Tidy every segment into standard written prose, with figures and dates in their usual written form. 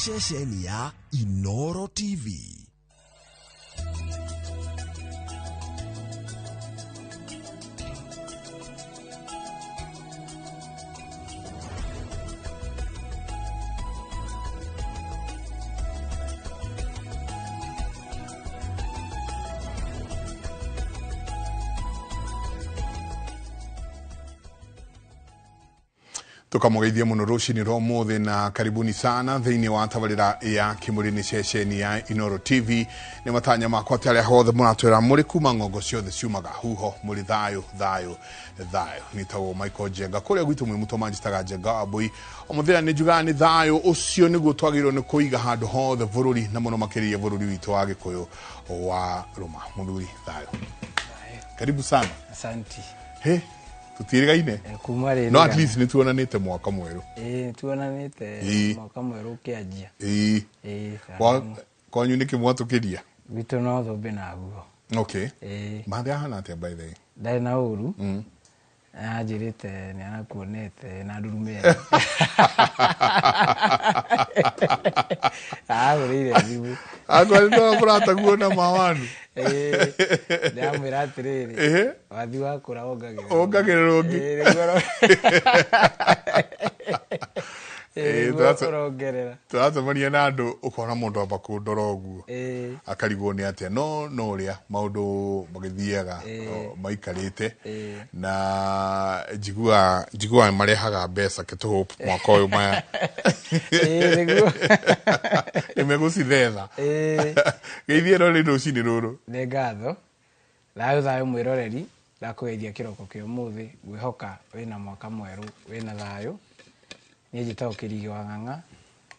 ceceni ya Inoro TV. Tukamugeithia muno rucini rwa mothe na karibuni sana thiini wa tabarira ya Kimurini ceceni ya Inoro TV. Ni matanya makwa ati hothe muratwira muri kuma ngongo ciothe ciumaga huho muri thayo nitawo Michael Jenga kuria gwitu mwi muto manjitaga Jenga abui omuthia ni juga ni thayo ucio niguo twagirwo ni kuiga handu hothe bururi na muno makiria bururi witu wa Gikuyu wa Roma. Muthuri thayo, karibu sana. Asante. Tutirigaine kumare no at least ni tuonanite mwaka mweru tuonanite mwaka mweru kianjia kwa nyuni kimwatukiria bitu no thobe na guo. Okay. Mathe hana ate by the way ndai na uru ajirite ni anakuonete na ndurume urire bibu agwalito brata kuona mawanu ndamwira atiriri wathi wakura ongagirira ungi turatamania na andu ukona mundu amba kundora uguo akarigwo ni atia no ria maundu magithiaga maikarite na jigua marehaga mbeca ketu mwaka uyu maya imegucithetha geithie no rindu cini ruru ni ngatho thayo mwiroreri ndakugeithia kiroko ki umuthi gwihoka wina mwaka mweru wina thayo. Ni njitao Kirigi wa Ng'ang'a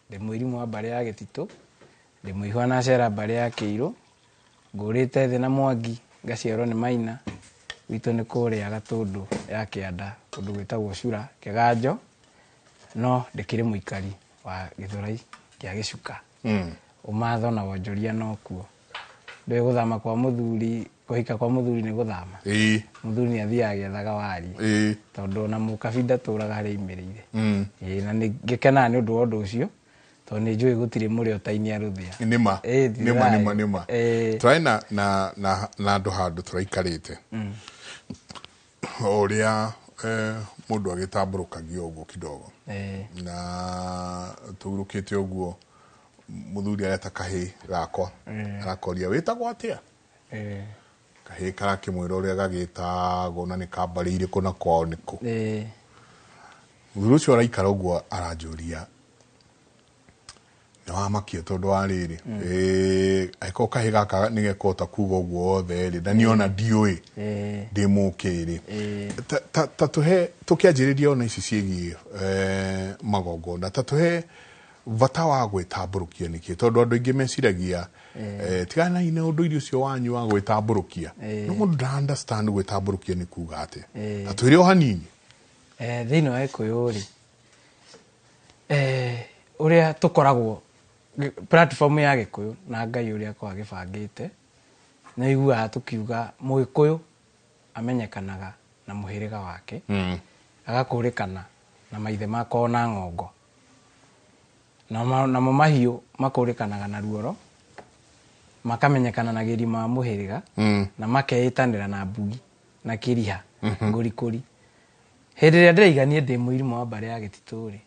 ndi mwirimu wa mbari ya Gitito ndi muihwa na cera mbari ya Kiiru ngurite thi na Mwangi ngaciarwo ni Maina witu ni kuria Gatundu ya Kianda kundu gwitagwo Cura Kiganjo no ndikiri muikari wa Githurai kia Gicuka umatho na wonjoria no kuo ndwe guthama kwa muthuri kuhika kwa muthuri ni guthama muthuri ni athiaga ethaga wari tondu na mukabinda turaga hari imirire na ngikena ni undu wa undu ucio to ni njui gutiri muri otaini aruthia nima turaina na andu handu turaikarite oria mundu agitamburukagia uguo kidogo na turukite uguo muthuri areta kahi gakwa arakoria witagwo atia kahi karakimwira uria gagitagwo na ni kambari iriku na kwao niku muthuri ucio araikara uguo aranjuria na wamakio tondu wa riri aiko kahi gaka nigekota kuga uguo othe ri na niona ndiui ndimukiri tuhe tukianjiriria ona ici ciegi magongona tuhe vata wa gwitamburukia niki tondu andu ingi meciragia tigana ine undu irio cio wanyu wa gwitamburukia no mundu da understand gwitamburukia ni kuga ate atwire o hanini thino wa Gikuyu uria tukoragwo platform ya Gikuyu na Ngai uria kwa gibangite na igua tukiuga Mugikuyu amenyekanaga na muhiriga wake agakurikana na maithe mako na ngongo na mahiu makurikanaga na ruoro makamenyekana na girima muhiriga na makeitanira na mbugi na kiriha ngurikuri hindi ria ndiriganie ndi muirimu wa mbari ya Gitito ri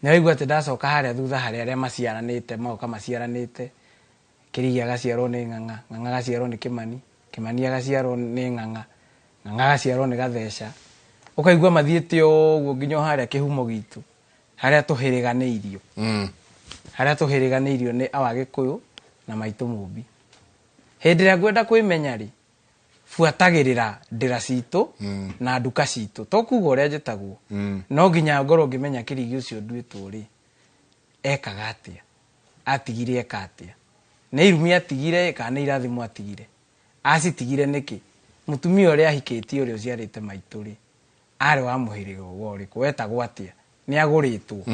ni waigua ati ndacoka haria thutha haria aria maciaranite maoka maciaranite Kirigi agaciarwo ni Ng'ang'a Ng'ang'a agaciarwo ni Kimani agaciarwo ni Ng'ang'a agaciarwo ni Gatheca ukaigua mathiete uguo nginya haria kihumo gitu haria tuhiriganeirio haria tuhiriganeirio ni awa Gikuyu na maitu Mumbi. Hindi ria ngwenda kwimenya ri fuatagirira ndira citu na nduka citu to kuga uria njitagwo no nginya ngorwo ngimenya Kirigi ucio ndwitwo ri ekaga atia atigire eka atia ni irumi atigire kana ni irathimo atigire acitigire niki mutumia uria ahikitie uria uciarite maitu ri ari wa muhiriga wori kwetagwo atia ni aguritwo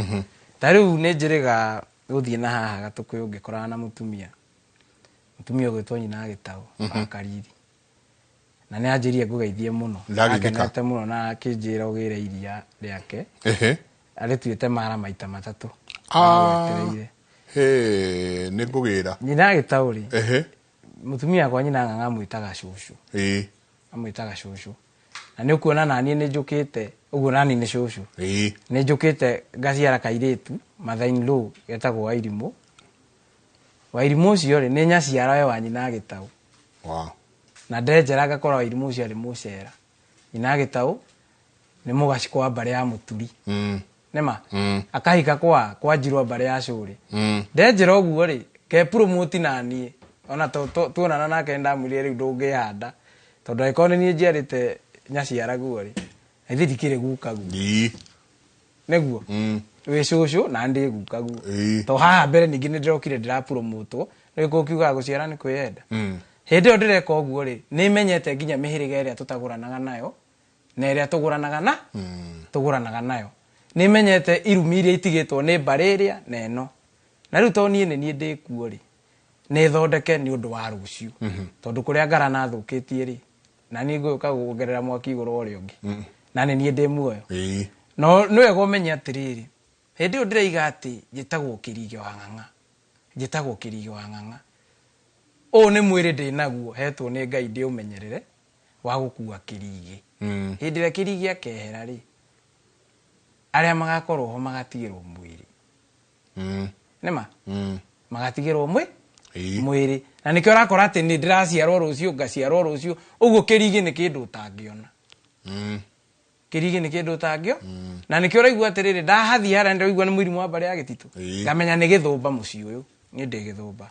tariu ni njiriga guthie na haha Gatukuyu ngikora na mutumia gwitwo nyina Gitau Kariri na ni anjirie ngugeithie muno akenete muno na akinjira ugire iria riake arituite mara maita matatu he nä ngå gä ra nyina gĩtaũ rĩ ehe mũtumia kwa nyina ng'ang'a amwĩtaga cũcũ ĩ amwĩtaga cũcũ na nĩ ũkuona naniĩ nĩ njũkĩte ũguo nani nĩ cũcũ ĩ nĩ njũkĩte ngaciara kairĩtu mother-in law getagwo Wairimũ Wairimũ ũcio rĩ nĩ nyaciara we wa nyina gĩtaũ wow na ndenjera ngakora Wairimũ ũcio arĩ mũcera nyina gĩtaũ nĩ mũgaci kwa mbarĩ ya mũturi nema akahika kwa njirwa mbarĩ ya cũrĩ ndenjera ũguo rĩ ke promote naniĩ ona tuonana nake ndamwĩrire rĩu ndũngĩhanda tondũ angĩkorwo nĩ niĩ njiarĩte nyaciara guo rĩ ithe ndikĩrĩ guka guo nĩguo wĩ cũcũ na ndĩ guka guo to haha mbere ningĩ nĩ ndĩrokire ndĩrapromotwo nĩ gũkiugaga gũciara nĩ kwĩyenda hĩndĩ ĩyo ndĩreka ũguo rĩ nĩ menyete nginya mĩhĩrĩga ĩrĩa tũtagũranaga nayo na ĩrĩa tũgũranaga nayo nĩ menyete irumi iria itigĩtwo nĩ mbarĩ ĩrĩa na ĩno na rĩu to niĩ nĩ niĩ ndĩkuo rĩ nĩ thondeke nĩ ũndũ wa rũciũ tondũ kũrĩa ngarana thũkĩtie rĩ na niĩ ngũka kuongerera mwaki igũrũ ũrĩa ũngĩ na nĩ niĩ ndĩ muoyo no nĩ wega ũmenye atĩrĩrĩ hĩndĩ ĩyo ndĩraiga atĩ njĩtagwo Kĩrigĩ wa ng'ang'a ũũ nĩ mwĩrĩ ndĩ naguo hetwo nĩ Ngai ndĩũmenyerere wa gũkua Kĩrigĩ hĩndĩ ĩrĩa Kĩrigĩ akehera rĩ arĩa magakorwo ho magatigĩrwo mwĩrĩ nĩma magatigĩrwo mwĩrĩ na nĩkĩo ũrakora atĩ nĩ ndĩraciarwo rũciũ ngaciarwo rũciũ ũguo Kĩrigĩ nĩ kĩndũ ũtangĩona Kĩrigĩ nĩ kĩndũ ũtangĩona na nĩkĩo ũraigua atĩrĩrĩ ndahathiĩ harĩa ndĩraigua nĩ mũrimũ wa mbarĩ ya gĩtitũ ngamenya nĩ gĩthũmba mũciĩ ũyũ niĩ ndĩ gĩthũmba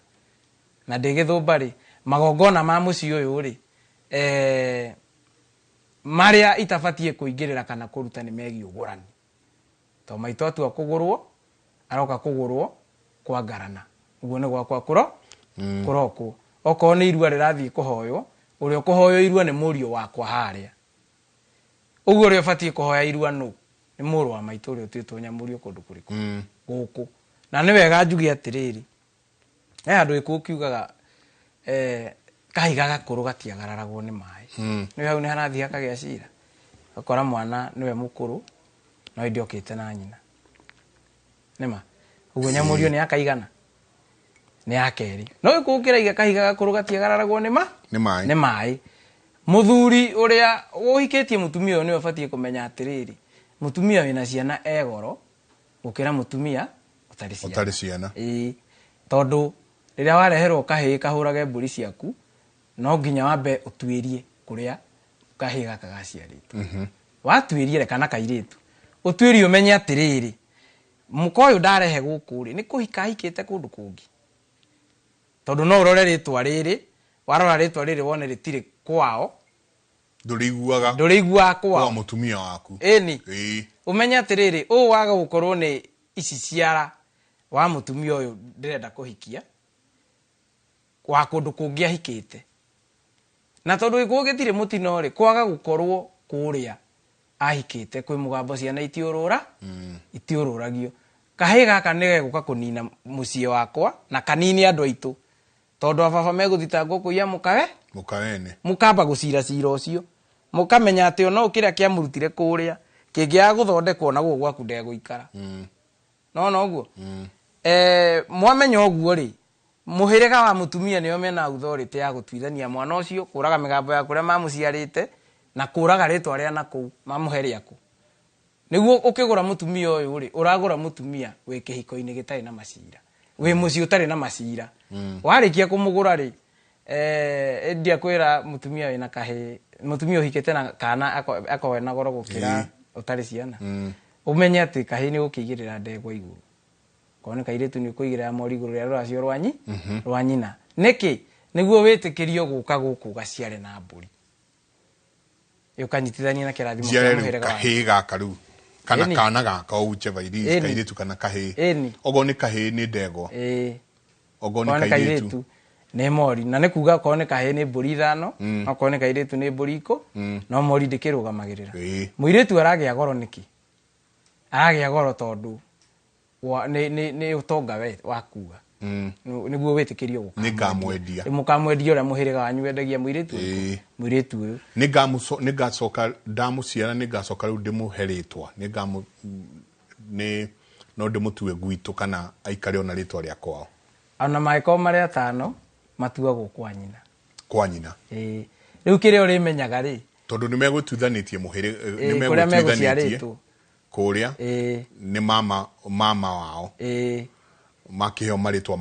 na ndĩ gĩthũmba rĩ magongona ma mũciĩ ũyũ rĩ marĩa itabatiĩ kũingĩrĩra kana kũruta nĩ megiĩ ũgũrani to maitũ atua kũgũrwo aroka kũgũrwo kwa ngarana ũguo nĩ gwakwa kũrokwo okorwo nĩ irua rĩrathiĩ kũhoywo ũrĩa ũkũhoywo irua nĩ mũriũ wakwa harĩa ũguo ũrĩa ũbatiĩ kũhoya irua nĩ mũrũ wa maitũ ũrĩa ũtuĩtwo nyamũrio kũndũ kũrĩkũ gũkũ na nĩ wega njuge atĩrĩrĩ he handũ gĩkũyũ kiugaga kahiga gakũrũ gatiagararagwo nĩ maĩ nĩ hau nĩ harathiĩ hakagĩa cira gakora mwana nĩwe mũkũrũ no ĩndĩ okĩte na nyina nĩma ũguo nyamũrio nĩ akaigana nĩ akeri no gĩkũyũ kĩraiga kahiga gakũrũ gatiagararagwo nĩ maĩ mũthuri ũrĩa ũhikĩtie mũtumia ũyũ nĩwe ũbatiĩ kũmenya atĩrĩrĩ mũtumia wĩna ciana egoro gũkĩra mũtumia ũtarĩ ciana tondũ rĩrĩa wareherwo kahĩĩ kahũrage mbũri ciaku no nginya wambe ũtuĩrie kũrĩa kahĩĩ gaka gaciarĩtwo watuĩrie reka na kairĩtu ũtuĩrie ũmenye atĩrĩrĩ mũka ũyũ ndarehe gũkũ rĩ nĩ kũhika ahikĩte kũndũ kũngĩ tondũ no ũrore rĩtwa rĩrĩ warora rĩtwa rĩrĩ wone rĩtirĩ kwao ndũrĩiguaga kwao mũtumia waku ĩni ũmenye atĩrĩrĩ ũũ waga gũkorwo nĩ ici ciara wa mũtumia ũyũ ndĩrenda kũhikia wa kũndũ kũngĩ ahikĩte na tondũ gĩkũyũ gĩtirĩ mũtino rĩ kwaga gũkorwo kũrĩa ahikĩte kwĩ mũgambo ciana itiũrũragio kahĩĩ gaka nĩ gegũka kũnina mũciĩ wakwa na kanini andũ aitũ tondũ ababa megũthitangwo kũiya mũkamba gũcira cira ũcio mũkamenya atĩ ona kĩrĩa kĩamũrutire kũrĩa kĩngĩaga gũthondekwo naguo gwaku ndegũikara no ũguo mwamenya ũguo rĩ mũhĩrĩga wa mũtumia nĩo mena authority ya gũtuithania mwana ũcio kũraga mĩgambo ya kũrĩa mamũciarĩte na kũraga rĩtwa rĩa nakũu mamũhe rĩakũ nĩguo ũkĩgũra mũtumia ũyũ rĩ ũragũra mũtumia wĩ kĩhiko-inĩ gĩtarĩ na macira wĩ mũciĩ ũtarĩ na macira warĩkia kũmũgũra rĩ endia kwĩra mũtumia wĩna kahĩĩ mũtumia ũhikĩte na kana akowe na goro gũkĩra ũtarĩ ciana ũmenye atĩ kahĩĩ nĩ gũkĩigĩrĩra ndegwa igũrũ korwo nĩ kairĩtu nĩ ũkũigĩrĩra mori igũrũ rĩa rũracio rwa nyina nĩkĩ nĩguo wĩtĩkĩrio gũka gũkũ gaciare na mbũri ũkanyitithania na kĩrathimo kĩa mũhĩrĩga kahĩĩ gaka rĩu kana kana gaka whichever it is kairĩtu kana kahĩĩ ogo nĩ kahĩĩ nĩ ndegwa ogo nĩ kairĩtu nĩ mori na nĩ kuga korwo nĩ kahĩĩ nĩ mbũri 5 okorwo nĩ kairĩtu nĩ mbũri 10 no mori ndĩkĩrũgamagĩrĩra mũirĩtu aragĩa goro nĩkĩ aragĩa goro tondũ nĩ ũtonga we wakuga nĩguo wĩtĩkĩrio gũka mũkamwendia ũrĩa mũhĩrĩga wanyu wendagia mũirĩtu ũyũ nĩngacoka ndamuciara nĩngacoka rĩu ndĩmũhe rĩtwa no ndimutue gwitũ kana aikare ona rĩtwa rĩa kwao. Ona maĩko marĩa 5 matuagwo kwa nyina. Kwa nyina. Rĩu kĩrĩa ũrĩmenyaga rĩ, tondũ nĩ megũtuithanĩtie mũhĩrĩ kũrĩa megũciarĩtwo kũrĩa nĩ mama wao makĩheo marĩtwa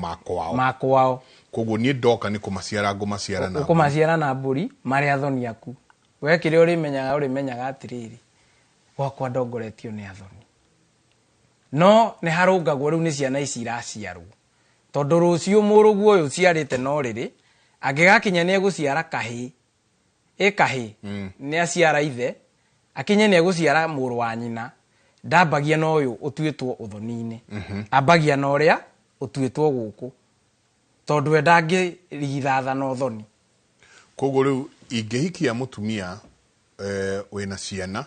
makwao koguo niĩ ndoka nĩ kũmaciara ngũmaciara na ũkũmaciara na mbũri marĩ athoni aku. We kĩrĩa ũrĩmenyaga atĩrĩrĩ, gwakwa ndongoretio nĩ athoni, no nĩ harũngagwo rĩu nĩ ciana ici iraciarwo, tondũ rũciũ mũrũguo ũyũ ũciarĩte no rĩrĩ angĩgakinya nĩ egũciara kahĩ nĩ aciara ithe, akinye nĩ egũciara mũrũ wa nyina, ndambagia na ũyũ ũtuĩtwo ũthoni-inĩ, ambagia na ũrĩa ũtuĩtwo gũkũ, tondũ we ndangĩrigithatha na ũthoni. Koguo rĩu ingĩhikia mũtumia wĩna ciana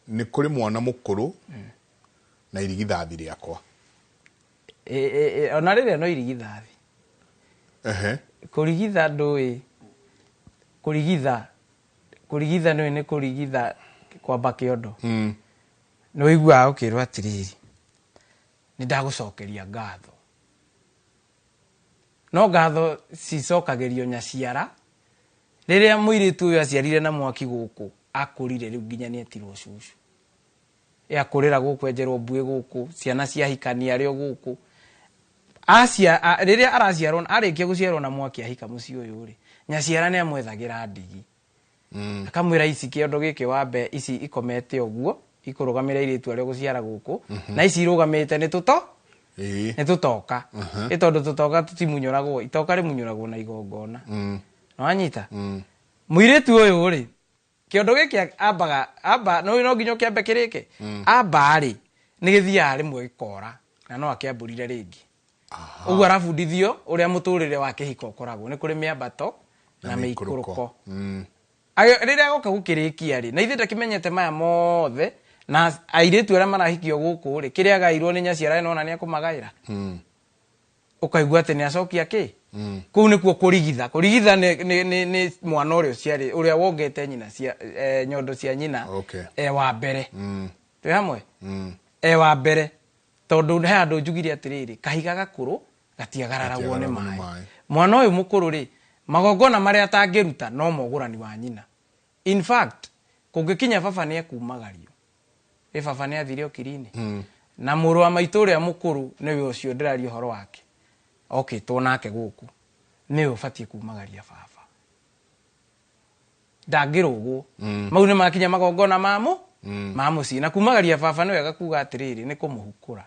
nĩ kũrĩ mwana mũkũrũ na irigithathi rĩakwa. Ona rĩrĩa no irigithathi kũrigitha ndũĩ, kũrigitha nĩ kũrigitha kwamba kĩondo. Nĩ ũiguaga ũkĩrwo atĩrĩrĩ, nĩ ndagũcokeria ngatho, no ngatho cicokagĩrio nyaciara. Rĩrĩa mũirĩtu ũyũ aciarire na mwaki gũkũ, akũrire rĩu nginya nĩ etirwo cucu, akũrĩra gũkũ, enjerwo mbuĩ gũkũ, ciana ciahikania arĩ o gũkũ. Rĩrĩa araciarwo, arĩkia gũciarwo na mwaki ahika mũciĩ ũyũ rĩ, nyaciara nĩ amwethagĩra ndigi, akamwĩra ici kĩondo gĩkĩ wambe, ici ikomete ũguo ikũrũgamĩra irĩtu arĩa gũciara gũkũ, na ici irũgamĩte nĩ tũtoka, nĩ tondũ tũtoka tũtimunyũragwo, itoka rĩmunyũragwo na igongona. No anyita mũirĩtu ũyũ rĩ, kĩondo gĩkĩ amba no nginya kĩambe kĩrĩke, amba rĩ nĩ gĩthiaga rĩmwe gĩkora na no akĩambũrire rĩngĩ. Ũguo arabundithio ũrĩa mũtũrĩre wa kĩhiko ũkoragwo, nĩ kũrĩ mĩambato na mĩikũrũko. Rĩrĩa agoka gũkĩrĩkia rĩ, na ithuĩ ndakĩmenyete maya mothe, na airĩtu arĩa marahikio gũkũ rĩ, kĩrĩa agairwo nĩ nyaciara ĩno na nĩ ekũmagaĩra, ũkaigua atĩ nĩ acokia kĩ? Kũu nĩkuo kũrigitha. Kũrigitha nĩ mwana ũrĩa ũciarĩ, ũrĩa wongete nyina nyondo cia nyina wa mbere. Twĩ hamwe? Wa mbere, tondũ he andũ njugire atĩrĩrĩ, kahiga gakũrũ gatiagararagwo nĩ maĩ. Mwana ũyũ mũkũrũ rĩ, magongona marĩa atangĩruta no mogũrani wa nyina. In fact, kũngĩkinya baba nĩ ekumagario, baba nĩ athire okiri-inĩ, na mũrũ wa maitũ ũrĩa mũkũrũ nĩwe ũcio ndĩraria ũhoro wake, okĩtwo nake gũkũ, nĩwe ũbatiĩ kumagaria baba, ndangĩrũgwo. Mau nĩ makinya magongona ma mũciĩ, na kumagaria baba nĩwe agakuga atĩrĩrĩ nĩ kũmũhukũra,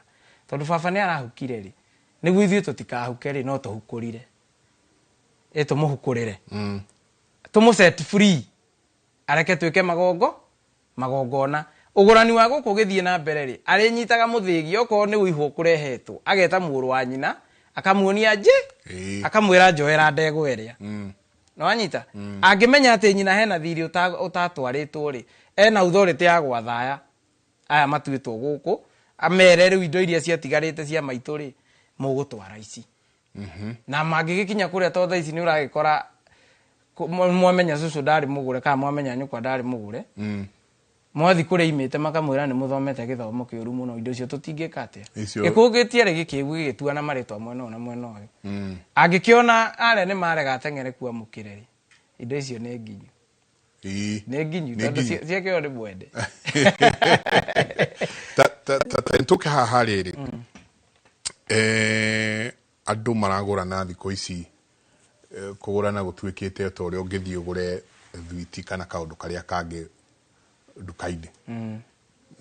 tondũ baba nĩ arahukire rĩ, nĩguo ithuĩ tũtikahuke rĩ, no tũhukũrire, tũmũhukũrĩre, tũmũ set free, areke twĩke magongona. Ũgũrani wa gũkũ gĩthiĩ na mbere rĩ, arĩnyitaga mũthĩgi, okorwo nĩ ũihwo kũrehetwo, ageta mũrũ wa nyina, akamuonia akamwĩra njoera ndegwa ĩrĩa. No anyita, angĩmenya atĩ nyina hena thiri ũtatwarĩtwo rĩ, ena authority ya gwathaya aya matuĩtwo gũkũ, amere rĩu indo iria ciatigarĩte cia maitũ rĩ, mũgũtwara ici. Na mangĩgĩkinya kũrĩa to thaa ici nĩ ũragĩkora mwamenya cucu ndarĩ mũgũre, kana mwamenya nyũkwa ndarĩ mũgũre, mwathi kũrĩa imĩte makamwĩra nĩ mũthomete gĩthomo kĩũru mũno, indo icio tũtingĩka atĩa. Gĩkũũ gĩtiarĩ gĩkĩĩgu gĩgĩtuana marĩtwa mwena ũyũ na mwena ũyũ. Angĩkĩona arĩa nĩ marega ateng'ere kuamũkĩre rĩ, indo icio nĩ nginyu. Nĩ nginyu, tondũ ciakĩo nĩ mwende. Tũke haha rĩrĩ, andũ maragũrana thikũ ici, kũgũrana gũtuĩkĩte ta ũrĩa ũngĩthiĩ ũgũre thwiti kana kaũndũ karĩa kangĩ nduka-inĩ.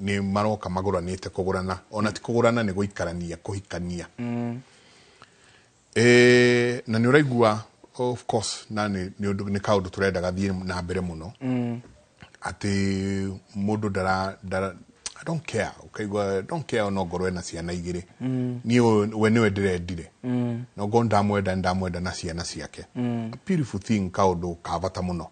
Nĩ maroka magũranĩte kũgũrana, ona ti kũgũrana nĩ gũikarania, kũhikania. Na nĩ ũraigua, of course, na nĩ kaũndũ tũrenda gathiĩ na mbere mũno, atĩ mũndũ I don't care, ukaigua don't care ona ngorwe na ciana igĩrĩ. We niwe ndĩrendire, no ngorwo ndamwenda na ciana ciake. A beautiful thing, kaũndũ ka bata mũno.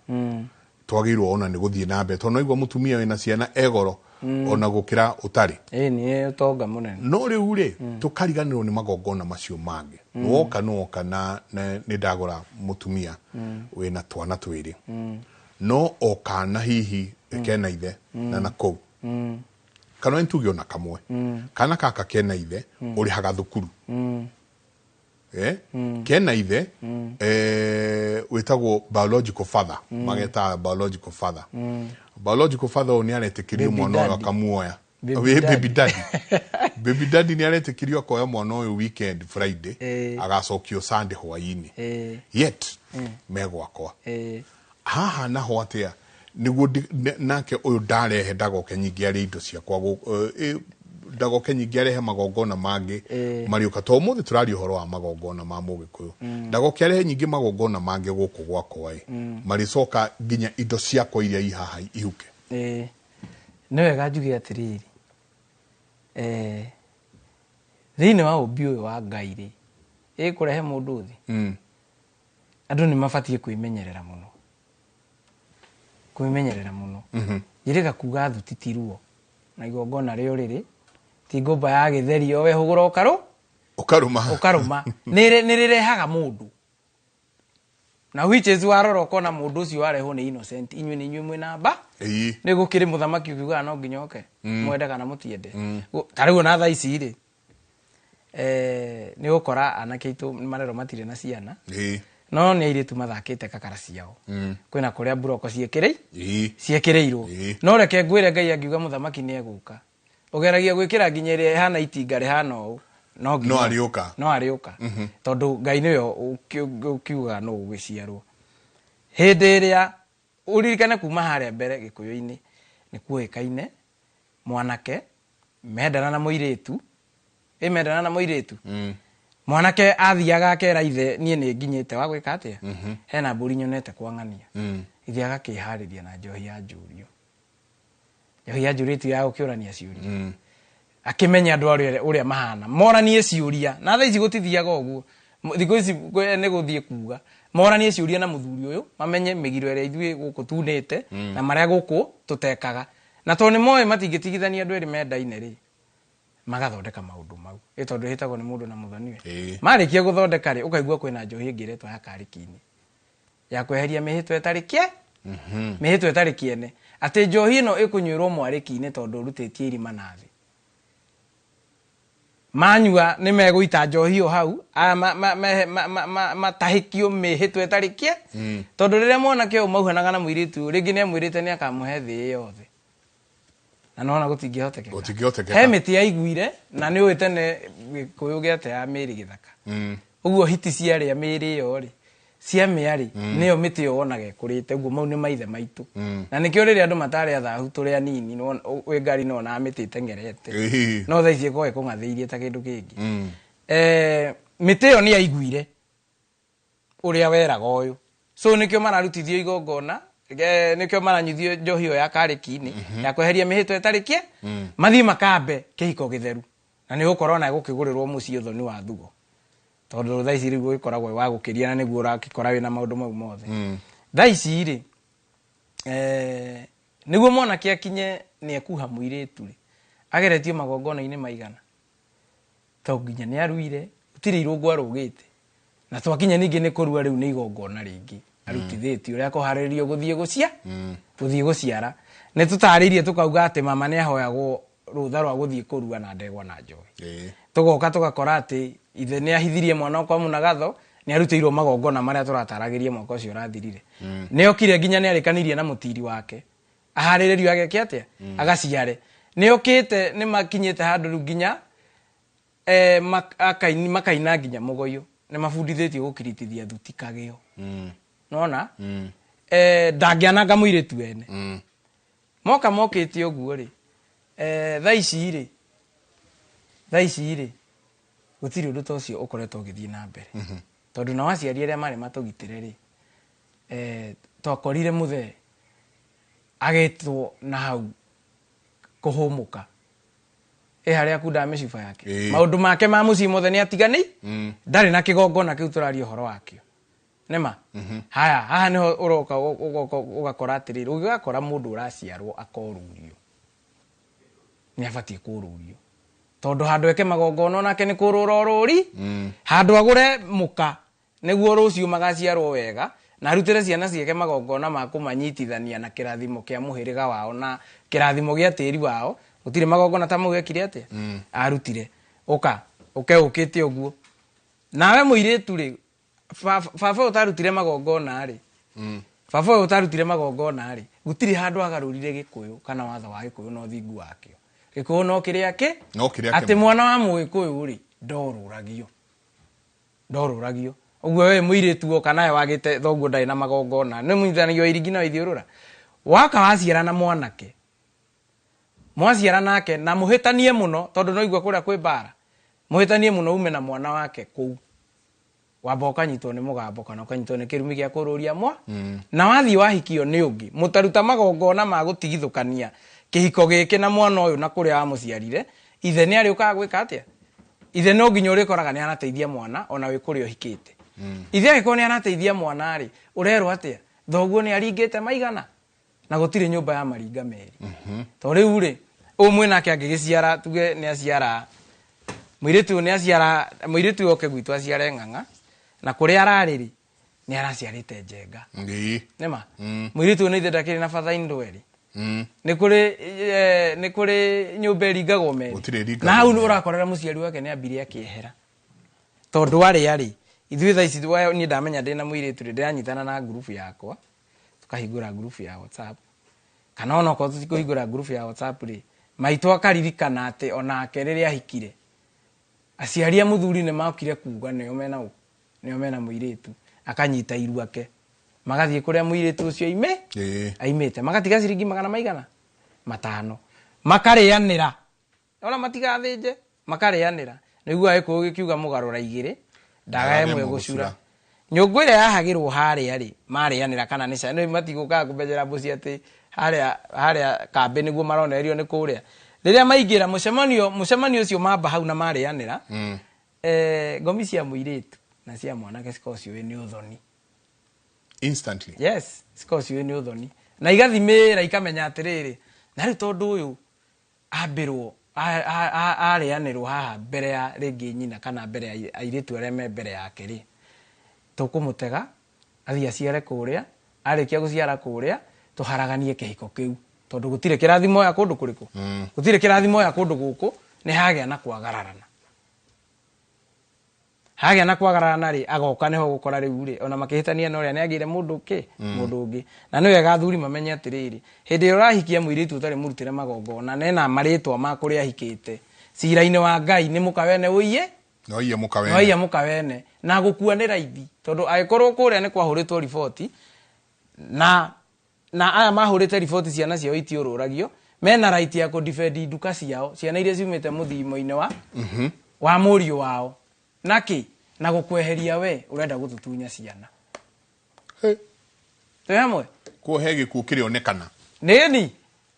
Twagĩrĩirwo ona nĩ gũthiĩ na mbere, tondũ noigua mũtumia wĩna ciana egoro ona gũkĩra ũtarĩ. Nĩ ũtonga mũnene. No rĩu rĩ, tũkariganĩrwo nĩ magongona macio mangĩ. Nĩwoka na nĩ ndagũra mũtumia wĩna twana twĩrĩ, no okana hihi kena ithe na nakũu kana ntuge ona kamwe kana kaka kena ithe uri haga thukuru kena ithe wetagwo biological father mageta biological father biological father ni aretikirio mwana wa kamuoya baby daddy baby daddy ni aretikirio koya mwana uyu weekend Friday agacokio Sunday hwaini yet megwakwa haha na hwatia niguo nake uyu ndarehe ndagoke nyingi ari indo ciakwa ndagoke nyingi arehe magongona mangi mariuka to muthi turari uhoro wa magongona ma mugikuyu ndagoke arehe nyingi magongona mangi guku gwakwa maricoka nginya indo ciakwa iria ihaha ihuke ni wega njuge atiriri thini wa ubi uyu wa Ngai ri kurehe mundu thi andu ni mabatie kwimenyerera muno yirika kuga thutitiruo na igongona rio riri ti ngomba ya githeri we hugura ukaruma nirirehaga mundu na which is warora ukona mundu ucio wareho ni innocent inywe ni inywe mwe namba ni gukiri muthamaki ukiuga no nginyoke mwende kana mutiende tariu na thaa ici ri ni gukora anake itu marero matire na ciana no ni iritu mathakite kakara ciao kwina kuria buroko ciekireirwo no reke ngwire Ngai angiuga muthamaki ni eguka ugeragia gwikira nginyere hana itinga ri hana u no ariuka tondu Ngai niyo ukiuga no ugiciarwo hindi iria uririkane kuma haria mbere gikuyu-ini ni kuikaine mwanake mendana na muiritu mwanake athiaga akera ithe nie ni nginyite wa gwika atia hena mburi nyonete kwangania ithe agakihariria na njohi ya njurio tu ya ukiurania ciuria akimenya andu uria mahana moranie ciuria na tha ici gutithiaga uguo thiko ici ni guthie kuga moranie ciuria na muthuri uyu mamenye migiro ire ithui guku tunite na maria guku tutekaga na to ni moe matingitigithania andu eri mendaine ri magathondeka maundu mau tondu hitagwo ni mundu na muthoni marikia guthondeka ri ukaigua kwina njohi ingiretwa ya karikini ya kweheria mihitwe tarikiene ati njohi ino ikunyuirwo mwariki-ini tondu rutitie irima nathi manyua ni meguita njohi o hau matahikio mihitwe tarikie tondu riria mwanake o mauhanaga na muiritu ringi ne mwirite ni akamuhe thi yothe na nona gutingihoteke he miti yaiguire na ni uite ne kuyugiate ya miri githaka uguo hiti ciari ya miri yo ri cia miari niyo miti yo wonaga kurite uguo mau ni maithe maitu na nikio riria andu matari athahu turi anini we Ngari no na miti tengerete no thaicie ko ikungatheirie ta kindu kingi miti yo ni yaiguire uria weraga uyu so nikio mararutithio igongona nikio maranyithio njohi yo ya kariki-ini ya kweheria mihitwe tarikie mathii makambe kihiko githeru na ni gukorwo na gukigurirwo mucii uthoni wa thugo tondu thaa ici riu ikoragwo wa gukiria na niguo urakikora wina maundu mau mothe thaa ici ri niguo mwanake akinye ni ekuha muiritu ri ageretio magongona-ini maigana to nginya ni aruire utire irungu arugite na twakinya ningi ni kurua riu ni igongona ringi arutithitio ria kuharirio guthie guciara ni tutaririe tukauga ati mama ni ahoyagwo rutha rwa guthie kurua na ndegwa na njohi tugoka tugakora ati ithe ni ahithirie mwana okwa munagatho ni arutiirwo magongona maria turataragirie mwaka ucio urathirire ni okire nginya ni arikanirie na mutiri wake ahariririo ageke atia agaciare ni okite ni makinyite handu nginya makaina nginya mugoyo ni mabundithitio gukiritithia thuti kagio nona ndangiananga muiritu ene mokite uguo ri thaa ici ri gutiri undu tocio ukoretwo ugithie na mbere tondu na waciari aria mari matugitire ri twakorire muthe agetwo na hau kuhumuka haria kunda miciba yake maundu make ma mucii mothe ni atigani ndari na kigongona kiu turario horo wakio nema haha niho uroka ugakora atiriri ugakora mundu uraciarwo akorurio ni abatie kururio tondu handu eke magongona nake ni kurura ururi handu agure muka niguo rucio magaciarwo wega na arutire ciana ciake magongona ma kumanyitithania na kirathimo kia muhiriga wao na kirathimo gia tiri wao gutire magongona ta mau ekire atia arutire ukite uguo nawe muiritu ri baba utarutire magongona ri baba utarutire magongona ri gutire handu agarurire Gikuyu kana watho wa Gikuyu no thingu wakio Gikuyu no kire ake ati mwana wa Mugikuyu ri ndoruragio uguo we muiritu kana wagite thoguo ndai na magongona ni muithanio iringi na ithiurura waka waciara na mwanake mwaciara nake na muhitanie muno tondu no igua kuria kwi bara muhitanie muno ume na mwana wake kuu wamba ukanyitwo ni mugambo kana ukanyitwo ni kirumi gia kururia mwa na wathi wahikio ni ungi mutaruta magongona ma gutigithukania kihiko giki na mwana uyu na kuria amuciarire ithe ni ari ukaga gwika atia ithe no nginya urikoraga ni anateithia mwana ona wi kuria uhikite ithe agiko ni anateithia mwana ri urerwo atia thoguo ni aringite maigana na gutire nyumba ya maringa meri to riu ri umwe nake angigiciara tuge ni aciara muiritu ni aciara muiritu oke gwitu aciara ng'ang'a na kuria arariri ni araciarite njenga nema muiritu ni ithe ndakiri na father indweri ni kuri nyumba ringagwo meri na hau urakorera muciari wake ni ambire akiehera tondu ari ithuĩ tha ici ni ndamenya ndina muiritu ndiranyitana na group yakwa tukahingura group ya WhatsApp kana ona ko tukihingura group ya WhatsApp ri maitwa akaririkana ati onake riria ahikire aciaria muthuri ni makire kuuga nio mena muiritu akanyita iru ake magathie kuria muiritu ucio aimite magatiga ciringi magana maigana 5 makarianira ona matigathinje makarianira niguo Gikuyu gikiuga mugarura 2 ndaga imwe gucura nyungu ire yahagirwo haria ri marianira kana ni cana matiguka kumbejera mbuci ati haria kambe niguo maronerio ni kuria riria maingira mucemanio ucio mamba hau na marianira ngomi cia muiritu na cia mwanake cikocio ni uthoni instantly yes cikocio ni uthoni na igathimira ikamenya atiriri na ri tondu uyu ambirwo arianirwo haha mbere ya ringi nyina kana mbere ya airitu aria me mbere yake ri tukumutega athia ciare kuria arikia guciara kuria tuharaganie kihiko kiu tondu gutire kirathimo ya kundu kuriku gutire kirathimo ya kundu guku ni hagea na kwagararana ri agoka neho gukora riu ri ona makihitania no ria ni agire mundu ungi na ni wega athuri mamenye atiriri hindi urahikia muiritu utari murutire magongona nena maritwa ma kuria ahikite cira-ini wa Ngai ni mukawene uiye no iye mukawene na gukua ni raithi tondu agikorwo kuria ni kwahuritwo riboti na aya mahurite riboti ciana ciao itiururagio mena right ya ku defend nduka ciao ciana iria ciumite muthimo-ini wa murio wao naki na gukweheria we urenda gututunya ciana hamwe kuohe Gikuyu kirionekana nini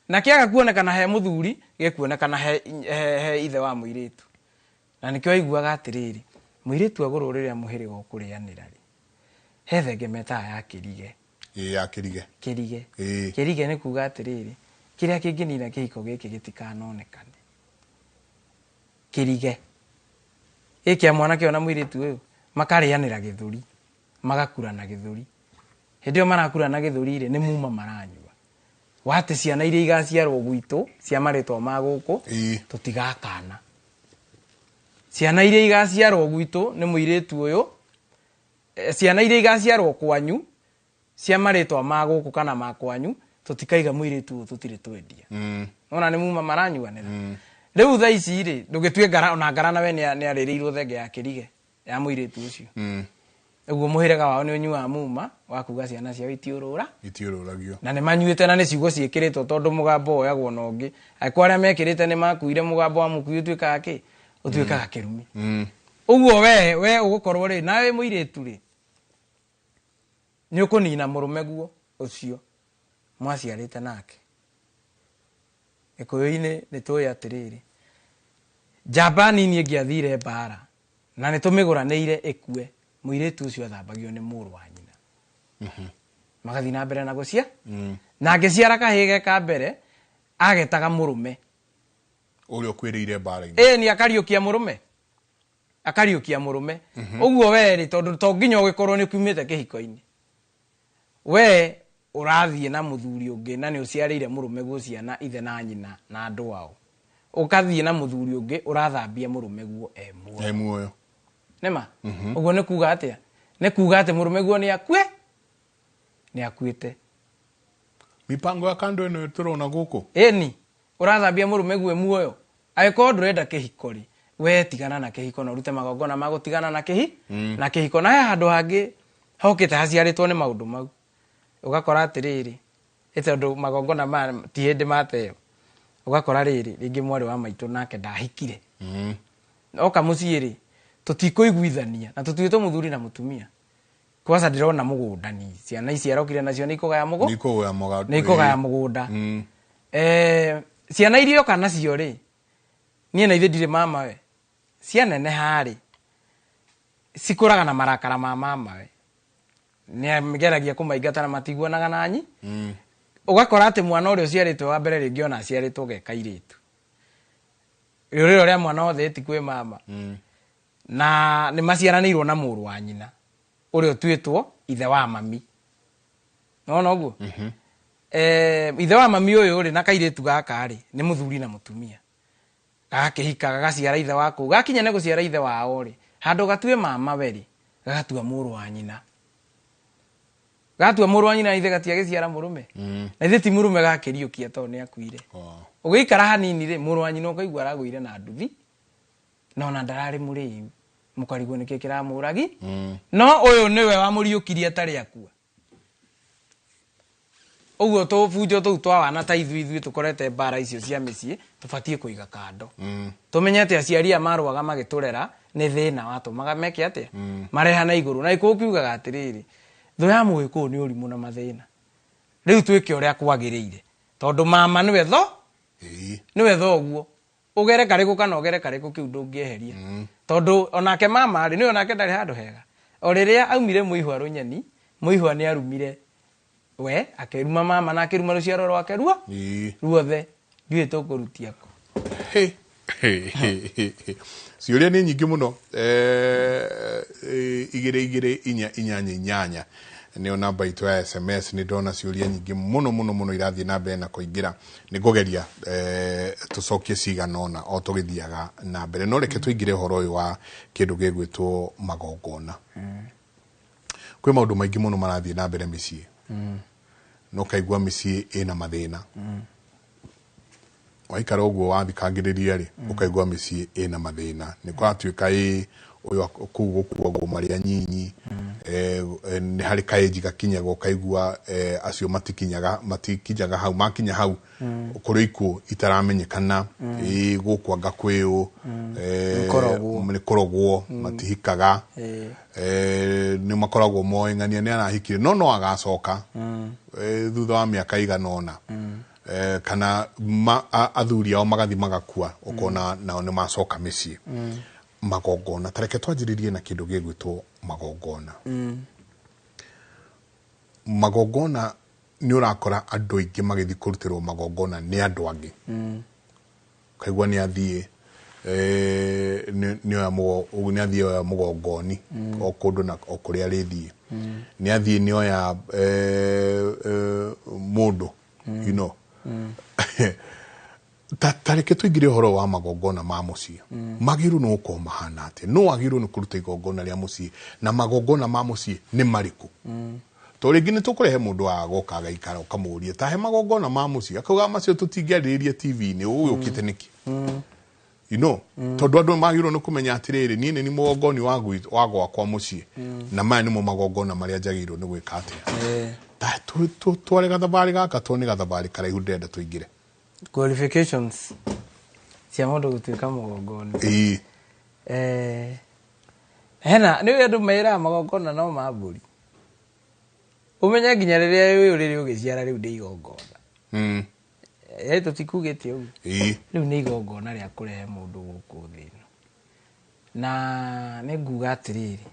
na kiaga kuonekana he muthuri gikuonekana he ithe wa muiritu na nikio aiguaga atiriri muiritu agoro riria muhiriga ukurianira ri he thenge meta ya kirige ya kirige ni kuga atiriri kiria kinginina kihiko giki gitikanonekane kirige iki mwanake ona muiritu uyu makarianira githuri magakurana githuri hindio marakurana githuri ri ni muma maranyua wate ciana iria igaciarwo gwitu cia maritwa ma guku tutigakana ciana iria igaciarwo gwitu ni muiritu uyu ciana iria igaciarwo kwanyu cia maritwa ma guku kana ma kwanyu tutikaiga muiritu tutire twendia ona ni muma maranyuanira riu tha ici ri ndugitue ona ngarana we ni aririrwo thenge ya kirige ya muiritu ucio uguo muhirega wao ni unyua muma wa kuga ciana ciao itiuragio na ni manyuite na ni ciugo ciekiritwo tondu mugambo oyagwo na ungi aikwa aria mekirite ni makuire mugambo wa mukuyu tuikaga ki utuikaga kirumi uguo we ugukorwo ri nawe muiritu ri ni ukunina murume guo ucio mwaciarite nake Gikuyu-ini ni tuya atiriri njamba nini ingiathire mbara na ni tumiguranire ikue muiritu ucio athambagio ni muru wa nyina magathi na mbere na gucia na angiciara kahige ka mbere agetaga murume urio kwiriire mbara-ini ni akariukia murume uguo we ri tondu to nginya ugikorwo ni kumite kihiko-ini we urathie na muthuri ungi na ni uciarire murume guciana ithe na nyina na andu wao ukathie na muthuri ungi urathambia murume guo muoyo nema uguo ni kuga atia ni kuga ati murume guo ni akue ni akuite mipango ya kando ino turona guku eni urathambia murume guo muoyo aiko ndurenda kihiko ri we tigana na kihiko na urute magongona magutigana na na kihiko na handu hangi hokite haciaritwo ni maundu mau ugakora atiriri tondu magongona ma ti hindi mateo ugakora riri ringi mwari wa maitu nake ndahikire oka mucii ri tutikuiguithania na tutuitwo muthuri na mutumia kwasa ndirona mugunda ni ciana ici arokire nacio nikugaya mugunda ciana irio kana cio ri nie na ithe ndire mama we ciana ne hari sikuraga na marakara ma mama we ni migeragia kumaingata na matiguanaga nanyi ugakora ati mwana urio ciaritwe wa mbere ringi ona ciaritwo ge kairitu ruriro ria mwana othe ti kwi mama na ni maciaranirwo na muru wa nyina urio twitwo ithe wa mami no uguo ithe wa mami uyu ri na kairitu gaka ri ni muthuri na mutumia gakihika gagaciara ithe wako gakinya ne guciara ithe wao ri handu gatue mama we ri gatua muru wa nyina gatua muru wa nyina ithe gatiagiciara murume na ithe ti murume gakiriukia to ni akuire ugiikara hanini ri muru wa nyina ukaigua araguire na nduthi no na ndarari muriu mukarigwo niki kiramuragi no uyu niwe wamuriukirie atari akua uguo to fujo to twawana ta ithui tukorete bara icio cia micii tubatie kuiga kando tumenyete aciari amaruaga magiturera ni thina watumaga meke atia marehana iguru na ikukiugaga atiriri thu ya muiku ni urimu na mathina riu twike uria kwagiriire tondu mama niwe tho niwe tho uguo ugere kariku kana ugere kariku kiu ndungieheria tondu onake mama ri ni onake ndari handu hega o riria aumire muihwa runyeni muihwa ni arumire we akeruma mama na akeruma ruciaro rwake ruothe ndui tukurutia ko ciuria ni nyingi muno igire inyanya nio namba itu ya SMS ni ndona ciuria nyingi muno irathie na mbere na kuingira ni ngugeria tucokie ciganona o tugithiaga na mbere no reke tuingire horo uyu wa kindu gigwitwo magongona kwi maundu maingi muno marathie na mbere micii no kaigua micii ina mathina waikara uguo wathikangiriria ri ukaigua micii ina mathina ni kwatuika uyu kuguo maria nyinyi ni hari kaeji gakinya go kaigua acio matikinyaga hau makinya hau ukuri iku itaramenyekana gukwanga kwiu ni korogwo matihikaga ni makoragwo moengania ni arahikire no agacoka thutha wa miaka iganona kana athuri ao magathi magakua ukona nao ni macoka micii magongona tareke twanjiririe na kindu gigwitwo magongona magongona ni urakora andu aingi magithi kurutirwo magongona ni andu angi kaigua ni athie ni athie mugongoni o kundu na o kuria rithie ni athie ni oya mundu you know tareke tuigire horo wa magongona ma mucii magiru no ko mahana ati no agiru no kuruta igongona ria mucii na magongona ma mucii ni mariku to ringi ni tukurehe mundu agoka agaikara ukamuria tahe magongona ma mucii akauga macio tutingeririe TV ni uyukite niki you know tondu andu magiru no kumenya atiriri ni ni mugongoni wagwa kwa mucii na maya ni mo magongona maria jagiru ni gwika atia tware gathabari gaka to ni gathabari karaihu ndenda tuingire qualifications cia mundu gutuika mugongona hena ni andu mera magongona no maburi umenya nginya riria uyu riri ugiciara riu ndi igongona tutikugite ugu riu ni igongona ria kurehe mundu guku thina na ni nguga atiriri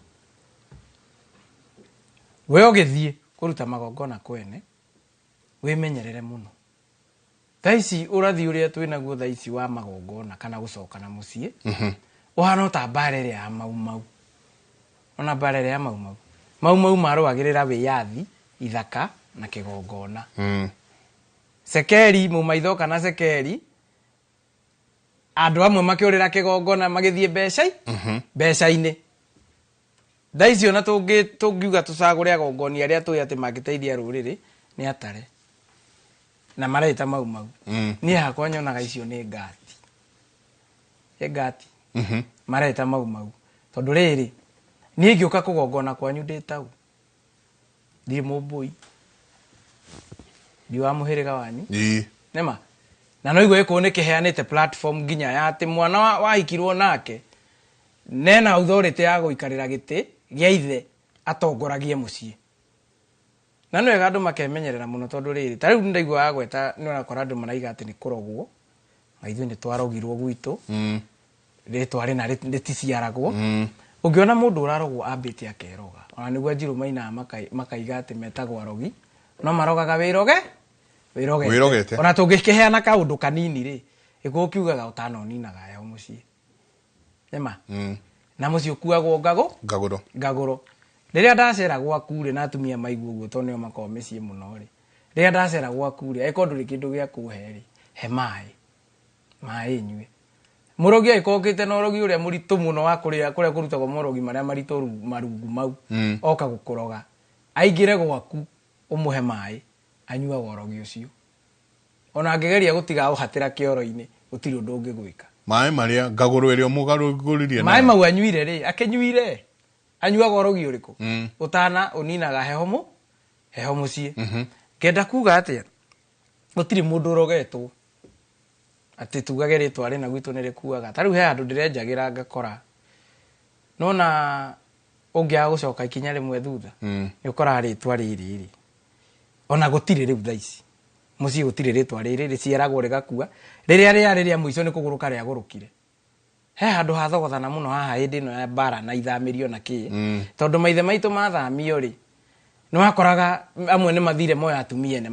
we ugithie kuruta magongona kwene wimenyerere muno taici urathi uria twina guo thaici wa magongona kana gucoka na mucii uhana ta barere ya mau ona barere ya mau maruagirira wiyathi ithaka na kigongona sekeri mu maitho kana sekeri andu amwe makiurira kigongona magithie mbeca-ini ndaicio na tungiuga tucagure agongoni aria tui ati mangiteithia ruriri ni atare na mareta mau ni hakwa nyonaga icio ni ngati mareta mau tondu riri ni ngiuka kugongona kwanyu nditau ndi mumbui ndi wa muhiriga wanyu nema na no igwe iko ni kiheanite platform nginya ya ati mwana wahikirwo nake nena authority ya guikarira giti gia ithe atongoragie mucii na no wega andu makemenyerera muno tondu riri ta riu ndaigua agweta ni onakora andu maraiga ati ni kurogwo na ithuĩ nĩ twarogirwo gwitũ rĩtwa rĩna rĩticiaragwo ũngĩona mũndũ ũrarogwo ambĩte akeroga ona nĩguo Njirũ Maina makaiga atĩ metagwo arogi no marogaga wĩrogete ona tũngĩkĩheana kaũndũ kanini rĩ gĩkũyũ kiugaga ũtanoninaga heho mũciĩ nĩma na mũciĩ ũkuagwo ngagũro rĩrĩa ndacera gwaku rĩ na atumia maigua ũguo tondũ nĩo makoragwo mĩciĩ mũno rĩ rĩrĩa ndacera gwaku rĩ angĩkorwo ndũrĩ kĩndũ gĩa kũhe rĩ he maĩ nyue murogi aikokite na urogi uria muritu muno wa kuria kurutagwo murogi maria maritu marungu mau oka gukuroga aingire gwaku umuhe maĩ anyua urogi ucio ona angegeria gutiga uhatira kioro-ini utiri undu ungigwika maĩ maria ngagũrũ irio mugaruguririe maĩ mau anyuire ri akinyuire anyua urogi uriku utana uninaga heho mucii kenda kuga atia utiri mundu urogetwo ati tugage ritwa rina gwitu ni rikuaga ta riu he andu ndirenjagira ngakora nona ungia gucoka ikinya rimwe thutha ni ukora ritwa riri ona gutire riu thaici mucii gutire ritwa riri riciaragwo rigakua riria muico ni kuguruka ria gurukire he andu hathogothana muno haha hindi no ya bara na ithamirio na ki tondu maithe maitu mathamio ri no wakoraga amwe ni mathire moya atumia ne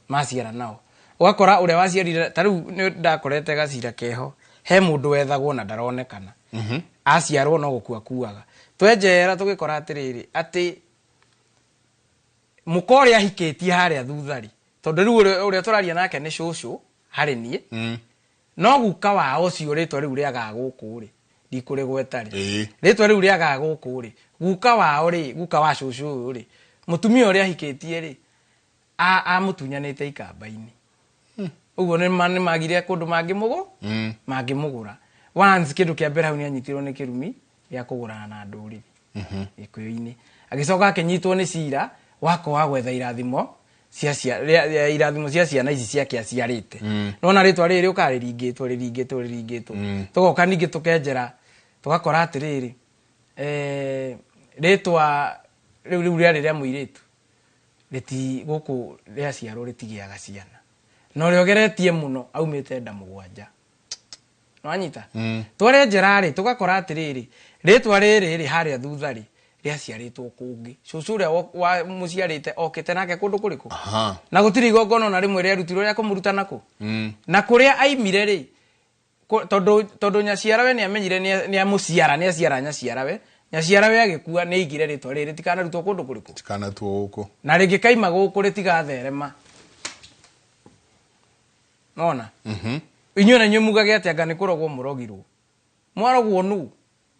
maciara nao ugakora uria waciarire ta riu ni ndakorete gacira keho he mundu wethagwo na ndaronekana aciarwo no gukua kuaga twenjera tugikora atiriri ati mukore ahikitie haria thuthari tondu riu uria turaria nake ni cucu hari nie no guka wa ucio ritwa riu ria gaguku ri ndikuri gweta ri ritwa riu ria gaguku ri guka wa cucu ri mutumia uria ahikitie ri mutunyanite ikamba-ini uguo ni magire kundu mangimugura once kindu kia mbere hau ni anyitirwo ni kirumi ya kugurana na nduriri ikuyu-ini agicoka akinyitwo ni cira wako wa gwetha irathimo cia ciana ici ciake aciarite nona ritwa riri ukariringitwo tugoka ningi tukenjera tugakora atiriri ritwa riu ria muiritu riti guku ria ciarwo ritigiaga ciana no riogeretie muno aumite nda mugwanja no anyita twarenjera ri tugakora atiriri ritwa riri haria thuthari ria ciaritwo kungi cucu ria wa muciarite okite nake kundu kuriku na gutiri igongona na rimwe ria rutirwo ria kumuruta nako na kuria aimire ri tondu nyaciarawe ni amenyire ni amuciara ni aciara nyaciarawe agikua ni igire ritwa riri tikanarutwo kundu kuriku tikanatwo guku na ringi kaima guku ritigatherema nona inyuĩ na inyuĩ mugage atĩ anga nĩ kũrogwo mũrogirwo mwarogwo nu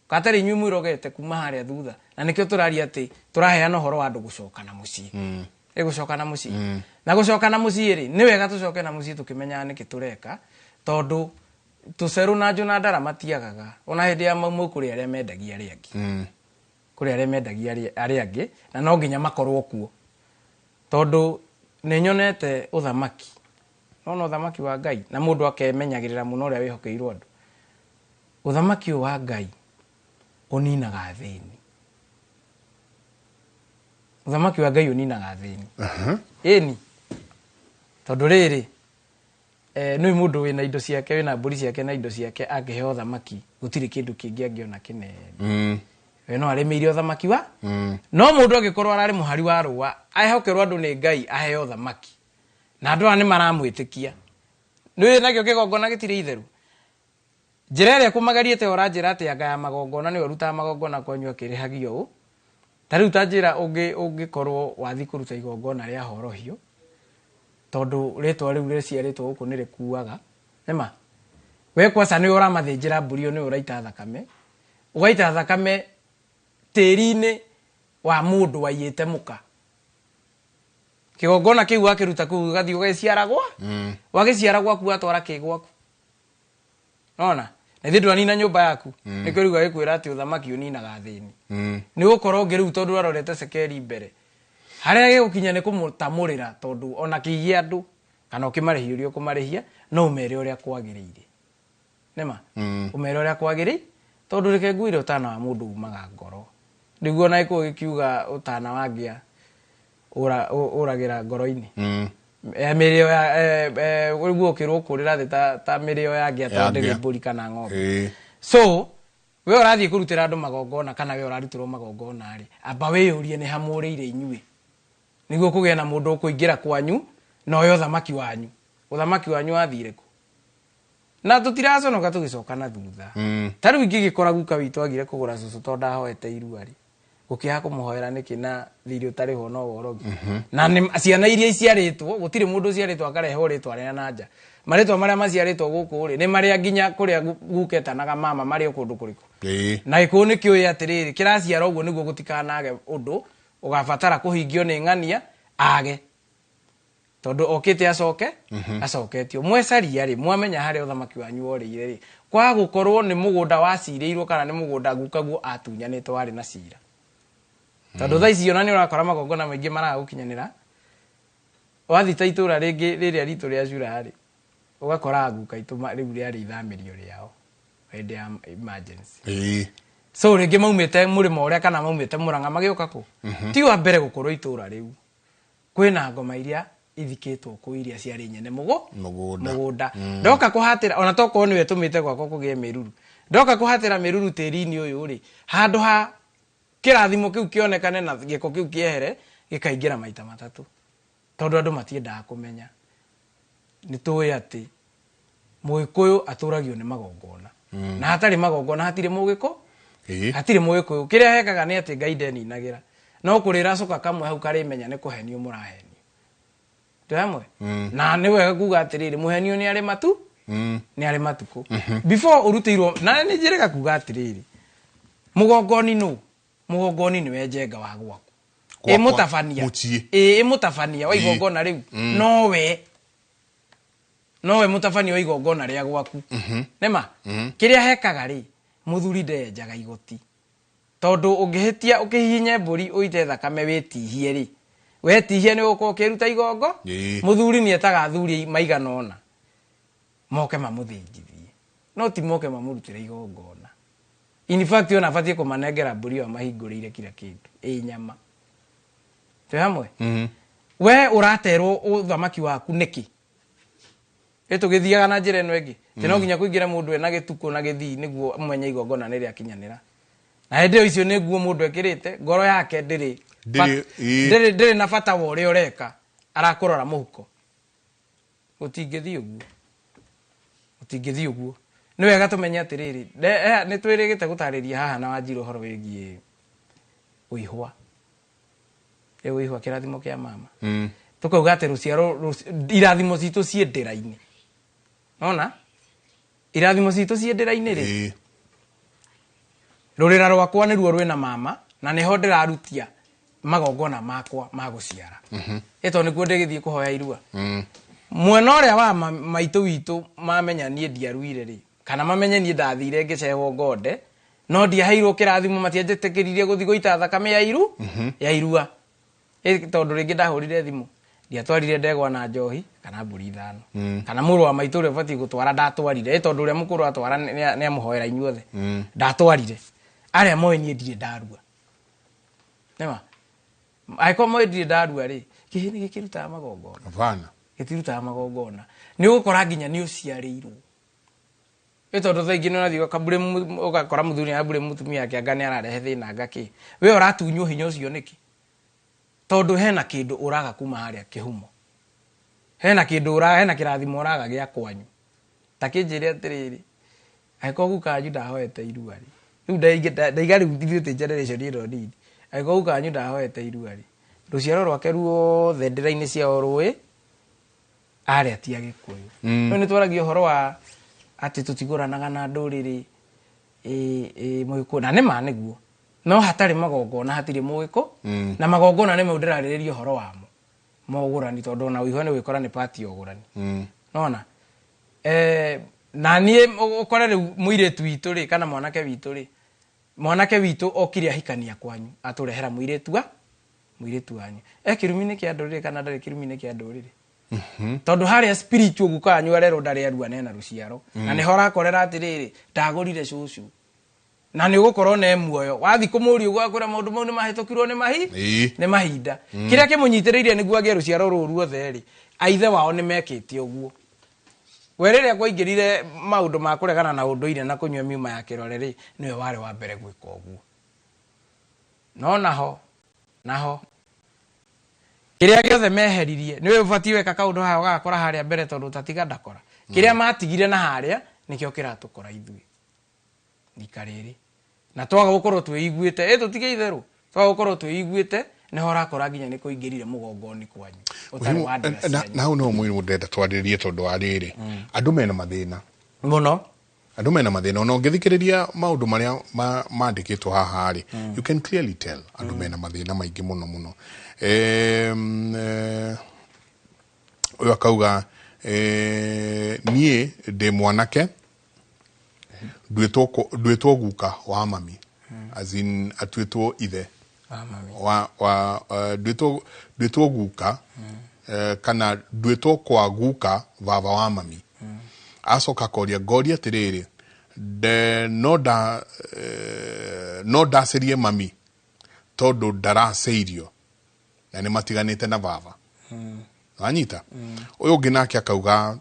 katari inyuĩ mwĩrogete kuma harĩa thutha na nĩkĩo tũraria atĩ tũraheana ũhoro wa andũ gũcoka na mũciĩ gũcoka na mũciĩ na gũcoka na mũciĩ rĩ nĩ wega tũcoke na mũciĩ tũkĩmenyaga nĩkĩ tũreka tondũ tũcerũ na njũ na ndara matiagaga ona hĩndĩ ya maumau kũrĩ arĩa mendagia arĩa angĩ na no nginya makorwo kuo tondũ nĩ nyonete ũthamaki no thamaki wa Ngai na mundu akemenyagirira muno uria wihokeirwo andu uthamaki wa Ngai uninaga thini uthamaki wa Ngai uninaga thini eni tondu riri nui mundu wina indo ciake wina mburi ciake na indo ciake angiheo thamaki gutiri kindu kingi angiona kinene we no arimiire uthamaki wa no mundu agikorwo arari muhari wa ruwa ahehokerwo andu ni Ngai aheo thamaki na andu ani maramwitikia nĩ nakĩo kĩgongona gĩtirĩ itheru njĩra ĩrĩa kũmagariĩte ũranjĩra atĩ anga ya magongona nĩ ũrutaga magongona kwanyu akĩrĩhagio ũũ ta rĩu ta njĩra ũngĩkorwo wathi kũruta igongona rĩa horohio tondũ rĩtwa rĩu rĩciarĩtwo gũkũ nĩ rĩkuaga nĩma we kwaca nĩ ũramathĩnjĩra mbũri nĩ ũraita thakame ũgaita thakame tĩri-inĩ wa mũndũ waiyĩte mũka kĩgongona kĩu wakĩruta kũu ũgathiĩ ũgagĩciaragwa wagĩciaragwa ku watwara kĩgwaku nona na ithuĩ ndwanina nyũmba yaku nĩkĩo rĩu gagĩkwĩra atĩ ũthamaki ũninaga thĩni nĩ gũkorwo ngĩrĩu tondũ warorete Cekeri mbere harĩa gĩgũkinya nĩ kũmũtamũrĩra tondũ ona kĩigie andũ kana ũkĩmarĩhia ũrĩa ũkũmarĩhia no ũmere ũrĩa kwagĩrĩire nĩma ũmere ũrĩa kwagĩrĩire tondũ reke ngwĩre ũtana wa mũndũ umaga ngoro nĩguo na gĩkũyũ gĩkiuga ũtana wa ngĩa ũragĩra ngoro-inĩ mĩrĩo ya ũguo ũkĩrwo kũrĩra thĩ ta mĩrĩo ya ngĩa tondũ ndĩrĩ mbũri kana ng'ombe so we ũrathiĩ kũrutĩra andũ magongona kana we ũrarutĩrwo magongona rĩ amba wĩyũrie nĩ hamũrĩire inyuĩ nĩguo kũgĩa na mũndũ ũkũingĩra kwanyu na oyo ũthamaki wanyu wathire kũ na tũtiraconoka tũgĩcoka na thutha ta rĩu ingĩgĩkora guka witũ agire kũgũra cũcũ tondũ ndahoete irua rĩ gũkĩaga kũmũhoera nĩkĩ na thirĩ ũtarĩ ho no worogi na ciana iria iciarĩtwo gũtirĩ mũndũ ũciarĩtwo akarehe rĩtwa rĩa nanja marĩtwa marĩa maciarĩtwo gũkũ rĩ nĩ marĩa nginya kũrĩa guketanaga mama marĩ kũndũ kũrĩkũ na gĩkũyũ nĩkĩũĩ atĩrĩrĩ kĩraciara ũguo nĩguo gũtikanage ũndũ ũgabatara kũhingio nĩ ng'ania age tondũ okĩte acoketio mwecaria rĩ mwamenya harĩa ũthamaki wanyu worĩire rĩ kwa gũkorwo nĩ mũgũnda wacirĩirwo kana nĩ mũgũnda gukaguo atunyanĩte warĩ na cira tondũ thaa ici ona nĩ ũrakora magongona maingĩ maragũkinyanĩra wathi ta itũra rĩrĩa ritũ rĩa Cura rĩ ũgakora guka itũ rĩu rĩarĩ ithamĩrio rĩao hĩndĩ ya emergency so rĩngĩ maumĩte mũrĩmo ũrĩa kana maumĩte Mũrang'a magĩũka kũ ti wa mbere gũkorwo itũra rĩu kwĩna ngoma iria ithikĩtwo kũ iria ciarĩ nyene mũgũnda ndoka kũhatĩra ona tokorwo nĩwe tũmĩte gwakwa kũgĩe mĩruru ndoka kũhatĩra mĩruru tĩri-inĩ ũyũ rĩ handũ ha kĩrathimo kĩu kĩonekane na gĩko kĩu kĩehere gĩkaingĩra maita matatũ tondũ andũ matiendaga kũmenya nĩ tũĩ atĩ Mũgĩkũyũ atũragio nĩ magongona na hatarĩ magongona hatirĩ Mũgĩkũyũ kĩrĩa hekaga nĩ atĩ Ngai ndeninagĩra no kũrĩra coka kamwe hau karĩmenya nĩ kũhenio mũrahenio tũhamwe na nĩ wega kuga atĩrĩrĩ mũhenio nĩ arĩ matukũ before ũrutĩirwo na nĩ njĩrĩga kuga atĩrĩrĩ mũgongoni nĩwe njenga wa gwaku mũtabania wa igongona rĩu nowe mũtabania wa igongona rĩa gwaku nĩma kĩrĩa hekaga rĩ mũthuri ndenjaga igoti tondũ ũngĩhĩtia ũkĩhihinye mbũri ũite thakame wĩtihie rĩ wetihie nĩ ũgũkorwo ũkĩruta igongo mũthuri nĩ etaga athuri maigana ũna moke mamũthĩnjithie no ti moke mamũrutĩre igongona in fact ona abatie kũmanengera mbũri ĩyo mahingũrĩire kila kĩndũ nyama tũhamwe we ũraterwo ũthamaki waku nĩkĩ tũgĩthiaga na njĩra ĩno ĩngĩ tĩ no nginya kũingĩra mũndũ ena gĩtukũ na gĩthii nĩguo mwenye igongona nĩ rĩakinyanĩra na hĩndĩ icio nĩ nguo mũndũ ekĩrĩte ngoro yake ndĩrĩ na bata wa ũrĩa ũreka arakũrora mũhuko gũtingĩthiĩ ũguo nĩ wega tũmenye atĩrĩrĩ nĩ twĩrĩgĩte gũtarĩria haha na Wanjiru ũhoro wĩgiĩ ũihwa kĩrathimo kĩa mama tũkauga atĩ rũciaro irathimo citũ ciĩ ndĩra-inĩ ona irathimo citũ ciĩ ndĩra-inĩ rĩ rũrĩra rwakwa nĩruo rwĩna mama na nĩho ndĩrarutia magongona makwa ma gũciara ĩto nĩkuo ndĩgĩthiĩ kũhoya irua mwena ũrĩa wa maitũ witũ mamenya niĩ ndiaruire rĩ kana mamenye niĩ ndathire ngĩcehwo ngonde no ndiaheirwo kĩrathimo matianjĩtĩkĩririe gũthiĩ gũita thakame ya irua tondũ rĩngĩ ndahũrire thimũ ndiatwarire ndegwa na njohi kana mbũri ithano kana mũrũ wa maitũ ũrĩa ũbatiĩ gũtwara ndatwarire tondũ ũrĩa mũkũrũ atwara nĩ amũhoera inyuothe ndatwarire arĩa moĩ niĩ ndirĩ ndarua nĩma angĩkorwo moĩ ndirĩ ndarua rĩ kĩhĩ nĩ gĩkĩrutaga magongona gĩtirutaga magongona nĩ ũgũkora nginya nĩ ũciarĩirwo tondũ thaa ingĩ nĩ ũrathiĩ ũgakora mũthuri nĩambũrĩ mũtumia yake anga nĩ ararehe thĩna ngakĩ we ũratunywo hinya ũcio nĩkĩ tondũ hena kĩndũ ũraga kuma harĩa kĩhumo hena kĩrathimo ũraga gĩa kwanyu ta kĩnjĩre atĩrĩrĩ angĩkorwo gukanyu ndahoete irua rĩ rĩu ndaiga rĩu ithuĩ generation ĩno nini angĩkorwo gukanyu ndahoete irua rĩ rũciaro rwake ruothe ndĩra-inĩ ciao rũĩ arĩa ti Agĩkũyũ rĩu nĩ twaragia ũhoro wa ati tutiguranaga na nduriri Mũgĩkũyũ na nĩ ma nĩguo no hatarĩ magongona hatirĩ Mũgĩkũyũ na magongona nĩ mau ndĩrarĩrĩria ũhoro wamo mogũrani tondũ na ũihwa nĩ gwĩkora nĩ party ogũrani nona na niĩ ũkore rĩu mũirĩtu witũ rĩ kana mwanake witũ okire ahikania kwanyu atũrehera mũirĩtu wanyu kĩrumi-inĩ kĩa ndũrĩrĩ kana ndarĩ kĩrumi-inĩ kĩa ndũrĩrĩ tondũ harĩa spiritual guka anyu arero ndarĩ arua nena ruciaro na nĩ horakorera atĩrĩrĩ ndagũrire cũcũ na nĩ ũgũkorwo na muoyo wathi kũmũria ũguo akwĩra maũndũ mau nĩ mahĩtũkirwo nĩ mahinda kĩrĩa kĩmũnyitĩrĩirie nĩguo agĩe ruciaro rũrũ ruothe rĩ aithe wao nĩ mekĩte ũguo we rĩrĩa kwaingĩrire maũndũ ma kũregana na ũndũire na kũnyua miuma ya kĩrore rĩ nĩwe warĩ wa mbere gwĩka ũguo no naho kĩrĩa gĩothe meheririe nĩwe ũbatiĩ weka kaũndũ haha ũgakora harĩa mbere tondũ tatiga ndakora kĩrĩa matigire na harĩa nĩkĩo kĩratũkora ithuĩ thika rĩrĩ na twaga gũkorwo twĩiguĩte tũtige itherũ twaga gũkorwo twĩiguĩte nĩho ũrakora nginya nĩ kũingĩrire mũgongoni kwanyu ũtarĩ wa na hau no mũndũ ndenda twarĩrie tondũ wa rĩrĩ andũ mena mathĩna mũno andũ mena mathĩna ona ũngĩthikĩrĩria maũndũ marĩa mandĩkĩtwo haha rĩ you can clearly tell andũ mena mathĩna maingĩ mũno ũyũ akauga niĩ ndĩ mwanake nduĩtwo guka wa mami as in atuĩtwo ithe nduĩtwo guka kana nduĩtwo kwa guka baba wa mami acoka koria ngoria atĩrĩrĩ no ndacĩrie mami tondũ ndaracĩirio na nĩ matiganĩte na baba wanyita ũyũ ũngĩ nake akauga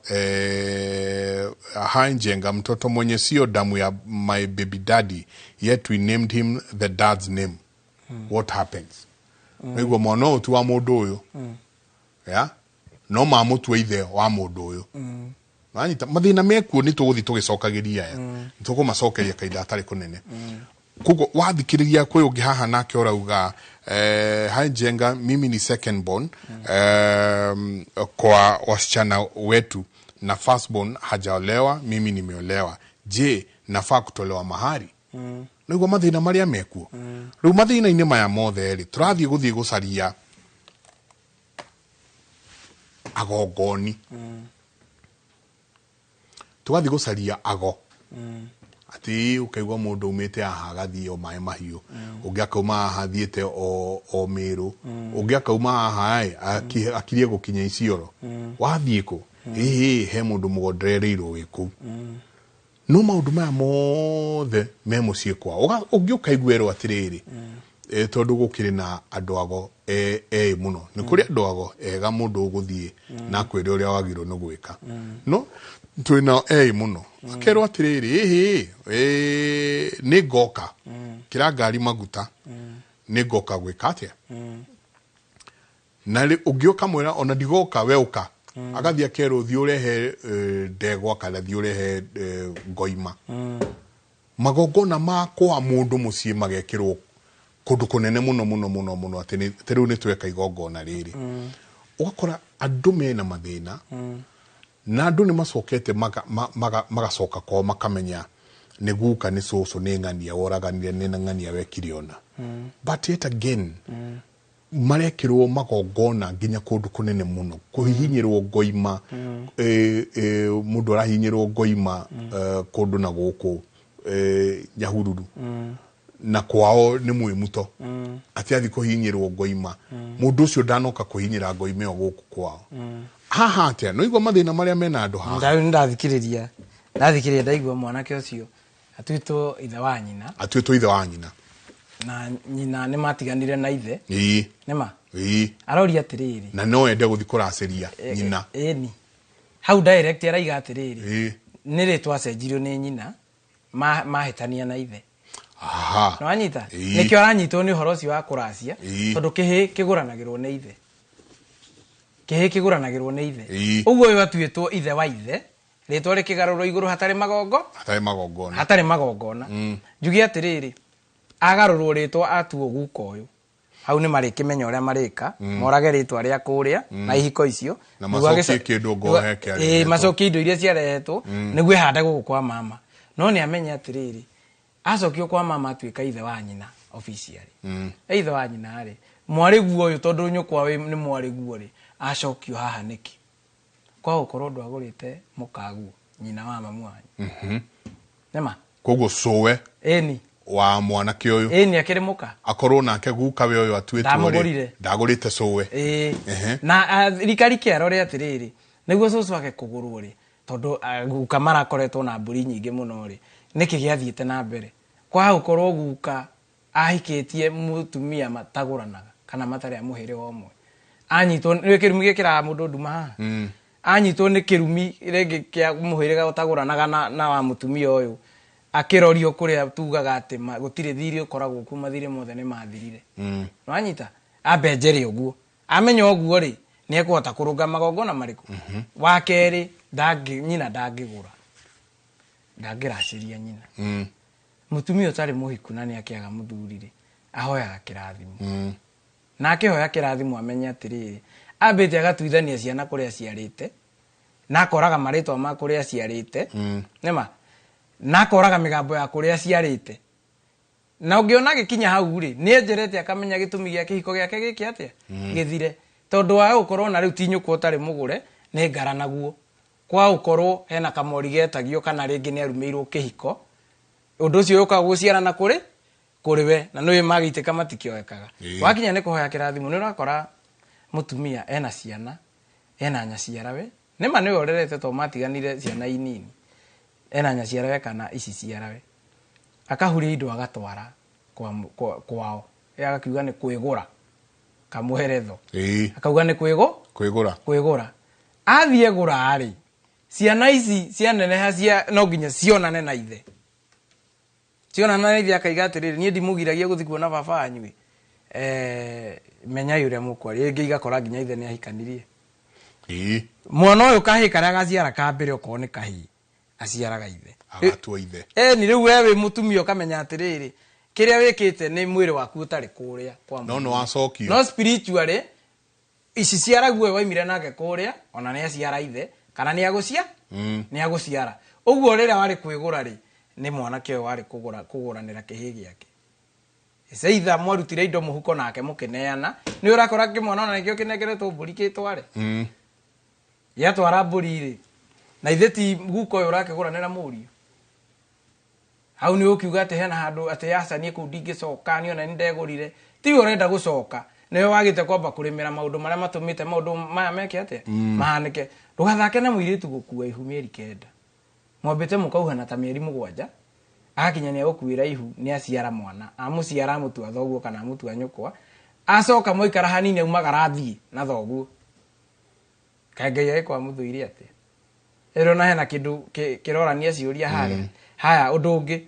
Njenga mtoto mwenye sio damu ya my baby daddy yet we named him the dad's name what happens nĩguo mwana ũyũ ti wa mũndũ ũyũ no mamũtua ithe wa mũndũ ũyũ wanyita mathĩna mekuo nĩ tũgũthiĩ tũgĩcokagĩria aya tũkũmacokeria kahinda hatarĩ kũnene koguo wathikĩrĩria kwĩ ũngĩ haha nake ũrauga Njenga mimi ni second born kwa wasichana wetu na first born hajaolewa mimi nimeolewa je nafaa kutolewa mahari nĩguo mathĩna marĩa mekuo rĩu mathĩna-inĩ maya mothe rĩ tũrathiĩ gũcaria agongoni tũgathiĩ gũcaria ago ati ukaigwa mũndũ umĩte haha agathiĩ o maĩ mahiũ ũngĩ akauma haha athiĩte o Mĩrũ ũngĩ akauma haha akirie gũkinya Isiolo wathiĩ kũ he mũndũ mũgondereirwo wĩ kũu no maũndũ maya mothe me mũciĩ kwao ũngĩ ũkaiguĩrwo atĩrĩrĩ tondũ gũkĩrĩ na andũ ago mũno nĩ kũrĩ andũ ago ega mũndũ ũgũthiĩ na kwĩra ũrĩa wagĩrĩirwo nĩ gwĩka no twĩna mũno akerwo atĩrĩrĩ nĩ ngoka kĩra ngari maguta nĩ ngoka gwĩka atĩa na ũngĩ ũkamwĩra ona ndigoka we ũka agathiĩ akerwo thiĩ ũrehe ndegwa kana thiĩ ũrehe ngoima magongona ma kwa mũndũ mũciĩ magekĩrwo kũndũ kũnene mũno atĩ rĩu nĩ tweka igongona rĩrĩ ũgakora andũ mena mathĩna na andũ nĩ macokete magacoka kwao makamenya nĩ guka nĩ cũcũ nĩ ng'ania woraganire nĩ ng'ania wekire ona but yet again marekĩrwo magongona nginya kũndũ kũnene mũno kũhihinyĩrwo ngoima mũndũ arahihinyĩrwo ngoima kũndũ na gũkũ Nyahururu na kwao nĩ Mwĩmuto atĩ athi kũhihinyĩrwo ngoima mũndũ ũcio ndanoka kũhihinyĩra ngoima ĩyo gũkũ kwao haha atĩa no igua mathĩna marĩa mena andũ haha ndathikĩrĩria ndaigua mwanake ũcio atuĩtwo ithe wa nyina na nyina nĩ matiganire na ithe nĩma aroria atĩrĩrĩ na no ende gũthiĩ kũracĩria nyina ĩni hau direct araiga atĩrĩrĩ nĩ rĩtwa acenjirio nĩ nyina mahĩtania na ithe no anyita nĩkĩo aranyitwo nĩ ũhoro ũcio wa kũracia tondũ kĩhĩ kĩgũranagĩrwo nĩ ithe ũguo ũyũ atuĩtwo ithe wa ithe rĩtwa rĩkĩgarũrwo igũrũ hatarĩ magongona njuge atĩrĩrĩ agarũrwo rĩtwa atuo guka ũyũ hau nĩ marĩkĩmenya ũrĩa marĩka morage rĩtwa rĩa kũrĩa na ihiko icio na macokie kĩndũ ngohe kĩarĩ macokie indo iria ciarehetwo nĩguo ihande gũkũ kwa mama no nĩ amenye atĩrĩrĩ acokio kwa mama atuĩka ithe wa nyina officially ithe wa nyina rĩ mwarĩguo ũyũ tondũ nyũkwa nĩ mwarĩguo rĩ acokio haha nĩkĩ kwa gũkorwo ndwagũrĩte mũkaguo nyina wa mamu wanyu nema koguo sowe eni wa mwanake ũyũ eni akĩrĩ mũka akorwo nake gukawe ũyũ atuĩtwo rĩ ndagũrĩte sowe na rikari kĩarore atĩrĩrĩ nĩguo cũcũ wake kũgũrwo rĩ tondũ guka marakoretwo na mbũri nyingĩ mũno rĩ nĩkĩ gĩathiĩte na mbere kwa gũkorwo guka ahikĩtie mũtumia matagũranaga kana matarĩ a mũhĩrĩga ũmwe anyitwo nĩ kĩrumi gĩkĩraga mũndũ nduma haha anyitwo nĩ kĩrumi rĩngĩ kĩa mũhĩrĩga ũtagũranaga na wa mũtumia ũyũ akĩrorio kũrĩa tugaga atĩ gũtirĩ thiri ũkoragwo kuo mathirĩ mothe nĩ mathirire no anyita ambenjere ũguo amenya ũguo rĩ nĩ ekũhota kũrũnga magongona marĩkũ wa kerĩ nyina ndangĩgũra ndangĩracĩria nyina mũtumia ũtarĩ mũhiku na nĩ akĩaga mũthuri rĩ ahoyaga kĩrathimo na akĩhoya kĩrathimo amenye atĩrĩrĩ ambĩte agatuithania ciana kũrĩa ciarĩte na akoraga marĩtwa ma kũrĩa ciarĩte nĩma na akoraga mĩgambo ya kũrĩa ciarĩte na ũngĩona gĩkinya hau rĩ nĩ enjerete akamenya gĩtũmi gĩa kĩhiko gĩake gĩkĩ atĩa gĩthire tondũ wa gũkorwo na rĩu ti nyũkwa ũtarĩ mũgũre nĩ ngara naguo kwa gũkorwo hena kamori getagio kana rĩngĩ nĩ arumĩirwo kĩhiko ũndũ ũcio ũkaga gũciarana kũrĩ we na nĩwe magĩitĩka matikĩoekaga wakinya nĩ kũhoya kĩrathimo nĩ ũrakora mũtumia ena ciana ena nyaciarawe nĩma nĩwe ũrerete to matiganire ciana inini ena nyaciarawe kana ici ciarawe akahuria indo agatwara kwao agakiuga nĩ kwĩgũra kamweretho akauga nĩ kwĩgũra athiĩ gũra rĩ ciana ici cianeneha no nginya cionane na ithe akaiga atĩrĩrĩ niĩ ndimũgiragia gũthiĩ kuona baba wanyu menya ũrĩa mũkwari rĩngĩ igakora nginya ithe nĩ ahikanirie mwana ũyũ kahĩ karĩa gaciara ka mbere okorwo nĩ kahĩ aciaraga ithe agatua ithe ni rĩu we wĩ mũtumia ũkamenya atĩrĩrĩ kĩrĩa wĩkĩte nĩ mwĩrĩ waku ũtarĩ kũrĩa no wacokio no spiritually ici ciaraguo waimire nake kũrĩa ona nĩ aciara ithe kana nĩ agũciara ũguo rĩrĩa warĩ kwĩgũra rĩ nĩ mwanake ũyũ warĩ kũgũranĩra kĩhĩ gĩake seitha mwarutire indo mũhuko nake mũkĩneana nĩ ũrakora kĩmwana ona nĩkĩo kĩnengeretwo mbũri kĩtware gĩatwara mbũri rĩ na ithe ti guka ũyũ ũrakĩgũranĩra mũriũ hau nĩ ũkiuga atĩ hena handũ atĩ yacanie kũu ndingĩcoka nĩ ona nĩ ndegũrire tiwe ũrenda gũcoka nĩwe wagĩte kwamba kũrĩmĩra maũndũ marĩa matũmĩte maũndũ maya meke atĩa mahanĩke ndũgathake na mũirĩtu gũkua ihu mĩeri 9 mwambĩte mũkauhana ta mĩeri 7 agakinya nĩ agũkuĩra ihu nĩ aciara mwana amũciara mũtua thoguo kana mũtua nyũkwa acoka moikara hanini aumagara athiĩ na thoguo kaĩ Ngai agĩkwa mũthũire atĩa ero na hena kĩndũ kĩrorania ciũria harĩa haya ũndũ ũngĩ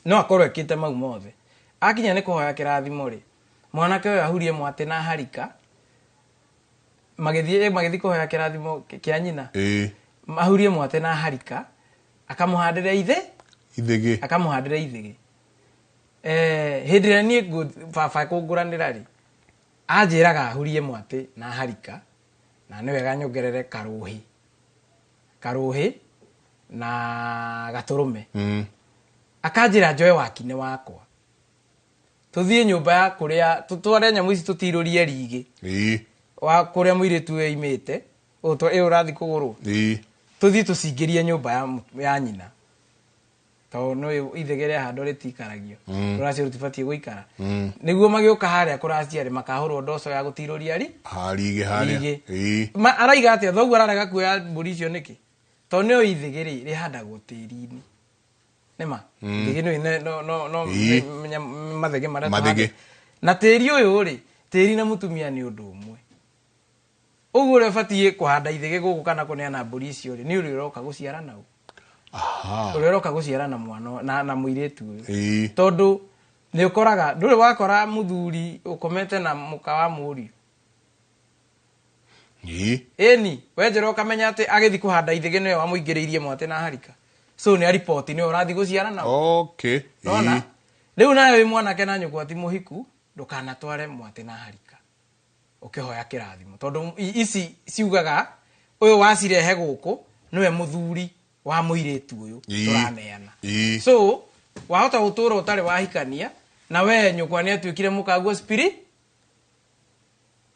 no akorwo ekĩte mau mothe akinya nĩ kũhoya kĩrathimo rĩ mwanake ũyũ ahurie mwatĩ na harika magĩthiĩ kũhoya kĩrathimo kĩa nyina ahurie mwatĩ na harika akamũhandĩra ithĩgĩ hĩndĩ ĩrĩa niĩ baba kũngũranĩra rĩ anjĩraga ahurie mwatĩ na harika na nĩ wega nyongerere karũhĩ na gatũrũme akanjĩra njoe wakine wakwa tũthiĩ nyũmba ya kũrĩa tũtware nyamũ ici tũtirũrie rigĩ wa kũrĩa mũirĩtu ũyũ aimĩte ũyũ ũrathiĩ kũgũrwo tũthiĩ tũcingĩrie nyũmba ya nyina tondũ nĩ ithegere handũ rĩtikaragio rũracio rũtibatiĩ gũikara nĩguo magĩũka harĩa kũraciarĩ makahũrwo ndoco ya gũtirũria rigĩ araiga atĩa thoguo ararega kuoya mbũri icio nĩkĩ tondũ nĩ ithegere rĩhandagwo tĩri-inĩ nĩma mathege marĩa na tĩri ũyũ rĩ tĩri na mũtumia nĩ ũndũ ũmwe ũguo ũrĩa ũbatiĩ kũhanda ithege gũkũ kana kũneana mbũri icio rĩ nĩ ũrĩa ũroka gũciara naũ ũrĩa ũroka gũciara na mwana na mũirĩtu ũyũ tondũ nĩ ũkoraga ndũrĩ wakora mũthuri ũkomete na mũka wa mũriũ ĩni wenjera ũkamenya atĩ agĩthiĩ kũhanda ithege nĩwe wamũingĩrĩirie mwatĩ na harika so nĩ aripoti nĩwe ũrathiĩ gũciara nao nona rĩu nawe wĩ mwanake na nyũkwa ti mũhiku ndukanatware mwate na harika ukihoya kirathimo tondu ici ciugaga uyu wacirehe guku niwe muthuri wa muiritu uyu turaneana so wahota gutura utari wahikania na we nyukwa ni atuikire mukaguo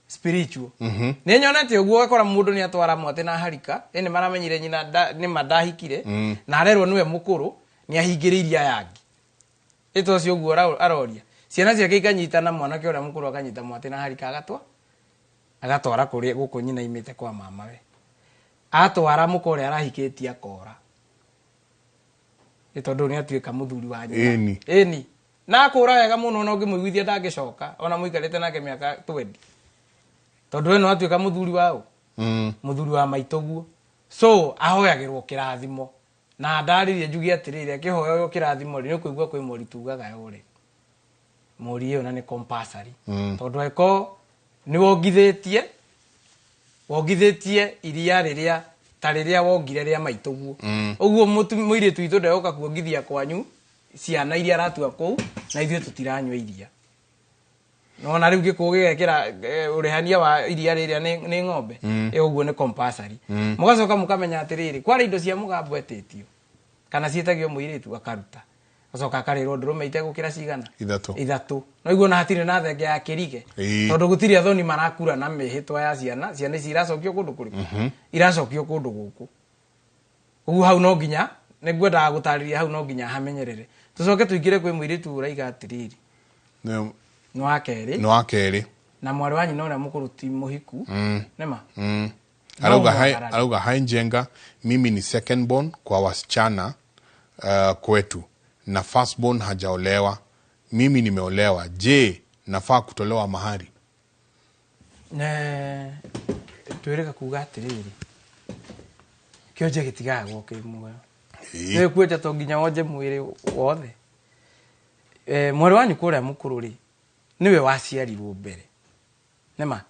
spiritual ni nyonete uguo akora mundu ni atwara mwate na harika ene maramenyire nyina ni madahikire na arerwo niwe mukuru ni ahingiriria yangi ito cio uguo aroria ciana ciake ikanyitana mwana ke uria mukuru akanyita mwate na harika agatwara kuria guku nyina imite kwa mama we atwara mukore arahikitie akora itondo ni atuika muthuri wa nyina eni na akora wega muno no ngimuiguithia ndangicoka ona muikarite nake miaka 20 tondu eno atuika muthuri wao muthuri wa maitoguo so ahoyagirwo kirathimo na ndaririe njugi atirire akihoyo kirathimo ni kuigua kwi moritugaga yore mori iyo na ni compulsory tondu eko ni wongithitie iria riria tariria wongire ria maitoguo uguo muire tuithu ndeoka kuongithia kwanyu ciana iria aratua kou na ithuĩ tutiranywa iria no na riu gikugigekira urihania wa iria riria ni ng'ombe uguo ni compulsory mugacoka mukamenya atiriri kwari indo cia mugambo etitio kana cietagio muiritu akaruta acoka akarirwo ndurume itegukira cigana ithatu no iguo na hatire na thenge ya kirige tondu gutiri athoni marakura na mihitwa ya ciana ici iracokio kundu kuri iracokio kundu guku ugu hau no nginya nigwenda gutariria hau no nginya hamenyerere tucoke tuikire kwi muiritu uraiga atiriri no akeri na mwari wanyu no na mukuru ti muhiku nema arauga hai njenga mimi ni second born kwa wasichana kwetu na first born hajaolewa mimi nimeolewa je nafaa kutolewa mahari tuireka kuga atiriri kioje gitigaga gokimwe ni kueja to nginya wonje mwiri wothe mwari wanyu kuria mukuru ri niwe waciarirwo mbere nema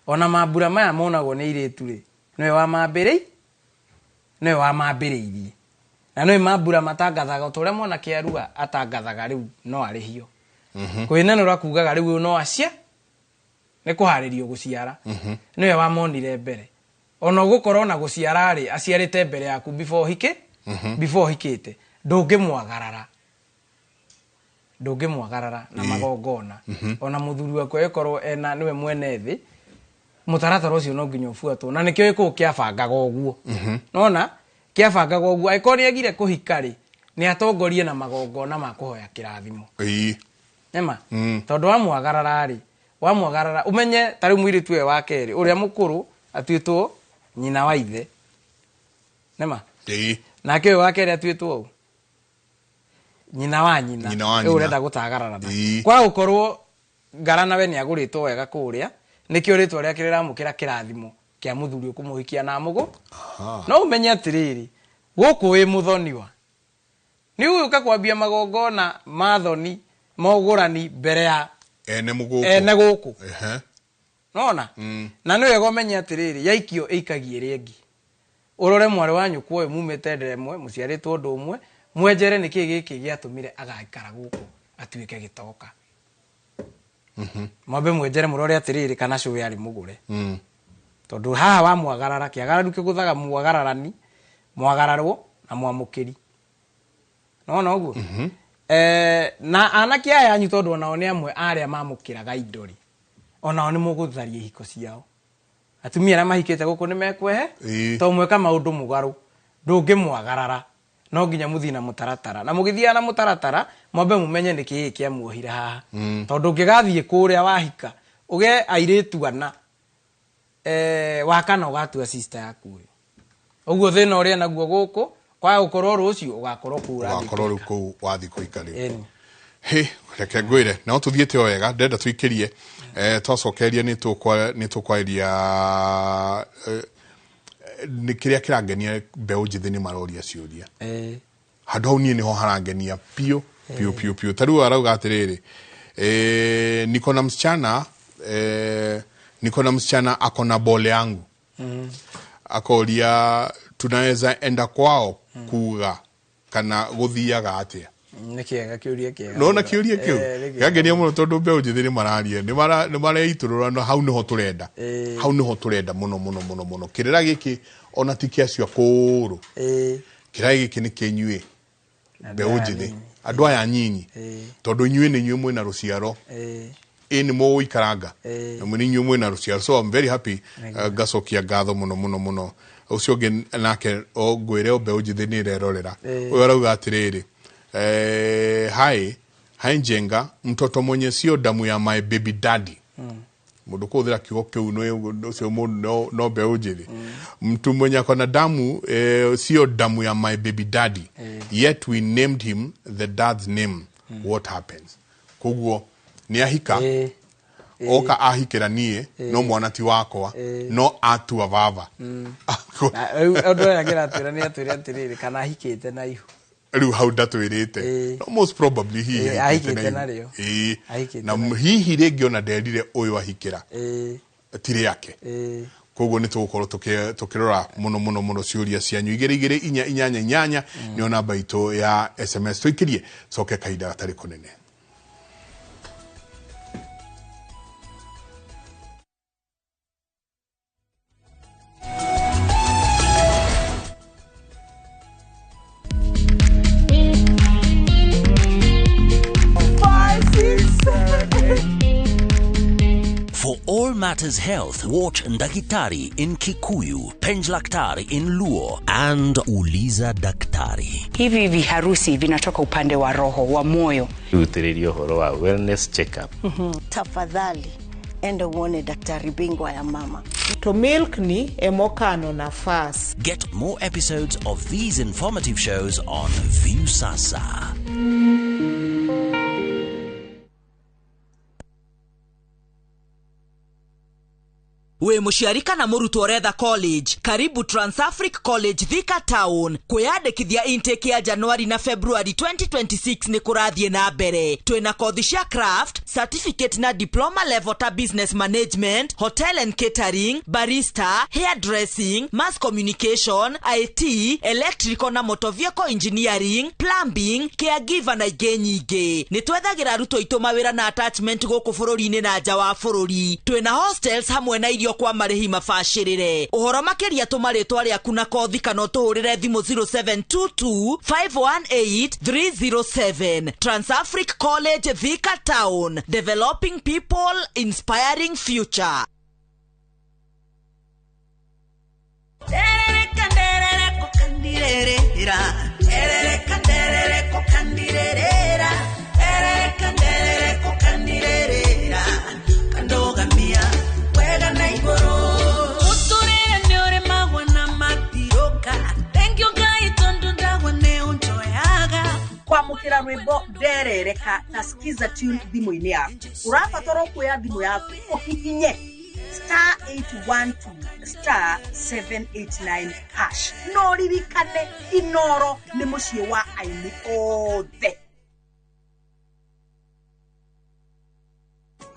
ona mambura maya monagwo ni iritu ri niwe wa mambiriirie na niwe mambura matangathaga turia mwana kiarua atangathaga riu no arihio kwinena rakugaga riu no acia ni kuharirio guciara niwe wa monire mbere ona gukorwo na guciara ri aciarite mbere yaku before hikite ndungimwagarara na magongona ona muthuri wako ekorwo ena niwe mwene thi mutaratara ucio no nginya ufuatwo na nikio iko kiabangaga uguo nona kiabangaga uguo aikoni agire kuhikari ni atongorie na magongona ma kuhoya kirathimo nema tondu wamwagarara umenye tari mwiri tuwe wa keri uria mukuru atuitwo nyina wa ithe nema na kio wa keri atuitwo nyina wa nyina urenda gutagarara kwa gukorwo ngarana we ni aguritwo wega kuria nikio ritwa ria kiriramukira kirathimo kia muthuri ukumuhikia na mugo no umenye atiriri guku wi muthoniwa ni uka kwambia magongona mathoni mogurani mbere ya ene guku nona na niwe gomenye atiriri yaikio ikagie ringi urore mwari wanyu kwoe mumete ndemwe muciaritwo ndu umwe mwenjere niki giki giatumire agaikara guku atuike gitoka mwambe mwenjere murore atiriri kana cuwe ari mugure tondu haha wa mwagarara kiagararu kiguthaga mwagararani mwagararwo na mwamukiri nona uguo na anaki aya anyu tondu onao ni amwe aria mamukiraga indori onao ni mugutharia hiko ciao atumia ara mahikite guku ni mekwehe to mweka maundu mugaru ndungimwagarara no nginya muthi na mutaratara na mugithia na mutaratara mwambe mumenye niki kia muohira haha tondu ngigathie kuria wahika uge airitu ana wakana ugatua sister yaku uguo thina uria naguo guku kwa ukorwo rucio ugakorwo ku wathi kuikari reke ngwire no tuthiete wega ndenda tuikirie twacokeria ni tukwairia ni kiria kirangenia mbeu njithi ni maroria ciuria handu hau nie niho harangenia pio taru arauga atiriri niko na msichana akona bole yangu akoria tunaweza enda kwao kuga kana guthiaga atia Nikiega kiuria kiega. No na kiuria kiu. Gagenia muno tondu mbeũ njĩthĩ nĩ mararia nĩ mareitũrũra hau niho turenda. Hau niho turenda muno. Kirira giki ona ti kiacio kũũrũ. Kirira giki nĩ kĩnyuĩ. Mbeũ njĩthĩ. Andũ aya nyinyi. Tondu inyuĩ nĩ inyuĩ mwĩna rũciaro. Nĩ mũgũikaranga. Na mwĩ inyuĩ mwĩna rũciaro. So I'm very happy. Ngacokia ngatho muno. Ucio ũngĩ nake ngwĩre mbeũ njĩthĩ nĩ ĩrerorera. Ũyũ arauga atĩrĩrĩ. Hai Njenga, mtoto mwenye sio damu ya my baby daddy. Mundu kuthira kiugo kiu no mbeũ njĩthĩ. Mtu mwenye akona damu sio damu ya my baby daddy. Yet we named him the dad's name. What happens? Koguo ni ahika. Oka ahikira nie no mwana ti wakwa no atua baba. Ondo ya gira atira ni atiri kana ahikite na ihu. Riu hau ndatwirite most probably he ahikite na rio na hihi ringi ona nderire uyu ahikira tiri yake koguo ni tugukorwo tukirora muno ciuria cianyu 2244 ni namba itu ya SMS twikirie coke kahinda gatari kunene. For all matters health, watch Ndakitari in Kikuyu, Penj Laktari in Luo, and Uliza Daktari. Hivi viharusi vinatoka upande wa roho, wa moyo. Utirio horo wa wellness check-up. Tafadhali, enda uone daktari bingwa ya mama. To milk ni emokano na fast. Get more episodes of these informative shows on View Sasa. We mushiarika na murutu oretha college, karibu Transafric College Thika Town. Kwiyandikithia intake ya January na February 2026 ni kurathie na mbere. Twina kothi cia craft, certificate na diploma level ta business management, hotel and catering, barista, hairdressing, mass communication, IT, electrical na motor vehicle engineering, plumbing, caregiver na ingĩ nyingĩ. Ni twethagira aruto itu mawira na attachment guku bururi-ini na nja wa bururi. Twina hostels hamwe na irio kwa marihi mabacĩrĩre. Ũhoro makĩria tũmarĩtwa rĩaku na kothi kana ũtũhũrĩre thimũ 0722 518 307. Transafric College Thika Town, developing people, inspiring future. Kwamukira rwimbo nderereka tasikiza tune thimu-ini yaku. Urabatara kuoya thimu yaku uhihinye *812*789# no ririkane Inoro ni mucii wa aini othe.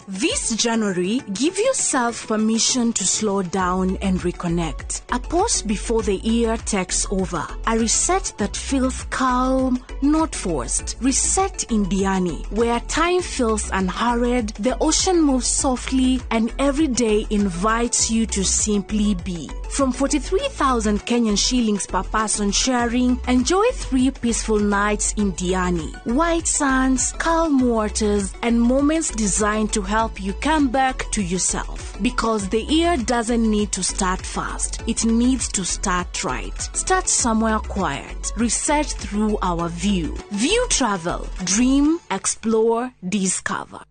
This January, give yourself permission to slow down and reconnect. A pause before the year takes over. A reset that feels calm, not forced. Reset in Diani, where time feels unhurried, the ocean moves softly, and every day invites you to simply be. From 43,000 Kenyan shillings per person sharing, enjoy 3 peaceful nights in Diani. White sands, calm waters, and moments designed to help you come back to yourself. Because the year doesn't need to start fast. It needs to start right. Start somewhere quiet. Research through our view. View travel. Dream, explore, discover.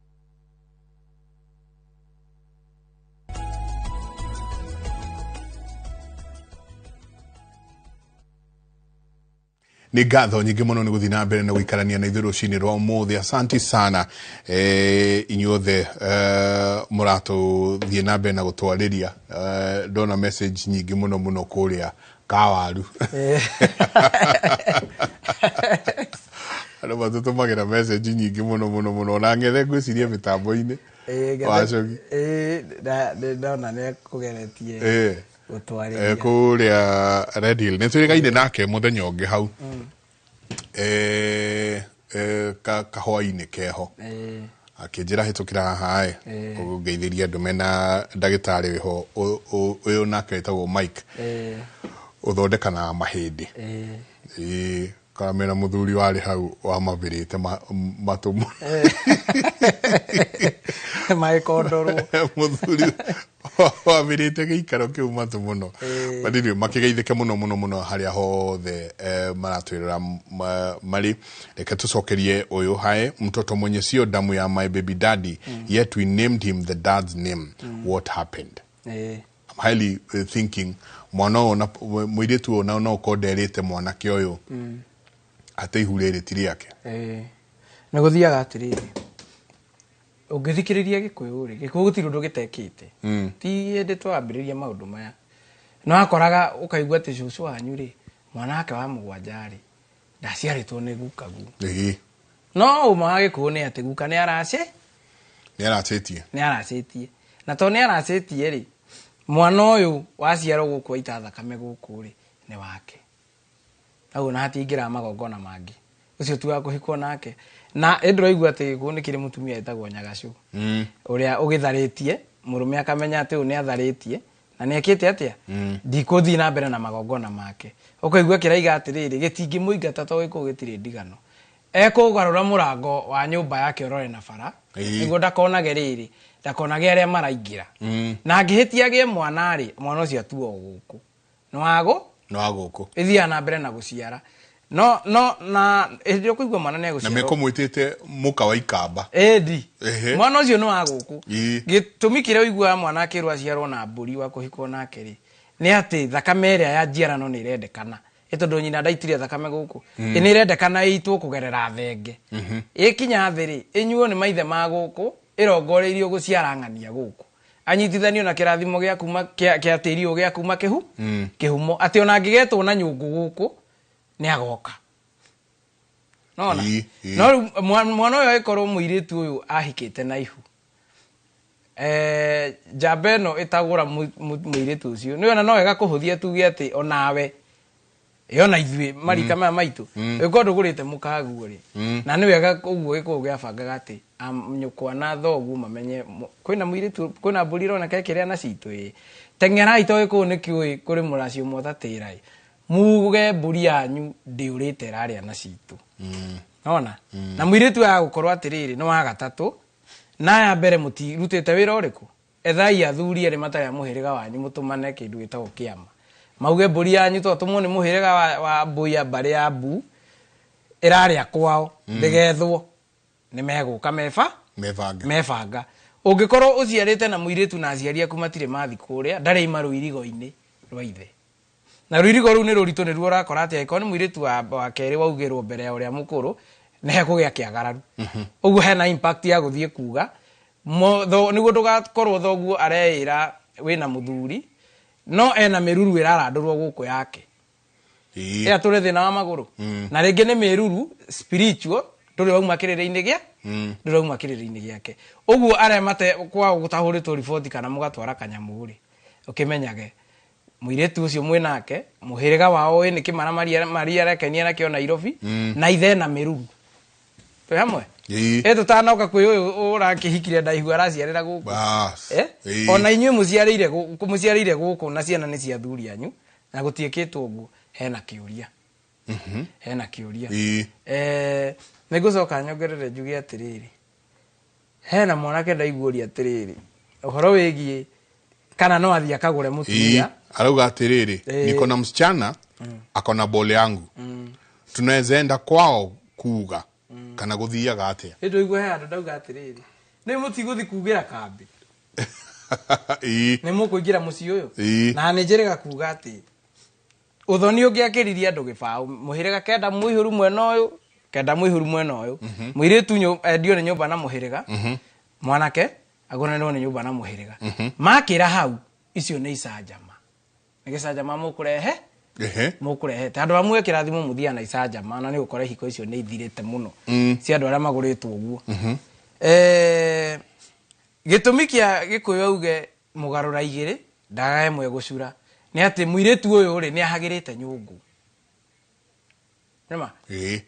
Ni ngatho nyingi muno ni guthii na mbere na guikarania na ithuĩ rũcinĩ rwa ũmũthĩ. Asanti sana inyuothe mũratũthiĩ na mbere na gũtwarĩria. Ndona message nyingi muno kũrĩa Kawaru. Andũ matũtũmagĩra message nyingi muno na ng'ethe ngwĩciria mĩtambo-inĩ. Wacoki. Ndona nĩ kũgeretie gũtwarĩria kũrĩa Red Hill. Nĩ twĩrĩgaine nake mũthenya ũngĩ hau. kahwaini keho akijira hitukira haha ugeithiria andu mena ndagitari ho uyu nake etagwo Mike uthondekana mahindi kamera muthuri wari hau wa mabirite matumu mai kondoro muthuri wa birite gikaro kiu matu muno badiri makigeithike muno haria hothe maratwirira mari reke tucokerie uyu hae mtoto mwenye sio damu ya my baby daddy yet we named him the dad's name what happened I'm highly thinking mwana ona muiretu ona no koderete mwana kioyo ate ihurere tiri yake na guthiaga atiriri ungithikiriria gikuyu ri gikuyu gutiri undu gitekite ti ende twambiriria maundu maya no akoraga ukaigua ati cucu wanyu ri mwana wake wa mugwanja ri ndaciaritwo ni gukagu no uma gikuyu ni ati guka ni aracetie na to ni aracetie ri mwana uyu waciarwo guku ita thakame guku ri ni wake au na hati ingira magongona mangi ucio tu akuhikwo nake na endroigua ati guku ni kiri mutumia etagwo Nyagacu uria ugitharitie murume akamenya ati uni atharitie na ni ekite atia ndikuthi na mbere na magongona make ukaigua kiraiga atiriri gitingi muingata to giku gitire ndigano ekugarura murango wa nyumba yake orore na bara niguo ndakonage riri ndakonage aria maraingira na angihitiagie mwana ri mwana ucio atuo guku no aguku ithia na mbere na guciara no na ndio kuigua mwana ne guciara na mekomwitite muka wa ikamba mwana ucio no aguku gitumikire uigua mwana akirwa ciarwo na mburi wa kuhikwo nake ri ni ati thakame ria ya njiarano ni irendekana itondo nyina ndaitirie thakame guku ni irendekana itwo kugerera thenge ikinya thiri inyuo ni maithe ma guku irongoreirio guciarangania guku anyitithanio na kirathimo gia kuma kia tirio gia kuma kihumo ati ona ngigetwo na nyungu guku ni agoka nona no mwana uyu ikorwo muiritu uyu ahikite na ihu jabeno itagura muiritu ucio ni ona no wega kuhuthia tuge ati onawe yona ithwe marika maya maitu ikondo gurite mukagu ri na ni wega uguo giko giabangaga ati nyukwa na thogu mamenye kwina muiritu kwina mbuliro na kekeria na citu tengera ito giko ni kiui kuri muracio mothatira muge mburi yanyu ndiurite raria na citu nona na muiritu ya gukorwa atiriri no wa gatatu na ya mbere muti rutite wira uriku ethai athuri eri matari muhiriga wanyu mutumane kindu gitagwo kiama mauge mburi yanyu to tumone muhiriga wa mbuya bari ya mbu iraria kwao ndigethwo ni meguka mebanga ungikorwo uciarite na muiritu na aciari aku matire mathi kuria ndari imaru irigo-ini rwa ithe na ruirigo ru ni rurito ni ruo rakora ati aikoni muiritu wa keri waugirwo mbere ya uria mukuru ne hekugia kiagararu uguo hena impact ya guthie kuga niguo ndugakorwo thoguo areira wina muthuri no ena miruru irarandurwo guku yake ya turi thina wa maguru na ringi ni miruru spiritual turi wauma kirire-ini giake uguo aremate kwa gutahuritwo report kana mugatwara kanyamuri ukimenyage muiretu ucio mwinake muhiriga wao ni kimara maria rekenia na kio Nairobi na ithe na miruru to hamwe tutanoka kwi uyu urakihikire ndaihu araciarira guku ona inyue muciarire guku na ciana ni cia thuri anyu na gutiekitwo uguo hena kiuria nigucoka nyongerere njuge atiriri hena mwanake ndaiguria atiriri uhoro wigie kana no athia kagure mutumia arauga atiriri niko na msichana akona bole yangu tunaweza enda kwao kuga kana guthiaga atia ndo igwe handu ndauga atiriri ni muti guthi kugira kambi ni mukuingira muci uyu na ni njirega kuga ati uthoni ungiakiriria andu gibao muhiriga kenda muihuru mwena uyu muiritu endio ni nyumba na muhiriga mwanake agonanirwo ni nyumba na muhiriga makira hau icio ni icanjama ni gicanjama mukurehe tandu amwe kirathimo muthia na icanjama na ni gukora hiko icio ni ithirite muno cia andu aria maguritwo uguo gitumi kia gikuyu auge mugarura igiri ndaga imwe gucura ni ati muiritu uyu ri ni ahagirite nyungu nima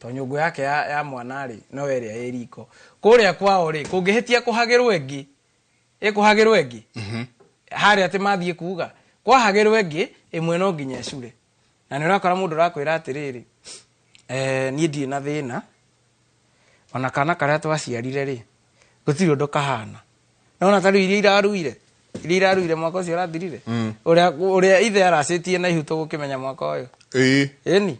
to nyungu yake ya mwana ri no weria eriko kuria kwao ri kungihitia kuhagirwo engi ikuhagirwo engi hari ati mathie kuuga kwahagirwo engi imwe no nginya icure na ni urakora mundu rakwira atiriri nie ndi na thina ona kana karia twaciarire ri gutiri undu kahana nona tari iria iraruire mwaka ucio rathirire uria ithe aracitie na ihuto gukimenya mwaka uyu eni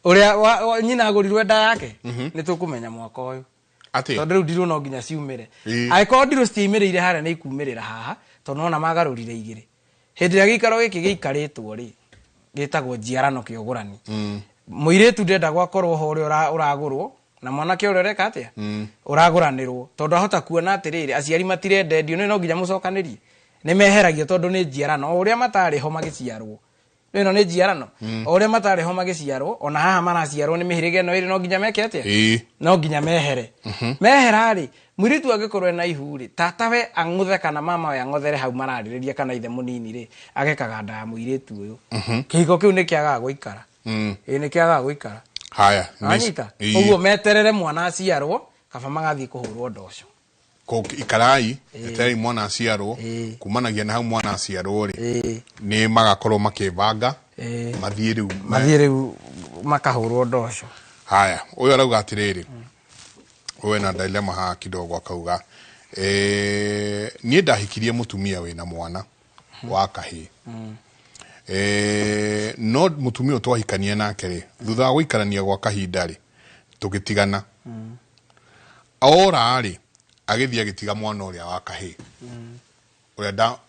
uria nyina agurirwe nda yake ni tukumenya mwaka uyu tondu riu ndirwo no nginya ciumire aiko ndirwo citiimirire haria ni ikumirira haha tondu ona magarurire igiri hindi ya gikaro giki giikaritwo ri gitagwo njiarano kiogurani muiritu ndenda gwakorwo ho uria uragurwo na mwanake uria reka atia uraguranirwo tondu ahota kuona atiriri aciari matirendendio no nginya mucokanirie ni meheragio tondu ni njiarano uria matari ho magiciarwo no ni njiarano uria matari ho magiciarwo ona haha maraciarwo ni mihirige no iri no nginya meke atia no nginya mehere meherari muritu agikorwe na ihuri tatawe anguthe kana mama we angothere hau maraririria kana ithe munini ri agekaga nda muiritu uyu kihiko kiu ni kiaga guikara ni kiaga guikara haya anyita uguo meterere mwana aciarwo kaba magathie kuhurwo ndoco ikarai etereri mwana aciarwo kumanagia na hau mwana aciarwo ri ni magakorwo makibanga mathie riu makahurwo ndoco haya uyu arauga atiriri uwe na dilemma ha kidogo akauga nie ndahikirie mutumia wina mwana wa kahi no mutumia twahikania nake ri thutha wa guikarania gwa kahinda ri tugitigana ora ri agithia gitiga mwana uria wa kahi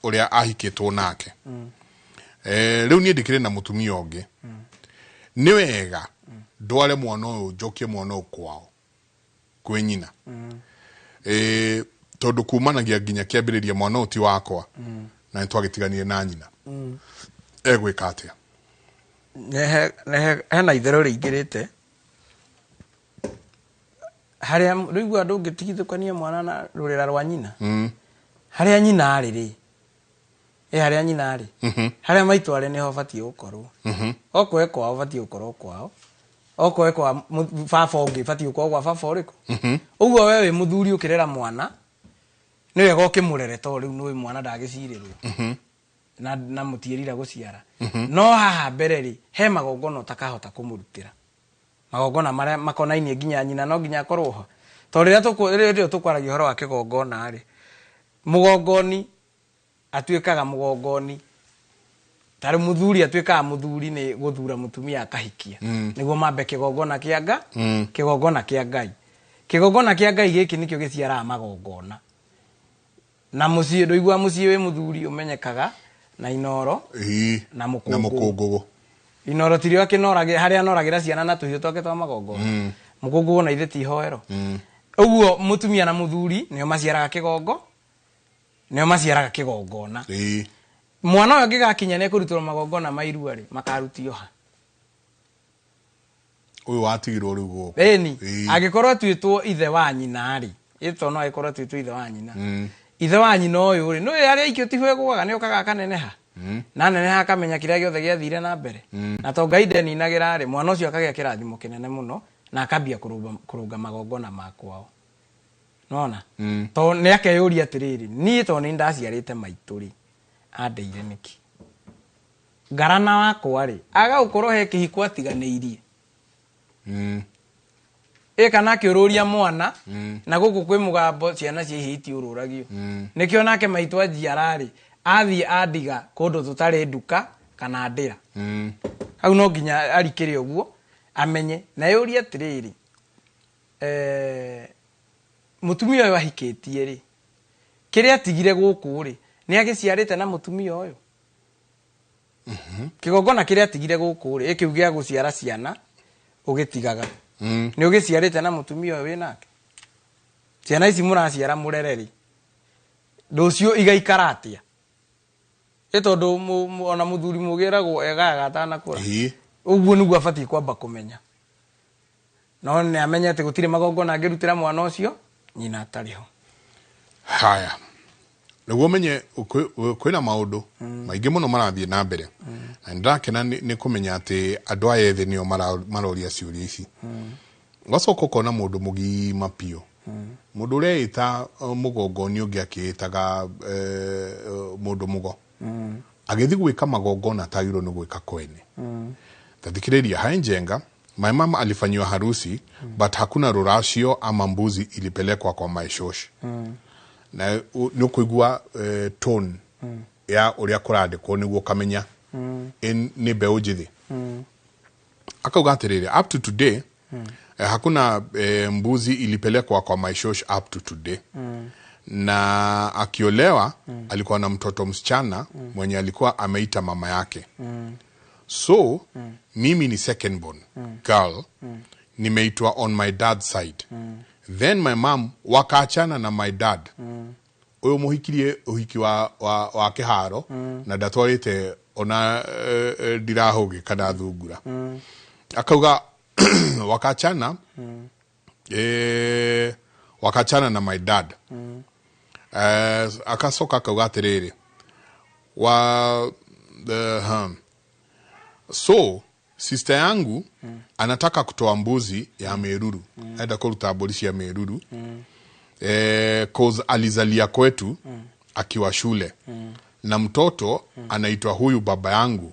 uria ahikitwo nake riu nie ndikire na mutumia ungi ni wega ndware mwana uyu njokie mwana uyu kwao kwe nyina tondu kumanagia nginya kiambiriria mwana uti wakwa na nitwagitiganie na nyina egwika atia hena ithero riingirite haria riu andu ngitigithukania mwana na rurira rwa nyina haria nyina ari ri haria nyina ari haria maitu ari niho batie gukorwo okwe kwao batie gukorwo kwao okwe kwa baba ungi batie gukorwo kwa baba uriku uguo we wi muthuri ukirera mwana ni wega ukimurere to riu ni mwana ndagicirirwo na mutierira guciara no haha mbere ri he magongono takahota kumurutira magongona maria makonainie nginya nyina no nginya akorwo ho to riria tukwaragia horo wa kigongona ri mugongoni atuikaga mugongoni tari muthuri atuikaga muthuri ni guthura mutumia akahikia niguo mambe kigongona kianga kigongona kia Ngai kigongona kia Ngai giki nikio giciara magongona na mucie ndoigwa mucie we muthuri umenyekaga na inoro na mukungugu inoro tirio akinorage haria noragira ciana na tuhiu toke twa magongo mukungugu na itheti hoero uguo mutumia na muthuri nio maciaraga kigongo nio maciaraga kigongona mwana uyu angigakinya ne kurutwo magongona mairua ri makarutio ha uyu watigirwo riu go agikorwo twitwo ithe wa nyina ri ito no agikorwo twitwo ithe wa nyina ithe wa nyina uyu ri no aria ikio tifwe gwaga ni ukaga kaneneha na neneha akamenya kiria giothe giathire na mbere na to Ngai ndeninagira ri mwana ucio akagia kirathimo kinene muno na akambia kurunga magongona makwao nona to ni akeyuria atiriri ni to ni ndaciarite maitu ri andeire niki garana wakwa ri aga ukorwo he kihiko atiganeirie kana kiururia mwana na guku kwi mugambo ciana cihiti ururagio nikio nake maitwa njiarari athie andiga kundu tutari nduka kana ndira hau no nginya arikire uguo amenye na yuria atiriri mutumia uyu ahikitie ri kiria atigire guku ri ni agiciarite na mutumia uyu kigongona kiria atigire guku ri ikiugia guciara ciana ugitigaga ni ugiciarite na mutumia uyu winake ciana ici muraciara murereri nducio igaikara atia tondu ona muthuri mugiragwo egaga atana kura uguo niguo abatie kwamba kumenya no ni amenye ati gutire magongona angirutira mwana ucio nyina atariho haya Niguo menye kwina maundu maingi muno marathie na mbere. Na ndakena ni kumenya ati andu aya ethĩ nio maroria ciuria ici. Gacoka ukona mundu mugima pio. Mundu ureita mugongoni ungi akiitaga mundu mugo. Agithi gwika magongona tagiro ni gwika kwene. Tathikiriria Hainjenga, my mama alifanyiwa harusi but hakuna rurashio ama mbuzi ilipelekwa kwa maishoshi. Na nukuigua tone ya uria kurandikwo niguo kamenya ni mbeũ njithi. Akauga atiriri up to today hakuna mbuzi ilipelekwa kwa maishoshi up to today. Na akiolewa alikuwa na mtoto msichana mwenye alikuwa ameita mama yake. So mimi ni second born girl, nimeitwa on my dad's side. Then my mom wakaachana na my dad. Uyo muhikirie uhiki wa kiharo na ndatwarite ona ndirahoge kana thungura. Akauga wakachana na my dad. Akasoka akauga atiriri so sister yangu anataka kutoa mbuzi ya Meruru. Aenda kuruta polisi ya Meruru. Cause alizalia kwetu akiwa shule. Na mtoto anaitwa huyu baba yangu.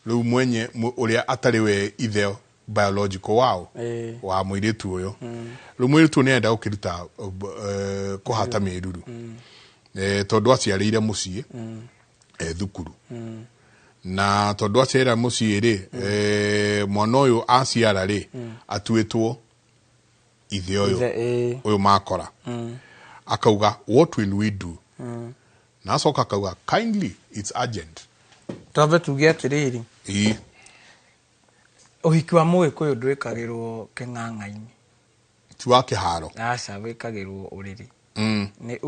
Leo mwenye ulia atariwe ithe biological wao wa mwiretu uyo. Leo mwiretu nenda ukiruta kuhata Meruru. Tondu aciarĩire muciĩ thukuru. Na tondu aciara muciĩ ri mwana uyu aciara ri atuĩtwo ithe uyu makora. Akauga what will we do? Na acoka akauga kindly it's urgent. Twabe tuge atiriri. Uhiki wa Mũgĩkũyũ ndwĩkagĩrwo kĩng'ang'a-inĩ. Ti wa kĩharo. Aca wĩkagĩrwo ũrĩrĩ. Nĩ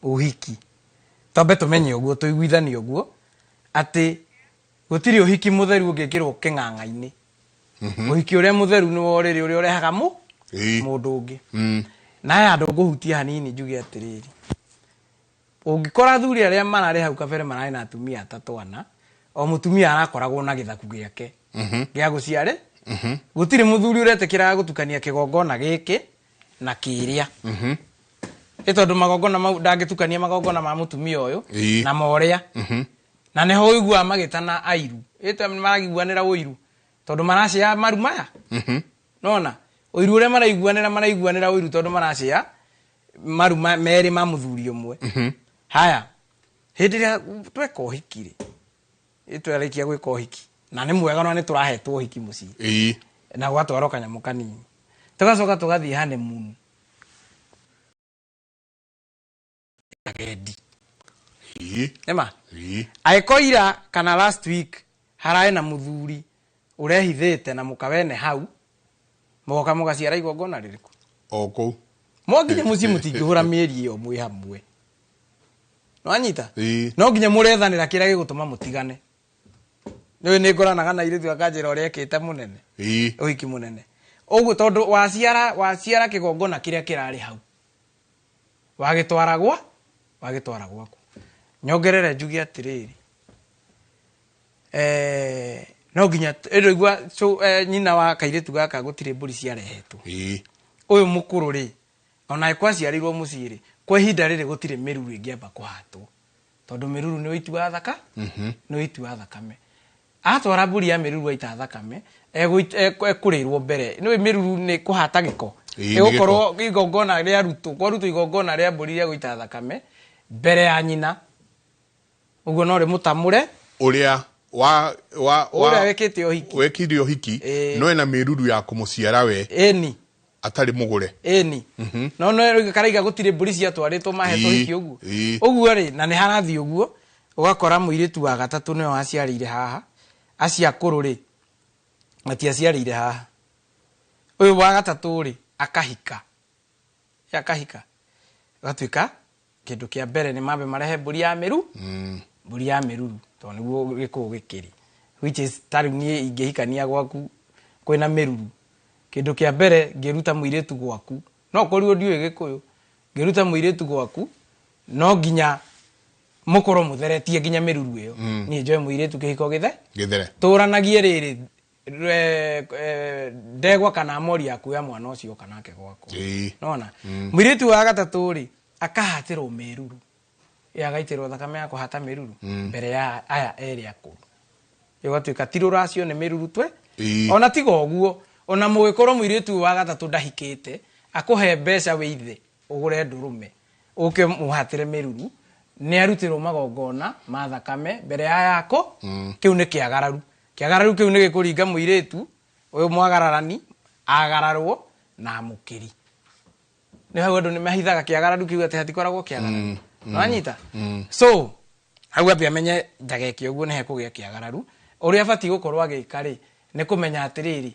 uhiki. Twabe tumenye ũguo tuiguithanie ũguo ati gutiri uhiki mutheru ungikirwo king'ang'a-ini. Uhiki uria mutheru ni woriri uria urehaga mundu ungi. Na aya andu nguhutia hanini njuge atiriri. Ungikora thuri aria marari hau kabere marari na atumia atatu ana, o mutumia arakoragwo na githaku giake gia guciare. Gutiri muthuri uretekira gutukania kigongona giki na kiria. Tondu magongona mau ndangitukania magongona ma mutumia uyu na moria. Na neho uigua magitana airu. Ito maragiguanira uiru. Tondu maracia maru maya. Nona uiru uria maraiguanira uiru tondu maracia maru meri ma muthuri umwe. Haya. Hindi ria tweka uhiki ri. Ito arikia gwika uhiki. Na ni mwega no ni turahetwo uhiki mucii. Na gwatwarwo kanyamu kanini. Tugacoka tugathie honeymoon. Agedi. Ema. Aikoira kana last week harae na muthuri urehithite na mukawene hau. Moka mugaciara igongona ririku. Oko. Moginya muci mutingihura mieri iyo mwi hamwe. No anyita? No ginya murethanira kira gigutuma mutigane. Niwe ni ngoranaga na iritu akanjira uria ekite munene. Uhiki munene. Oguo tondu waciara kigongona kiria kirari hau. Wagitwaragwa ku. Nyongerere njugi atiriri. No ginya igua nyina wa kairitu gaka gutire mburi ciarehetwo. Uyu mukuru ri ona ikwaciarirwo muciri kwa ihinda riri gutire miruru ingiamba kuhatwo. Tondu miruru ni uitu wa thaka, ni uitu wa thakame. Atwara mburi ya miruru aita thakame, ekurirwo mbere. Ni miruru ni kuhata giko. Egukorwo igongona ria ruto, kwa ruto igongona ria mburi ya guita thakame mbere ya nyina. Uguo no ri mutamure uria uria wekite uhiki. Wekire uhiki no ena miruru ya kumuciara we. Eni atari mugure. Eni. No karaiga gutire mburi cia twaritwo mahetwo hiki uguo. Uguo ri na ni harathi uguo ugakora muiritu wa gatatu no aciarire haha. Aciakuru ri ati aciarire haha. Uyu wa gatatu ri akahika. Gatuika kindu kia mbere ni mambe marehe mburi ya miru. Mburi ya miruru to niguo gikuo gikiri. Which is taruni ingihikania gwaku kwina miruru. Kindu kia mbere ngiruta muiritu gwaku. No korio ndiwe gikuyu. Ngiruta muiritu gwaku no nginya mukoro mutheretie nginya miruru iyo ni njoe muiretu kihiko githere turanagie riri ndegwa kana mori yaku ya mwana ucio kana ke gwako nona muiretu wa gatatu ri akahatirwo miruru yagaitirwo thakame ya kuhata miruru mbere ya aya eri akuru yogatuika tiruracio ni miruru twe ona tigo guo ona mugikorwo muiretu wa gatatu ndahikite akuhe mbeca withe ugure ndurume uke muhatire miruru ni arutirwo magongona ma thakame mbere ya yako kiu ni kiagararu kiu ni gikuringa muiretu uyu mwagararani agararwo na mukiri ni hau andu ni mahithaga kiagararu kiu ati hatikoragwo kiagararu nwanyita so hau ambe amenye ndageke uguo ni hekugia kiagararu uri abati gukorwo agikari ni kumenya atiriri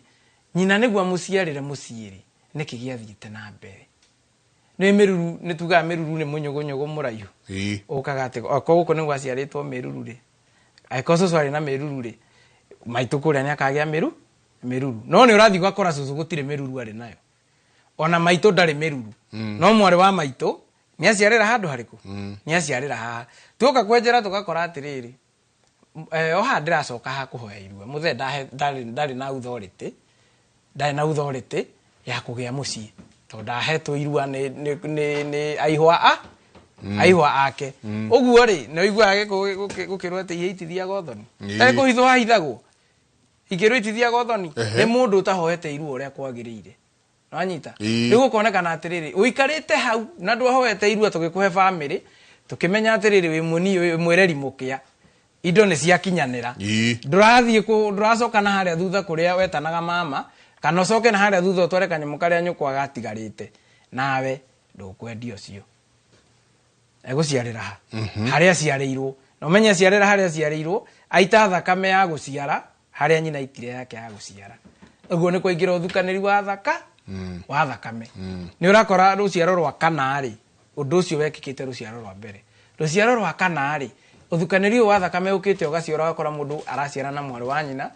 nyina niguo muciarire muciiri ni kigiathiite na mbere ni miruru ni tuga miruru ni munyugunyogo muraihu ukaga ati guko ni gwaciaritwo miruru ri aikoso swari na miruru ri maitu kuria ni akagia miruru no ni urathi gwakora cucu gutire miruru ari nayo ona maitu ndari miruru no mwari wa maitu ni aciarira handu hariku ni aciarira haha tuka kwenjera tugakora atiriri oha ndiracoka ha kuhoya irue muthe ndari na authority ya kugia mucii to ndahetwo irua ni aihwa ake uguo ri no igua gukirwo ati ihitithia gothoni kuhithwa hithagwo igirwo itithia gothoni ni mundu utahoete irua uria kwagirire nwanyita rigu konekana atiriri uikarite hau na ndwahoete irua tugikuhe family tukimenya atiriri wi muni wi mwereri mukia indo ni ciakinyanira nduracoka na haria thutha kuria wetanaga mama kana coke na haria thutha utware kanyamu karia nyukwa gatigarite nawe ndukwendio cio eguciarira ha haria ciareirwo no menya ciarira haria ciareirwo aita thakame ya guciara haria nyina itire yake ya guciara uguo ni kuingira uthukaniri wa thakame ni urakora ruciaro rwa kana ri undu ucio wekikite ruciaro rwa mbere ruciaro rwa kana ri uthukaniri wa thakame ukite ugaciora wakora mundu araciara na mwari wa nyina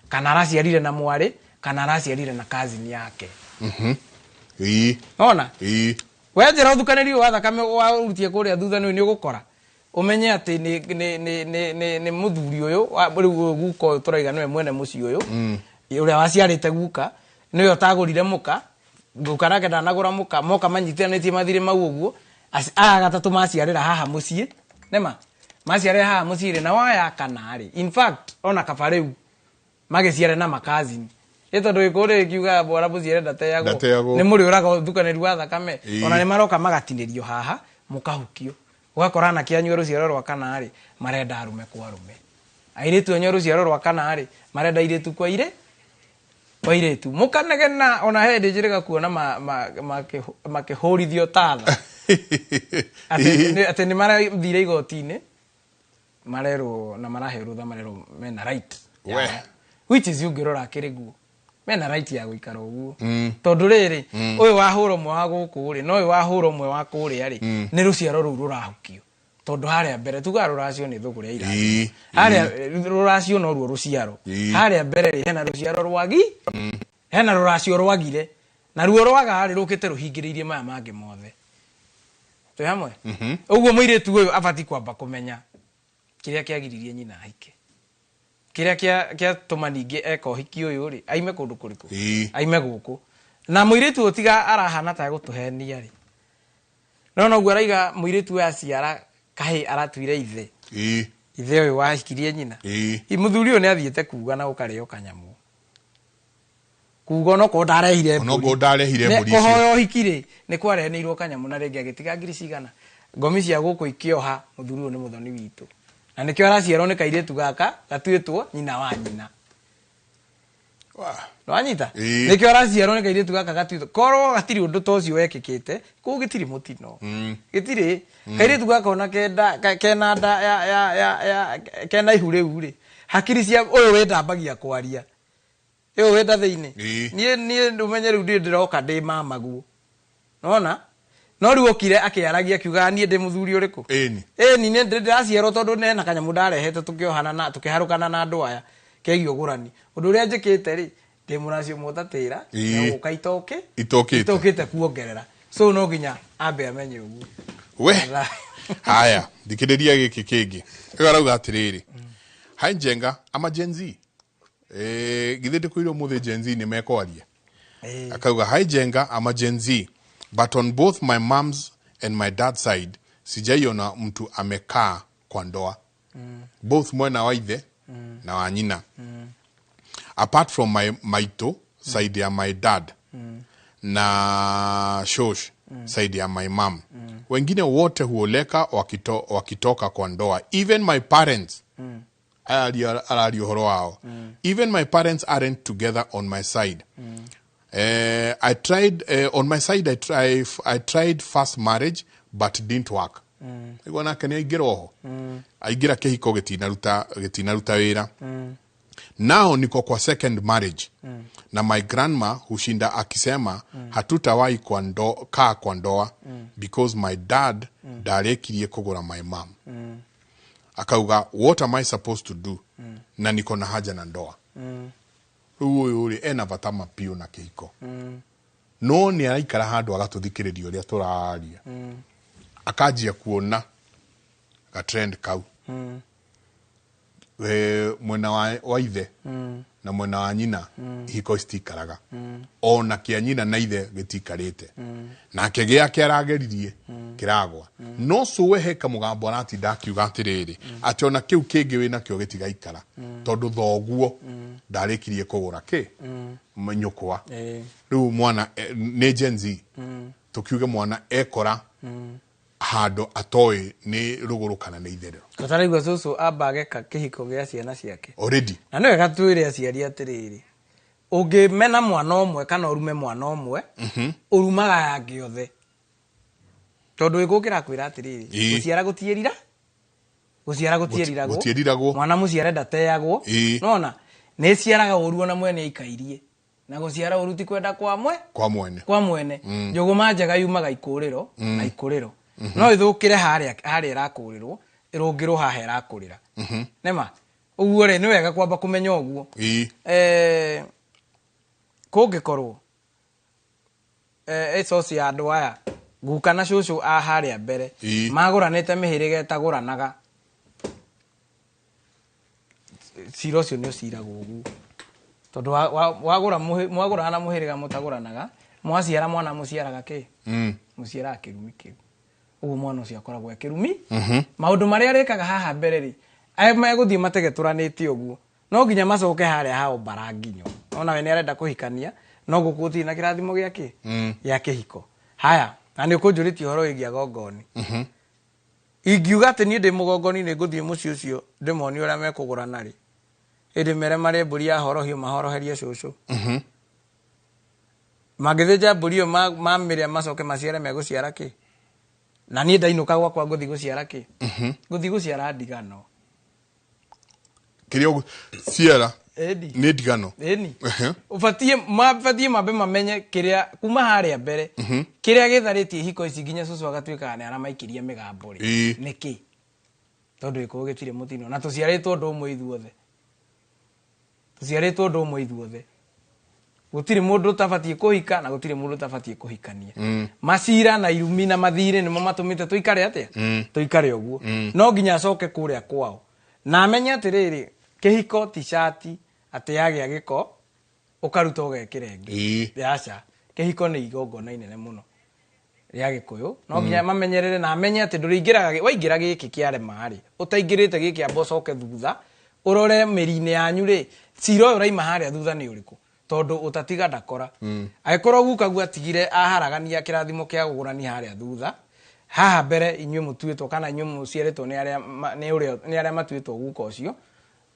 kana araciarire na mwari kana araciarire na cousin yake ona wenjera uthukaniri wa thakame wa urutie kuria thutha ni ugukora umenye ati ni muthuri uyu guko turaiga niwe mwene muci uyu uria waciarite guka niwe utagurire muka guka nake ndanagura muka moka manyitithanitie mathire mau uguo aya gatatu maciarira haha mucii nema maciarira haha mucii na waya kana ri in fact ona kabareu magiciare na makazini ito ndikore kiuga bora buciare ndateyago ni muri uraga thukaniri wa thakame ona ni maroka magatinirio haha mukahukio ugakora na kianyu ruciaro rwa kana ri marenda arume kwa arume airetu anyu ruciaro rwa kana ri marenda iretu kwa iretu mukanegena ona hende njiriga kuona makihurithio tatha ati ni marathire igotini marero na maraheru tha marero mena right which is ungirora akiriguo mena right ya guikara uguo tondu riri uyu wahuro mwe wa guku ri no uyu wahuro mwe wa kuria ri ni ruciaro ru rurahukio tondu haria mbere tuga ruracio ni thuguria ira haria ruracio no ruo ruciaro haria mbere ri hena ruciaro rwagi hena ruracio rwagire na ruo rwaga ri rukite ruhingiriirie maya mangi mothe twi hamwe uguo muiretu uyu abati kwamba kumenya kiria kiagiririe nyina hike kiria kia tumaningi eka hiki uyu ri aime kundu kuriku aime guku na muiretu utiga arahana ta gutuhenia ri no gwa raiga muiretu ya ciara kahi aratuire ithe uyu wahikirie nyina muthuri uyu ni athiete kuga na ukareo kanyamu kugo no ko ndarehire mburi kohoyo hikire ni kwareneirwo kanyamu na rengi agitiga ngiri cigana ngomi cia guku ikioha muthuri uyu ni muthoni witu na nikio araciarwo ni kairetu gaka gatuitwo nyina wa nyina nwanyita nikio araciarwo ni kairetu gaka gatuitwo korwo gatiri undu tocio wekikite ku gitiri mutino gitiri kairetu gaka ona kena nda ya kena ihureu ri hakiri cia uyu wendambagia kwaria uyu wenda thiini nie ndumenye riu ndiroka ndi mamaguo nona no riu okire akiaragia kiuga nie ndi muthuri uriku ni ndiraciarwo tondu nena kanyamu ndarehete tukiohana na tukiharukana na andu aya kegio gurani undu uria njikite ri ndi muracio mutatira na ukaitoke itokite kuongerera so no ginya ambe amenye uguo we haya thikiriria giki kingi igarauga atiriri hai Njenga ama Gen Z githite kuiro muthe Gen Z ni mekwaria akauga hai Njenga ama Gen Z, but on both my mom's and my dad's side sijaiona mtu amekaa kwa ndoa both mwena wa ithe na wa nyina apart from my maito side ya my dad na shosh side ya my mom wengine wote huoleka wakitoka kwa ndoa. Even my parents even my parents aren't together on my side. I tried on my side I tried first marriage but didn't work. Igona kene igiroho aigira kehiko getinaruta wira. Now niko kwa second marriage na my grandma hushinda akisema hatutawahi kaa kwa ndoa because my dad darekirie kugura my mom. Akauga what am I supposed to do na niko na haja na ndoa. Uri ena vatama pio na kehiko no ni araikara handu agatuthikiriria uria turaria akajia kuona ka trend kau mwena wa ithe na mwena wa nyina hiko istikaraga ona kia nyina na ithe gitikarite na kegea kiarageririe kiragwa no suwe heka mugambo arati ndakiuga atiriri ati ona kiu kingi wina kio gitigaikara tondu thoguo ndarikirie kugura ki manyukwa riu mwana ni Gen Z tukiuge mwana ekora hado atoi ni ruguru kana ni itherero kataraigwa susu abage ka kihiko gya ciana ciake already na niwe gatwire aciari atiriri ungimena mwana omwe kana urume mwana omwe urumaga yangi othe tondu igukira kwira atiriri guciara gutieriragwo mwana muciare ndateagwo nona ni ciaraga uruo na mwene ikairie na guciara uruti kwenda kwa mwene njuguma njega yumaga ikuriro na ikuriro no ithukire haria irakurirwo irungirwo haha irakurira nema uguo ri ni wega kwamba kumenya uguo kungikorwo ecoci ya andu aya guka na cucu a haria mbere maguranite mihiriga etaguranaga cira ucio ni uciragwo uguo tondu mwagurana muhiriga mutaguranaga mwaciara mwana muciaraga ki muciaraga kirumi kiu uguo mwana ucio akoragwo ekirumi maundu maria arikaga haha mbere ri meguthii mategeturanite uguo no nginya macoke haria hao baranginyo ona we ni arenda kuhikania no gukuti na kirathimo giake ya kihiko haya na ni ukunjuritie horo igia gongoni ingiuga ati ni ndi mugongoni ni nguthii muci ucio ndimoni uria mekugurana ri indi mere mari mburi ya horohio mahoroherie cucu magithinja mburi yo mamiria macoke maciare meguciara ki na ni ndainuka gwakwa nguthi guciara ki nguthi guciara ndigano kirio ciara ni ndigano ufatie mabe mamenye kiria kuma haria mbere kiria githaritie hiko ici nginya cucu agatwika ni aramaikiria migambo ri niki tondu iko gitire mutino na tuciaritwo ndu umwe ithuothe gutire mundu tabatie kuhika na gutire mundu tabatie kuhikania macira na irumi na mathire nimo matumite tuikare atia tuikare uguo no nginya acoke kuria kwao na amenye atiriri kihiko t-shirt ati yagia giko ukaruta ugekirenge yaca kihiko ni igongona inene muno ria gikuyu no nginya mamenyerere na amenye ati nduringiraga waingira giki kiare mari utaingirite giki ambocoke thutha urore mirine yanyu ri cira uyu raima haria thutha ni uriku tondu utatiga ndakora aikorwo gukagu atigire aharagania kirathimo kia gugurani haria thutha haha mbere inywe mutuitwo kana inywe mucieretwo ni aria matuitwo guka ucio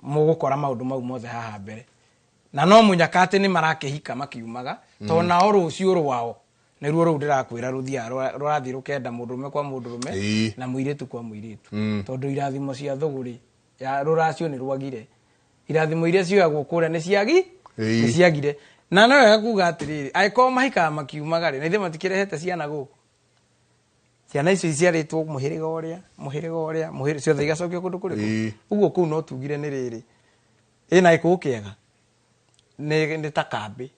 mugukora maundu mau mothe haha mbere na no munyakate ni marakehika makiumaga to nao rucio rwao niruo ru ndirakwira ruthia rurathi rukenda mundurume kwa mundurume na muiritu kwa muiritu tondu irathimo cia thuguri ya ruracio ni rwagire irathimo iria cioyagwo kuria ni ciagire na no wega kuga atiriri aiko mahika makiumaga ri na ithe matikirehete ciana guku ciana icio iciaritwo muhiriga uria ciothe igacokio kundu kuriku uguo kuu no tugire ni riri ina iko kiega ni ta kambi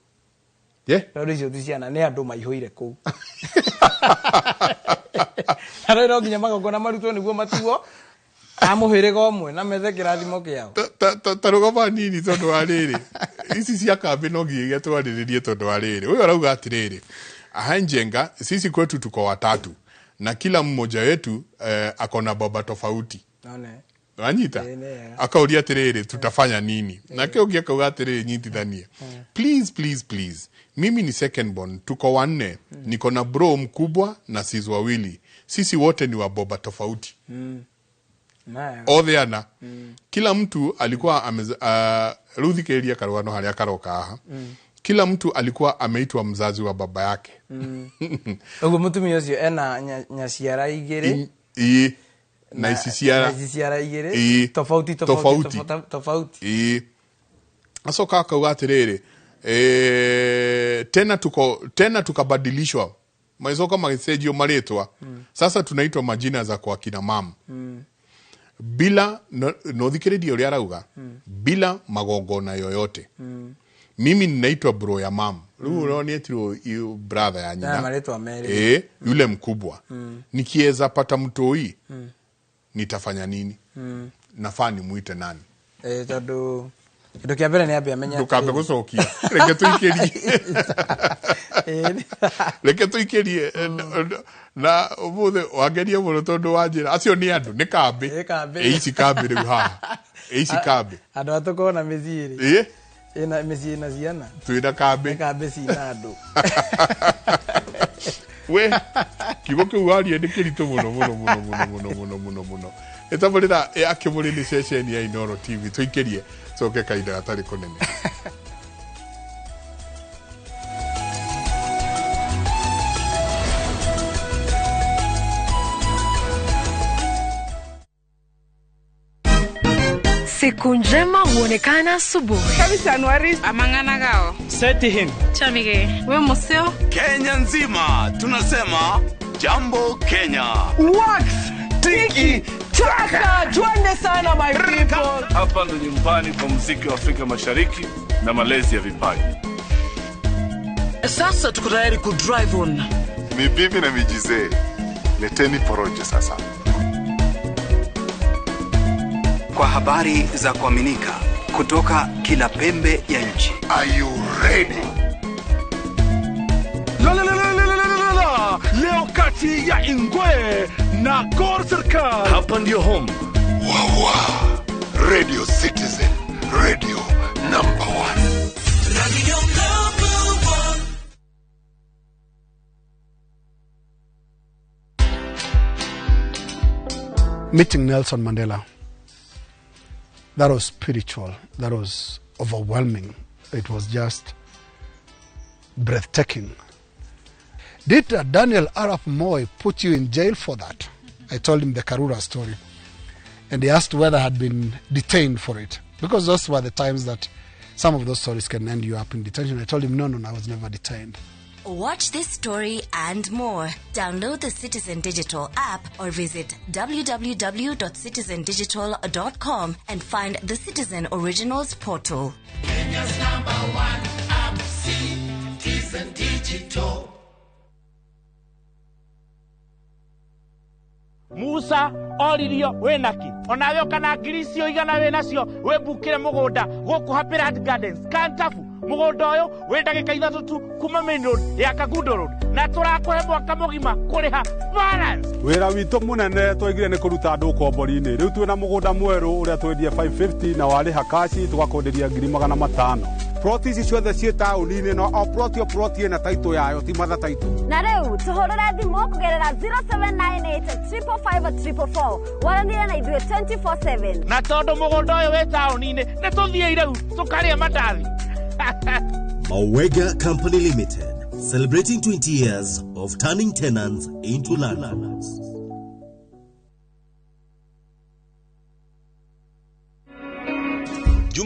tondu icio ti ciana ni andu maihuire kuu Ara no nginya magongona marutwo niguo matuo amuhirega omwe na methe kirathimo kiao tarugoma nini tondu wa riri ici cia kambi no nginya twariririe tondu wa riri uyu arauga atiriri ahanjenga sisi kwetu tuko watatu na kila mmoja wetu akona baba tofauti wanyita akauria atiriri tutafanya nini na kiongia akauga atiriri nyitithania please mimi ni second born tuko wanne niko na bro mkubwa na sisi wawili sisi wote ni wa baba tofauti Odhiana. Kila mtu alikuwa Ruthi Keria Karwano haria karoka aha. Kila mtu alikuwa ameitwa mzazi wa baba yake. Ugo mutumi ucio ena nyaciara igiri. Na iciara igiri tofauti. Asoka akauga atiriri tena tukabadilishwa. Maisoka magisejio maretwa. Sasa tunaitwa majina za kwa kina mama. Bila no thikiriria uria arauga bila magongona yoyote mimi ninaitwa bro ya mam riu uroni etiro brother ya nyina yule mkubwa nikiweza pata mtoi nitafanya nini nafaa nimuite nani tondu kitu kia mbere ni ambe amenya ndukambe gucokia reke tuikerie na umuthe wangerie muno tondu wanjira acio ni andu ni kambi ici kambi riu haha ici kambi andu atuko na miziri ina miziri na ciana twina kambi cina andu we kigo kiu warie ni kiritu muno etaburira akimurini session ya Inoro TV tuikerie soke kaida atari kunene Siku njema huonekana asubuhi. Kabisa Anuari Amangana gao. Seti him. Chamige. We museo. Kenya nzima tunasema jambo Kenya. Wax tiki taka. Twende sana my people. Hapa ndo nyumbani kwa muziki wa Afrika Mashariki na malezi ya vipaji. Sasa tuko tayari ku drive on. Ni bibi na mijize. Leteni porojo sasa. Kwa habari za kuaminika kutoka kila pembe ya nchi. Are you ready? Leo kati ya Ingwe na Gor Serikali. Hapa ndio home. Wawa. Radio Citizen. Radio number 1. Radio number 1. Meeting Nelson Mandela. That was spiritual. That was overwhelming. It was just breathtaking. Did Daniel Arap Moi put you in jail for that? I told him the Karura story. And he asked whether I had been detained for it. Because those were the times that some of those stories can end you up in detention. I told him, no, I was never detained. Watch this story and more. Download the Citizen Digital app or visit www.citizendigital.com and find the Citizen Originals portal. Kenya's #1 app, Citizen Digital. Musa oririo wenaki onawe kana ngiricio igana we nacio we bukire mugunda guku Happy Gardens Kantafu mugunda uyu we ndagika 3 tu kuma main road ya Kagundo road na turakuhe mwaka mugima kuriha balance wira witu munene twegire ni kuruta andu kombori-ini riu twina mugunda mweru uria twendie 550 na wari hakashi tugakonderia 500,000 Proti ici ciothe ciĩ taũni-inĩ no o proti na taito yayo ti matha taito na rĩu tũhũrĩre thimũ kũgerera 0798554444 waranire na ithuĩ 24/7 na tondũ mũgũnda ũyũ wĩ taũni-inĩ nĩ tũthiĩ rĩu tũkarĩa mandathi Mawega Company Limited, celebrating 20 years of turning tenants into landlords.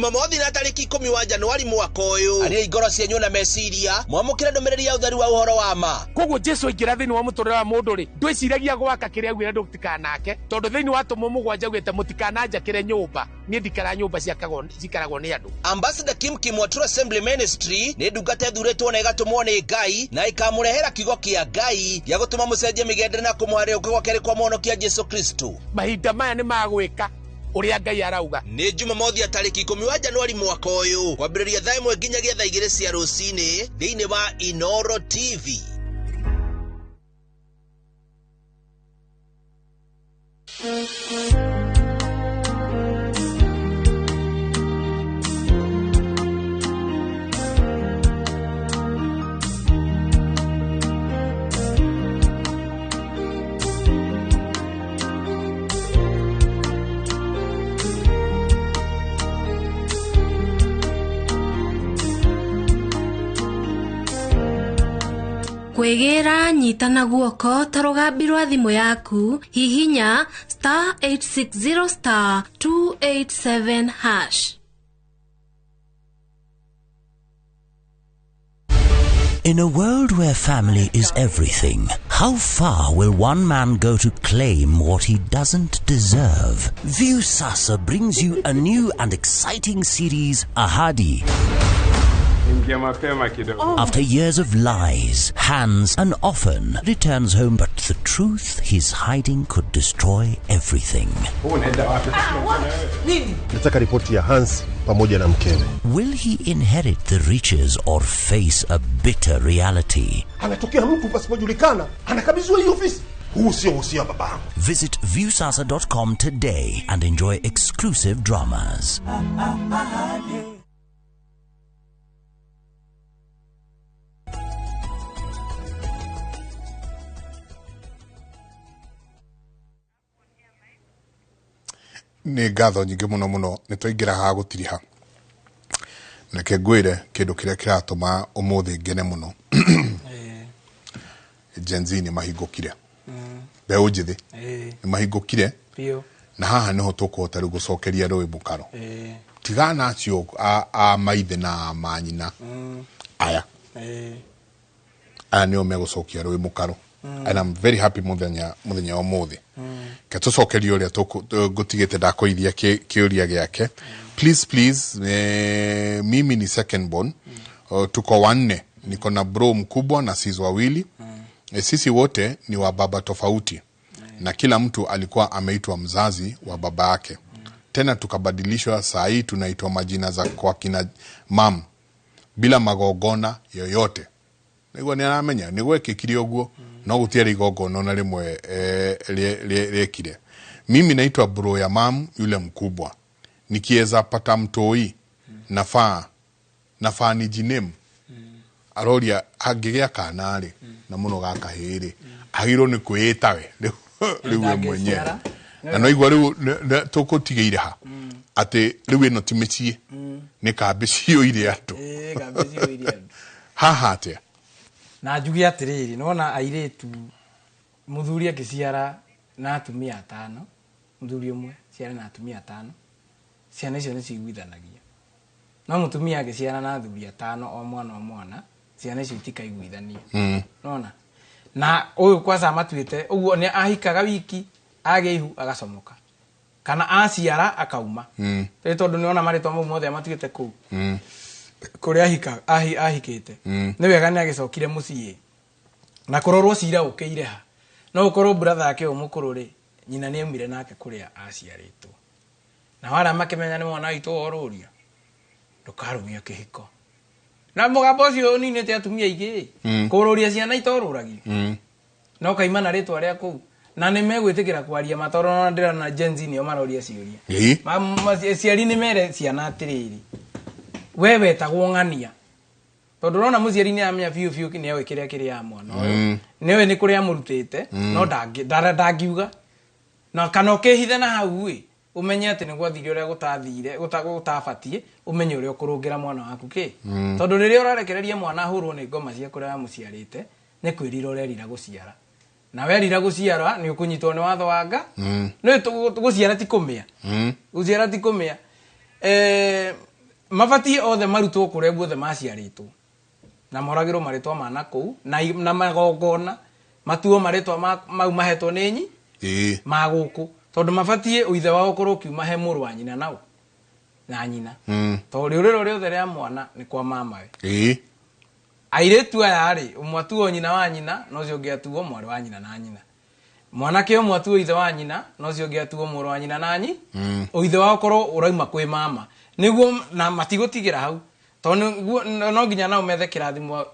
Jumamothi na tariki 10 wa Januari mwaka uyu. Ari igoro cienyu na meciria mwamukira ndomereri ya uthari wa uhoro wa ma. Koguo Jesu ingira thini wa muturira wa mundu ri ndwiciragia gwaka kiria gwira ndutikanake tondu thini wa tumo mugwanja gwite mutikananja kire nyumba nie ndikara nyumba cikaragwo ni andu. Ambassador Kim Kimwatru Assembly Ministry ni ndungata thuretwo na igatumwo ni Ngai na ikamurehera kigo kia Ngai ya gutuma mucenje migende na kumuharia ukigwa keri kwa muhonokia Jesu Kristo. Mahinda maya ni magwika uria Ngai arauga. Ni Jumamothi ya tariki 10 wa Januari mwaka uyu kwambiriria thaa 1 nginyagia thaa 2 cia rucini thiini wa Inoro TV. Kwegera nyitana guoko tarugambi rwa thimu yaku hihinya *860*287#. In a world where family is everything, how far will one man go to claim what he doesn't deserve? Viusasa brings you a new and exciting series, Ahadi. After years of lies, Hans, and often returns home, but the truth he's hiding could destroy everything. Nataka ripoti ya Hans pamoja na mkewe. Will he inherit the riches or face a bitter reality? Anatokea mtu pasipojulikana, anakabidhiwa hiyo ofisi. Huu sio usia babangu. Visit viusasa.com today and enjoy exclusive dramas. Ni ngatho nyingi muno muno nitwaingira ha gutiriha nake ngwire kindu kiria kiratuma umuthi ngene muno Gen Z ni mahingukire beũ njithi ni mahingukire na haha niho tukuhota riu gucokeria rũĩ mũkaro tigana acio a maithe na manyina aya nio megucokia rũĩ mũkaro. And I'm very happy muthenya umuthi katucokeria uria gutigite ndakoithia kiuria giake. Please mimi ni second born, tuko wanne, niko na bro mkubwa na sisi wawili. Sisi wote ni wa baba tofauti na kila mtu alikuwa ameitwa mzazi wa baba yake. Tena tukabadilishwa, saa hii tunaitwa majina za kwa kina mam bila magogona yoyote. Niguo ni aramenya niguo ekikire uguo no gutiere igogona na rimwe lekire. Mimi naitwa bro ya mam yule mkubwa. Nikieza pata mtoi nafaa ni jinem aroria angigea kanari na muno gaka hiri agiro ni kwitawe riwe mwenye na no igwa riu tukutigire ha ati riwe no timechie ni kabicio ire atu kabicio ire atu haha atia na njugi atiriri nona airetu muthuri akiciara na atumia 5 muthuri umwe ciara na atumia 5 ciana icio ni ciguithanagia no mutumia agiciara na athuri 5 o mwana ciana icio itikaiguithania nona na uyu kwanza matuite uguo ni ahikaga wiki ageihu agacomoka kana aciara akauma tondu niona maritwa mau mothe matuite ku kuri ahikite ni wega ni agicokire mucii na kurorwo cira ukiire ha no ukorwo brother yake umukuru ri nyina ni aumire nake kuria aciaritwo na wala makimenya ni mwana witũ oruria ndukarumia kihiko na mugambo cio ni te atumia igi kururia ciana itoruragia no kaimana ritwa ria ku na ni megwitikira kwaria matoro na ndira na Gen Z ni o maroria ciuria mama ciari ni mere ciana atiriri wewe tagwo ngania tondu rona muciari ni amenya fiu ni awikire kiri ya mwana niwe ni kuria murutite no ndangiuga na kana ukihithe na hau umenye ati ni gwathire uria gutathire gutabatie umenye uria kurungira mwana waku ki tondu riria urarekereria mwana hurwo ni ngoma cia kuria muciarite ni kwirira urerira guciara na werira guciara ni ukunyitwo ni watho wanga no guciara ti kumia guciara ti kumia mabati othe marutwo kuria guothe maciaritwo na moragirwo maritwa mana kuu na magongona matuo maritwa mau mahetwo ni maguku tondu mabati uithe wao korwo kiuma he muru wa nyina nao na nyina to riuriro riothe ria mwana ni kwa mamawe airetu aya ri umwatuo nyina wa nyina no cio ngiatuo mwari wa nyina na nyina mwanake umwatuo ithe wa nyina no cio ngiatuo muru wa nyina na nyi uithe wao korwo uraima kwi mama niguo na matigutigira hau tondu no nginya na umethe kirathimo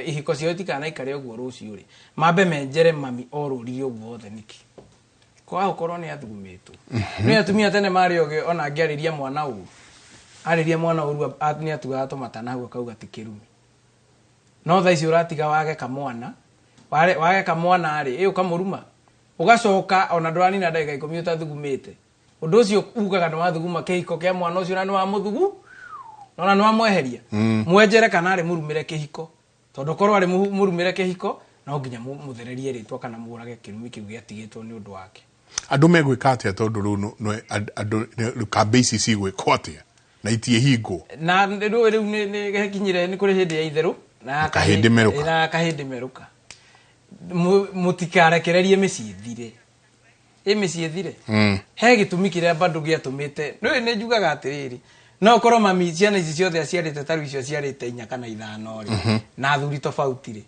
ihiko cio itikana ikare uguo rucio ri mambe menjere mami oruri uguo othe niki kwa ukorwo ni athugumitwo ni atumia tene mari oge ona angiariria mwana uru ariria mwana uru ni atuga tomatana hau akauga tikirumi no thaici uratiga wage kamwana wage kamwana ari iyo kamuruma ugacoka ona ndwani na ndagika 10 utathugumite undu ucio ugaga no wathuguma kihiko kia mwana ucio na no wa muthugu nona no amweheria mwenjere kana ari murumire kihiko tondu korwo ari murumire kihiko no nginya muthererie ritwa kana murage kirumi kiu giatigitwo ni undu wake andu megwika atia tondu ru no andu kambeisi cigwikwo atia na itie hingo na riu ni gekinyire ni kuri hindi ya itheru na kahindi meruka mutikarekererie miciithire miciithire he gitumi kiria bandu giatumite ni njugaga atiriri no korwo mami ciana ici ciothe aciarite taru icio ciarite 4 kana 5 ri na thuri tofauti ri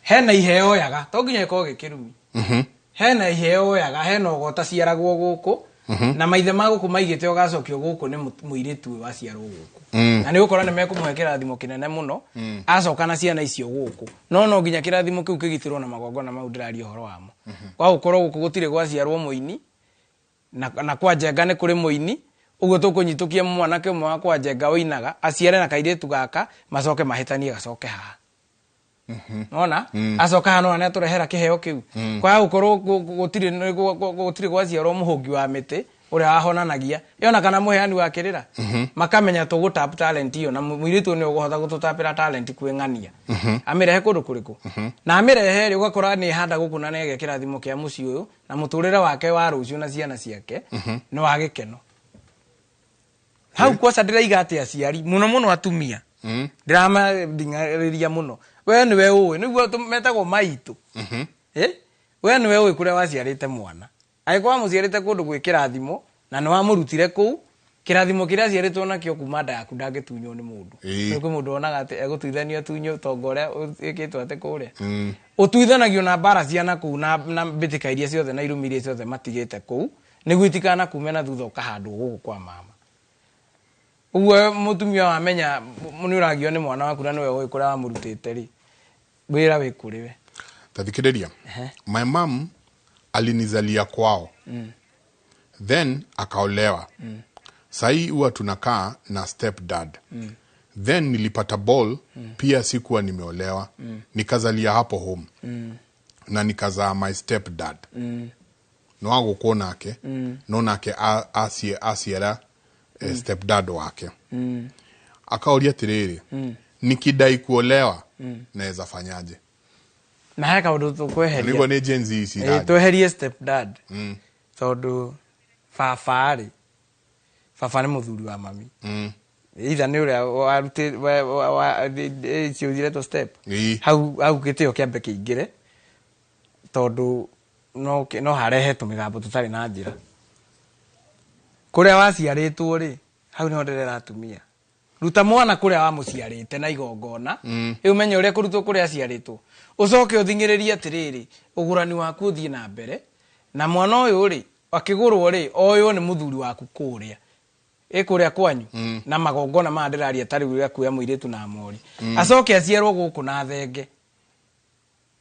hena iheo yaga to nginya iko gikirumi hena iheo yaga hena ogota ciaragwo guku na maithe maguku maigite ogacokio guku ni muiritu wa ciarwo guku na ni gukora ni mekumuhe kirathimo kinene muno acoka na ciana icio guku no nginya kirathimo kiu kigitirwo na magongona mau ndiraria horo wamo kwa ukorwo guku gutire gwa ciarwo muini na kwa jenga ni kuri muini uguo tukunyitukia mwanake umwe wa kwa jenga uinaga aciare na kairetu gaka macoke mahitanie gacoke haha nona acoka hano na turehera kiheo kiu kwa ukorwo gutire gwa ciarwo muhungi wa miti uria ahonanagia yona kana muheani wa kirira makamenya tugutap talent iyo na mwiritu ni uguhotha gututapira talent kwengania amirehe kundu kuriku na amirehe ri ugakora ni handa guku na nege kirathimo kia muci uyu na muturire wake wa rucio na ciana ciake no agikeno hau kwa sadira igate aciari muno atumia drama ndingariria muno we ni we uwe niguo tumetagwo maitu we ni we uwe kuria waciarite mwana aigwa muciarite kundu gwikirathimo na no amurutire ku kirathimo kiria ciaritwo nakio kuma nda yaku ndangitunywo ni mundu ni kwi mundu onaga ati egutuithanio tunyo tongoria ikitwo ate kuria utuithanagio na bara ciana ku na bitika iria ciothe na irumirie ciothe matigite ku niguo itikana kume na thutha ukahandwo guku kwa mama uwe mutumia wamenya ni uragio ni mwana waku na niwe uwe kuria wamurutite ri wira wikuriwe tathikiriria my mom alinizalia kwao then akaolewa sai huwa tunakaa na step dad then nilipata ball pia sikuwa nimeolewa nikazalia hapo home na nikazaa my step dad no agukwo nake no nake asiera step dad wake akaoria tiriri nikidai kuolewa naweza fanyaje na haka undu tukweheria nigo ni Gen Z ici tweherie step dad tondu fafari fafa ni muthuri wa mami itha ni uria waruti ciuthire to step hau gitio kiambe kiingire tondu no harehe tumigambo tutari na njira kuria waciaritwo ri hau ni nderera atumia ruta mwana kuria wa muciarite na igongona umenye uria kurutwo kuria aciaritwo ucoke uthingiririe atiriri ugurani waku uthie na mbere na mwana uyu ri akigurwo ri oyo ni muthuri waku kuria ikuria kwanyu na magongona ma ndiraria tari uria kuya muiritu na amori acoke acierwo guku na thenge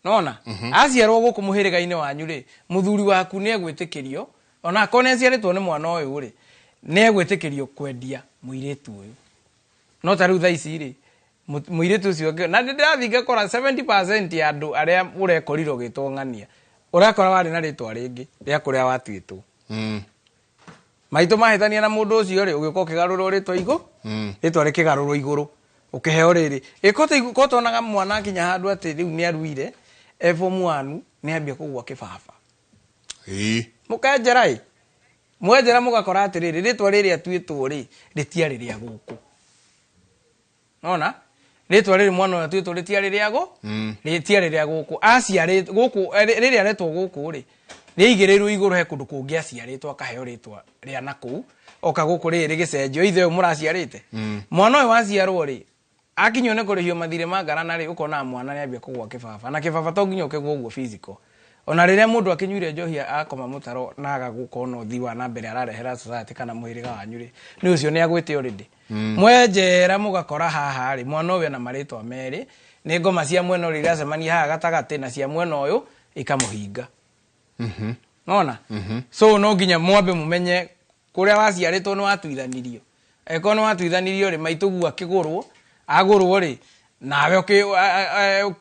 nona acierwo guku muhiriga-ini wanyu ri muthuri waku ni egwitikirio ona akone acieritwo ni mwana uyu ri ni egwitikirio kwendia muiritu uyu no taru thaici ri muiritu ucio na ndirathinga kora 70% ya andu aria urekorirwo gitongania urakora wari na ritwa ringi ria kuria watuitwo maitu mahitania na mundu ucio ri ugiko kigarurwo ritwa igo ritwa rikigarurwo iguru ukiheo riri ikote onaga mwana akinya handu ati riu ni aruire form 1 ni ambia kugwa kibaba mukanjerai mwenjera mugakora atiriri ritwa riri atuitwo ri ritiari ria guku nona ritwa riri mwana atuitwo ritiari ria go ritiari ria guku aciari guku riri aretwo guku ri riigirirwo iguru he kundu kungi aciaritwo akaheo ritwa ria naku oka guku riri gicenjio ithe uyu muraciarite mwana uyu waciarwo ri akinyo ne kurihio mathire mangara na ri ukona mwana ni ambia kugwa kibaba na kibaba to nginya ukegwo guo physical ona riria mundu akinyuire njohia akoma mutaro na agaguka no thiwa na mbere ararehera society kana muhiriga wanyu ri ni ucio ni agwite already mwenjera mugakora haha ri mwana uyu na maritwa meri ni ngoma cia mwena uri iracemania haha gatagati na cia mwena uyu ikamuhinga nona so no nginya mwambe mumenye kuria waciaritwo ni watuithanirio eko ni watuithanirio ri maitugu akigurwo agurwo ri nawe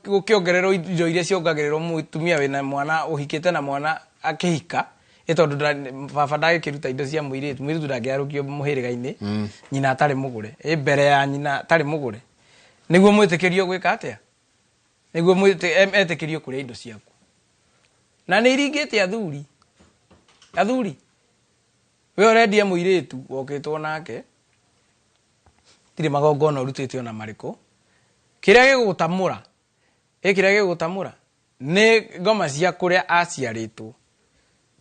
ukiongererwo indo iria ciongagirerwo mutumia wina mwana uhikite na mwana akihika itondu baba ndagikiruta indo cia muiritu ndangiarukio muhiriga-ini nyina atari mugure mbere ya nyina atari mugure niguo mwitikirio gwika atia niguo mwitikirio kuria indo ciaku na ni iringite athuri we urendia muiritu wokitwo nake tiri magongona urutite ona mariko kiria gigutamura ni ngoma cia kuria aciaritwo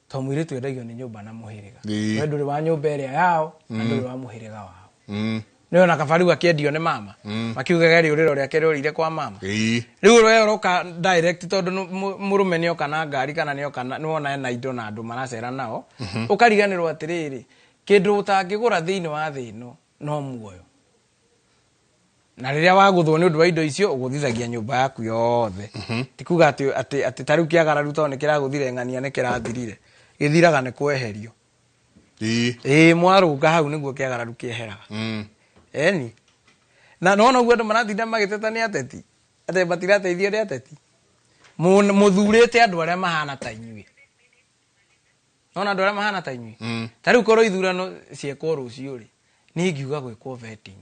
to muiritu endagio ni nyumba na muhiriga we nduri wa nyumba iria yao na nduri wa muhiriga wao ni ona kabariu akiendio ni mama makiugaga riuriro riake riorire kwa mama riu we uroka direct tondu murume ni oka na ngari kana ni oka ni wona ena indo na andu maracera nao ukariganirwo atiriri kindu utangigura thiini wa thino no muoyo na riria waguthwo ni undu wa indo icio uguthithagia nyumba yaku yothe tikuga ati tariu kiagararu to ni kiraguthire ng'ania ni kirathirire githiraga ni kweherio mwarunga hau niguo kiagararu kieheraga eni na no guo andu marathinda magiteta ni ateti ate batirateithio ni ateti muthurite andu aria mahana ta inyui nona andu aria mahana ta inyui tariu korwo ithurano ciekwo rucio ri ni ngiuga gwikwo vetting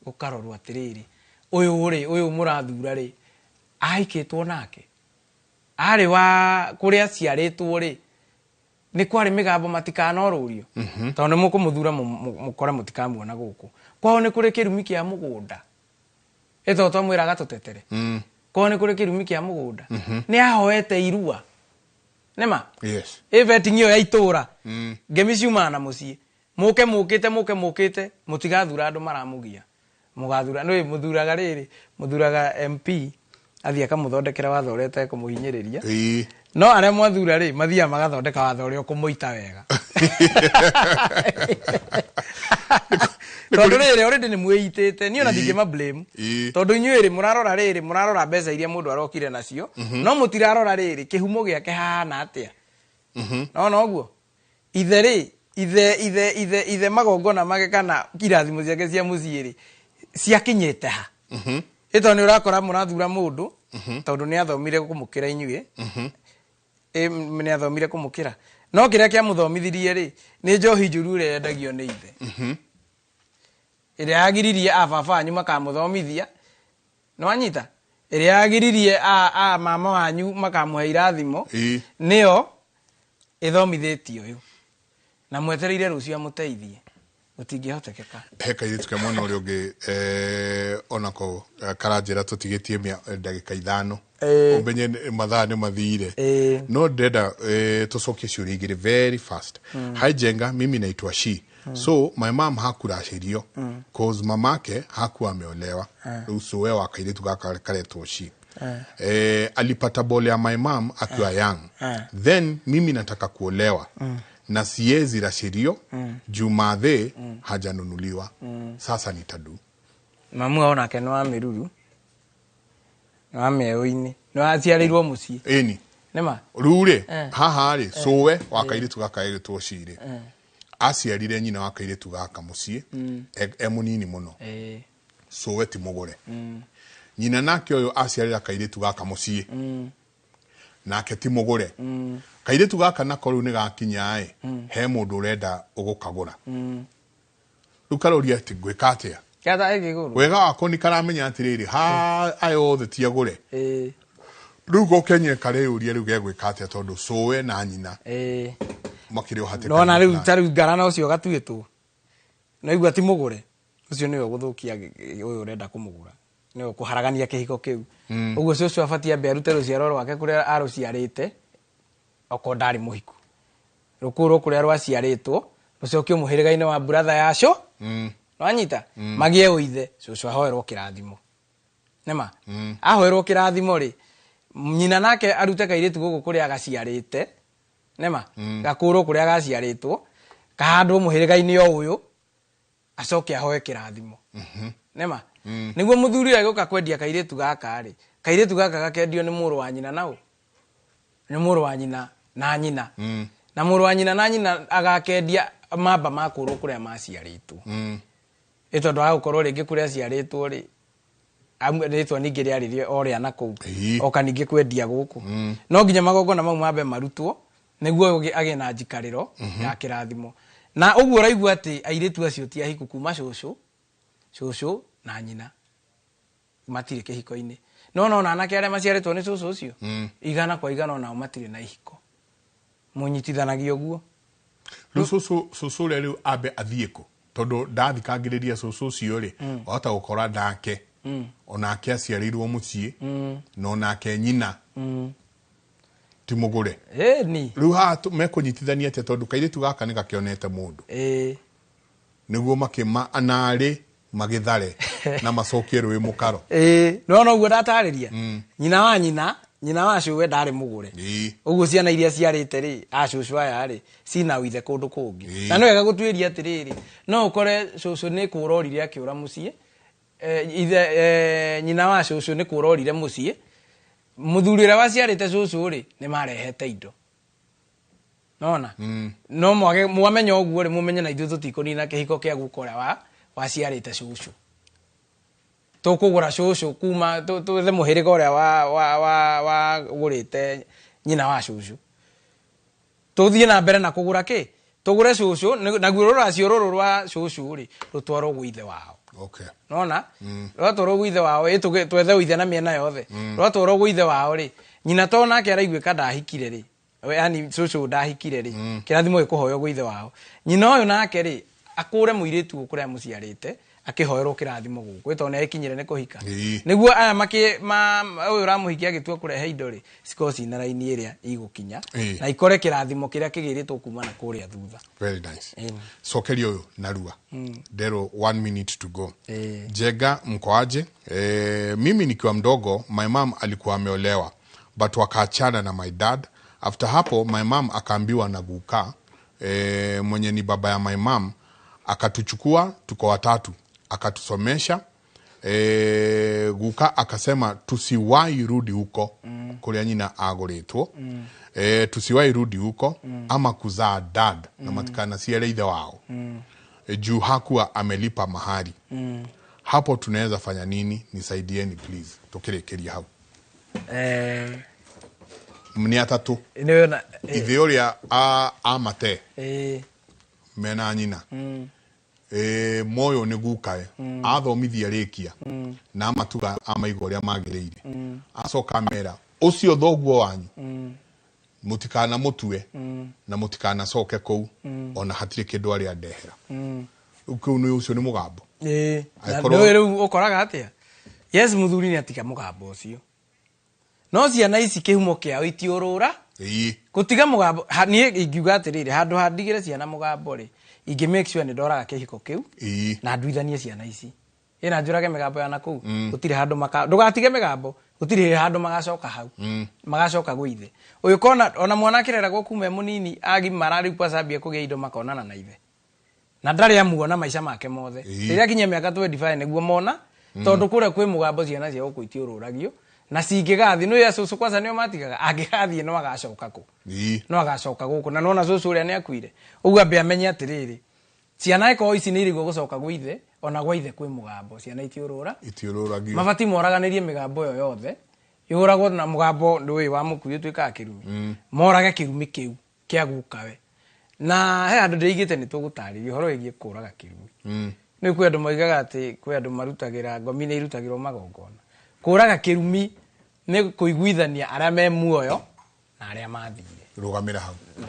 ukarorwo atiriri uyu murathura ri ahikitwo nake ari wa kuria ciaritwo ri ni kwari migambo matikanorurio tondu mukumuthura mukore mutikamuona guku kwao ni kuri kirumi kia mugunda itoto mwira gatutetere kwao ni kuri kirumi kia mugunda ni ahoete irua nema yes vetting yo ya itura ngemiciuma na mucii mukite mutigathura andu maramugia mugathura no muthuraga riri muthuraga MP athia kamuthondekera watho urete kumuhinyiriria no aria mwathura ri mathia magathondeka watho uria kumuita wega tondu riri already ni mwitite ni ona ndingima blame tondu inyuiri murarora mbeca iria mundu arokire nacio no mutirarora riri kihumo giake hana atia no guo ithe magongona make kana kirathimo ciake cia muciiri ciakinyete ha ito ni urakora murathura mundu tondu ni athomire kumukira inyui ni athomire kumukira no kiria kia muthomithirie ri ni njohi njuru ire endagio ni ithe iria agiririe baba anyu makamuthomithia no anyita iria agiririe mama wanyu makamuhe irathimo nio ithomithitio uyu na mwetereire rucio amuteithie utingihotekeka heka iritu kemwe no rioge onako karanjira tutigitie ndagika 5 umenye mathaa ni mathire no ndenda tucokie ciuria igiri very fast hi Jenga mimi naitwa Shi so my mom hakurashirio cause mamake hakuwa ameolewa uso wewe akairitu gaka kaletwo Shi alipata bole ya my mom akiwa young then mimi nataka kuolewa na siezi rashirio jumathe hajanunuliwa sasa nitadu mamu aona ke no amiruru no ameoini no aciarirwo mucii eni nema rure haha ri sowe wakairitu gakairitu Shire aciarire nyina wakairitu gaka mucii emunini muno sowe ti mugure nyina nake oyo aciarira kairitu gaka mucii nake ti mugure kairitu gaka nako riu ni gakinya he mundu urenda ugukagura ukaroria ati gwika atia kiata ikiguru wega wako ni karamenya atiriri ha ayo the tiagure riu gokenye kare uria riu gegwika atia tondu sowe na nyina makire ohate no na riu ngarana ucio gatuitwo no igua ti mugure ucio niwe guthukia uyu urenda kumugura niwe kuharagania kihiko kiu uguo cucu abatie ambe arute ruciaro rwake kuria aruciarite oko ndari muhiku rukuru kuria rwaciaritwo rucokio muhirigaine wa brother yacio nwanyita magie uithe cucu ahoerwo kirathimo nema ahoerwo kirathimo ri nyina nake arute kairitu guku kuria agaciarite nema gakuru kuria gaciaritwo kahandwo muhirigaine o uyu acoke ahoe kirathimo nema niguo muthuri agoka kwendia kairitu gaka ri kairitu gaka gakendio ni muru wa nyina nao ni muru wa nyina na nyina na muru wa nyina na nyina agakendia mamba makuru kuria maciaritwo itondo agukorwo ringi kuria ciaritwo ri amuretwo ningi riaririe oria na kuu oka ningi kwendia guku no nginya magongona mau mambe marutwo niguo age na njikariro ya kirathimo na uguo raigua ati airitu acio ti ahiku kuma cucu na nyina matire kihiko-ini no anake aria maciaritwo ni cucu ucio igana kwa igana nao matire na ihiko munyitithanagia uguo cucu riu abe athieko tondu ndathikangiriria cucu ucio ri wahota gukora ndake onake aciarirwo mucii no nake nyina ti mugure ni riu ha mekunyitithania atia tondu kairitu gaka ni gakionete mundu niguo makima anari magithare na macokie rwi mukaro no uguo ndatariria nyina wa cuwe ndari mugure uguo ciana iria ciarite ri acucu aya ri cina uithe kundu kungi na no wega gutwiria atiriri no ukore cucu ni kurorire akiura mucii nyina wa cucu ni kurorire mucii muthuri ria waciarite cucu ri ni marehete indo nona no mwamenya uguo ri mumenye na ithu tutikonina kihiko kia gukora waciarite cucu tukugura cucu kuma tuthe muhiriga uria wa gurite nyina wa cucu tuthie na mbere na kugura ki tugure cucu naguo ruracio ruru rwa cucu ri rutwaro gwithe wao nona rwatwaro gwithe wao twethe uithe na miena yothe rwatwaro gwithe wao ri nyina to nake araiguika ndahikire ri yani cucu ndahikire ri kirathimo gikuhoyo gwithe wao nyina uyu nake ri akure muiritu kuria muciarite akihoerwo kirathimo guku itone ekinyire ne kuhika niguo aya uyu ramuhikia gitua kurehe indo ri sikosi na raini iria igukinya na ikore kirathimo kiria kigiritwo kuma na kuria thutha. Very nice. Sokeri uyu narua dero 1 minute to go. Jega mkoaje? Mimi nikiwa mdogo my mom alikuwa ameolewa but wakaachana na my dad. After hapo my mom akaambiwa na guka mwenye ni baba ya my mom akatuchukua tuko watatu akatusomesha guka akasema tusiwahi rudi huko kuria nyina agoretwo tusiwahi rudi huko ama kuzaa dad na matikana siele ithe wao juu hakuwa amelipa mahari hapo tunaweza fanya nini? Nisaidieni please tukirekeria hau mni atatu idheoria amate mena nyina moyo ni gukae athomithia rikia na matuga amaigoria magireire acoka mera ucio thoguo wanyu mutikana mutue na mutikana coke kou ona hatire kindu ari andehera ukiu ni ucio ni mugambo no riu ukoraga atia yes muthuri ni atika mugambo ucio no ciana ici kihumo kiao itiurura gutiga mugambo ni ingiuga atiriri handu handigire ciana mugambo ri ingi make sure ni ndoraga kihiko kiu na nduithanie ciana ici ina njurage migambo ya naku gutire handu ndugatige migambo gutire handu magacoka hau magacoka gwithe uyu kona ona mwana kirera gukuma munini agi marari kwa sabia kugia indo makonana na ithe na ndari amuona maisha make mothe riria kinya miaka 25 niguo mona tondu kure kwi mugambo ciana cia gukuitie ururagio na singigathi no ya cucu kwanza nio matigaga angigathi no agacoka ku no agacoka guku na nona cucu uria ni akuire ugu ambe amenye atiriri ciana iko ici ni irigo gucoka gwithe ona gwaithe kwi mugambo ciana itiururagio mabati moraganirie migambo yo yothe yuragwo na mugambo ndui wa mukuyu twika kirumi morage kirumi kiu kia gukawe na he andu ndeigite ni tugutaririo horo igie kuraga kirumi ni kwi andu moigaga ati kwi andu marutagira ngomi ni irutagirwo magongona kuraga kirumi ni kuiguithania aria me muoyo na aria mathire rugamira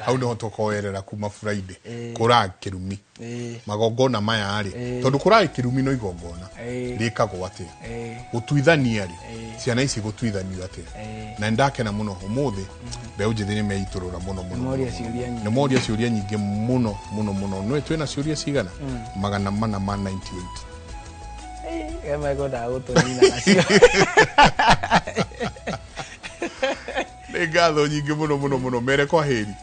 hau no tokoerera kuma Friday kura kirumi magongona maya ari tondu kura kirumi no igongona rikagwo ate gutuithania ri ciana ici gutuithanio ate na ndakena muno umuthi beũ njĩthĩ nĩ meiturura muno nĩ moria ciũria nyingĩ muno no twina ciũria cigana 498 Kama goda utonina nacio. Nĩ ngatho nyingĩ muno mere kwa heri.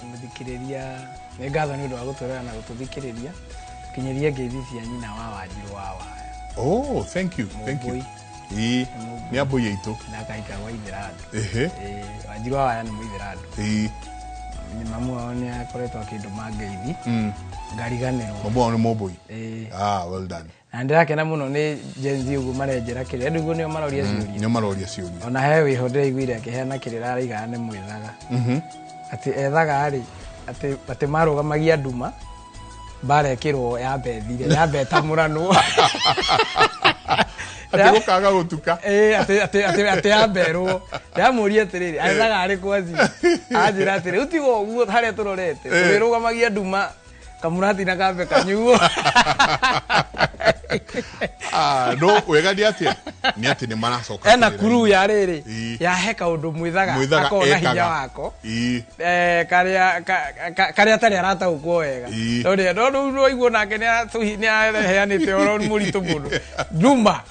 Muthikĩrĩria nĩ ngatho nĩ ũndũ wa gũtũrera na gũtũthikĩrĩria kinyeria ngeithi cia nyina wa Wanjiru wa Waya. Oh, thank you. Nĩ abũ yaitũ ndakaika wa Ithĩrandu. Wanjiru wa Waya nĩ Mũithĩrandu. Ni mamu wao nĩ akoretwo akĩndũma ngeithi. Ngariganĩrwo. Mamu wao nĩ Mũmbũi. Well done. Na ndĩrakena muno nĩ Gen Z ũguo marenjera kĩrĩa nĩguo nĩo maroria ciũria. Nĩo maroria ciũria. Ona he wĩho ndĩraiguire akĩheana kĩrĩa araigaga nĩ mwĩthaga. Atĩ ethaga rĩ atĩ marũgamagia nduma barekĩrwo yambe thire yambe tamũranwo. Ati gukaga gutuka ati amberwo ndamũria atĩrĩrĩ ethaga arĩ kwazi anjĩra atĩrĩ utigo ũguo harĩa tũrorete tũrĩrũgamagia nduma kamurati na kambe kanyuo. No wega ndi atia ni ati ni maracoka ena kuru ya rĩrĩ yahe kaũndũ mwĩthaga akona hinya wako karĩa tarĩ arataũkwo wega no iguo nake nĩ areheanĩte oro mũritũ mũno nduma.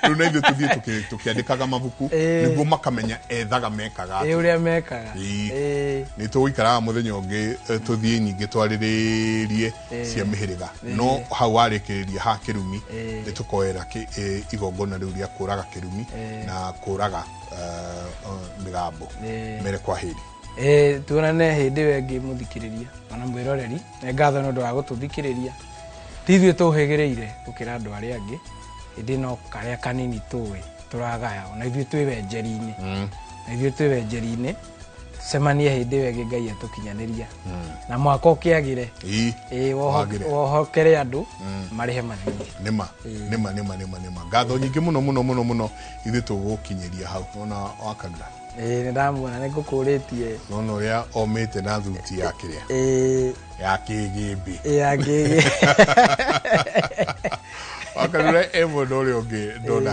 Rĩu na ithuĩ tuthiĩ tũkĩandĩkaga mabuku nĩguo makamenya ethaga mekaga ũrĩa mekaga. Nĩ tũgũikaraga mũthenya ũngĩ tũthiĩ nyingĩ twarĩrĩrie cia mĩhĩrĩga no hau warĩkĩrĩria ha kĩrumi nĩ tũkoera igongona rĩu rĩa kũraga kĩrumi na kũraga mĩgambo. Mere kwa heri. Tuonane hĩndĩ ĩyo ĩngĩ mũthikĩrĩria ona mwĩroreri. Nĩ ngatho nĩ ũndũ wa gũtũthikĩrĩria. Ti ithuĩ tũhĩgĩrĩire gũkĩra andũ arĩa angĩ. Hĩndĩ no karĩa kanini tũĩ tũragaya ona ithuĩ twĩ wenjeri-inĩ cemanie hĩndĩ ĩyo ĩngĩ Ngai atũkinyanĩria na mwaka ũkĩagĩre wohokere andũ marĩhe mathirĩ. Nĩma ngatho nyingĩ mũno ithuĩ tũgũkinyĩria hau ona wakanira. Nĩ ndamuona nĩ ngũkũrĩtie nona ũrĩa omĩte na thuti ya kĩrĩa ya kĩgĩmbi wakanira mũndũ ũrĩa ũngĩ ndona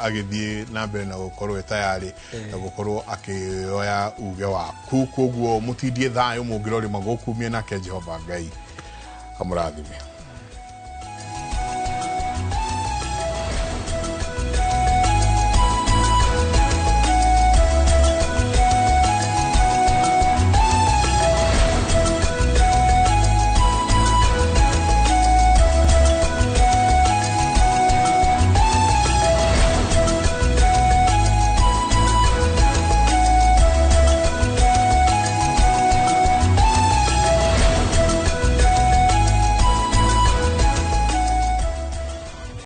agĩthiĩ na mbere na gũkorwo tayari na gũkorwo akĩoya uge waku koguo mũtindie thayũ mũngĩrori magũkumie nake Jehova Ngai amũrathime.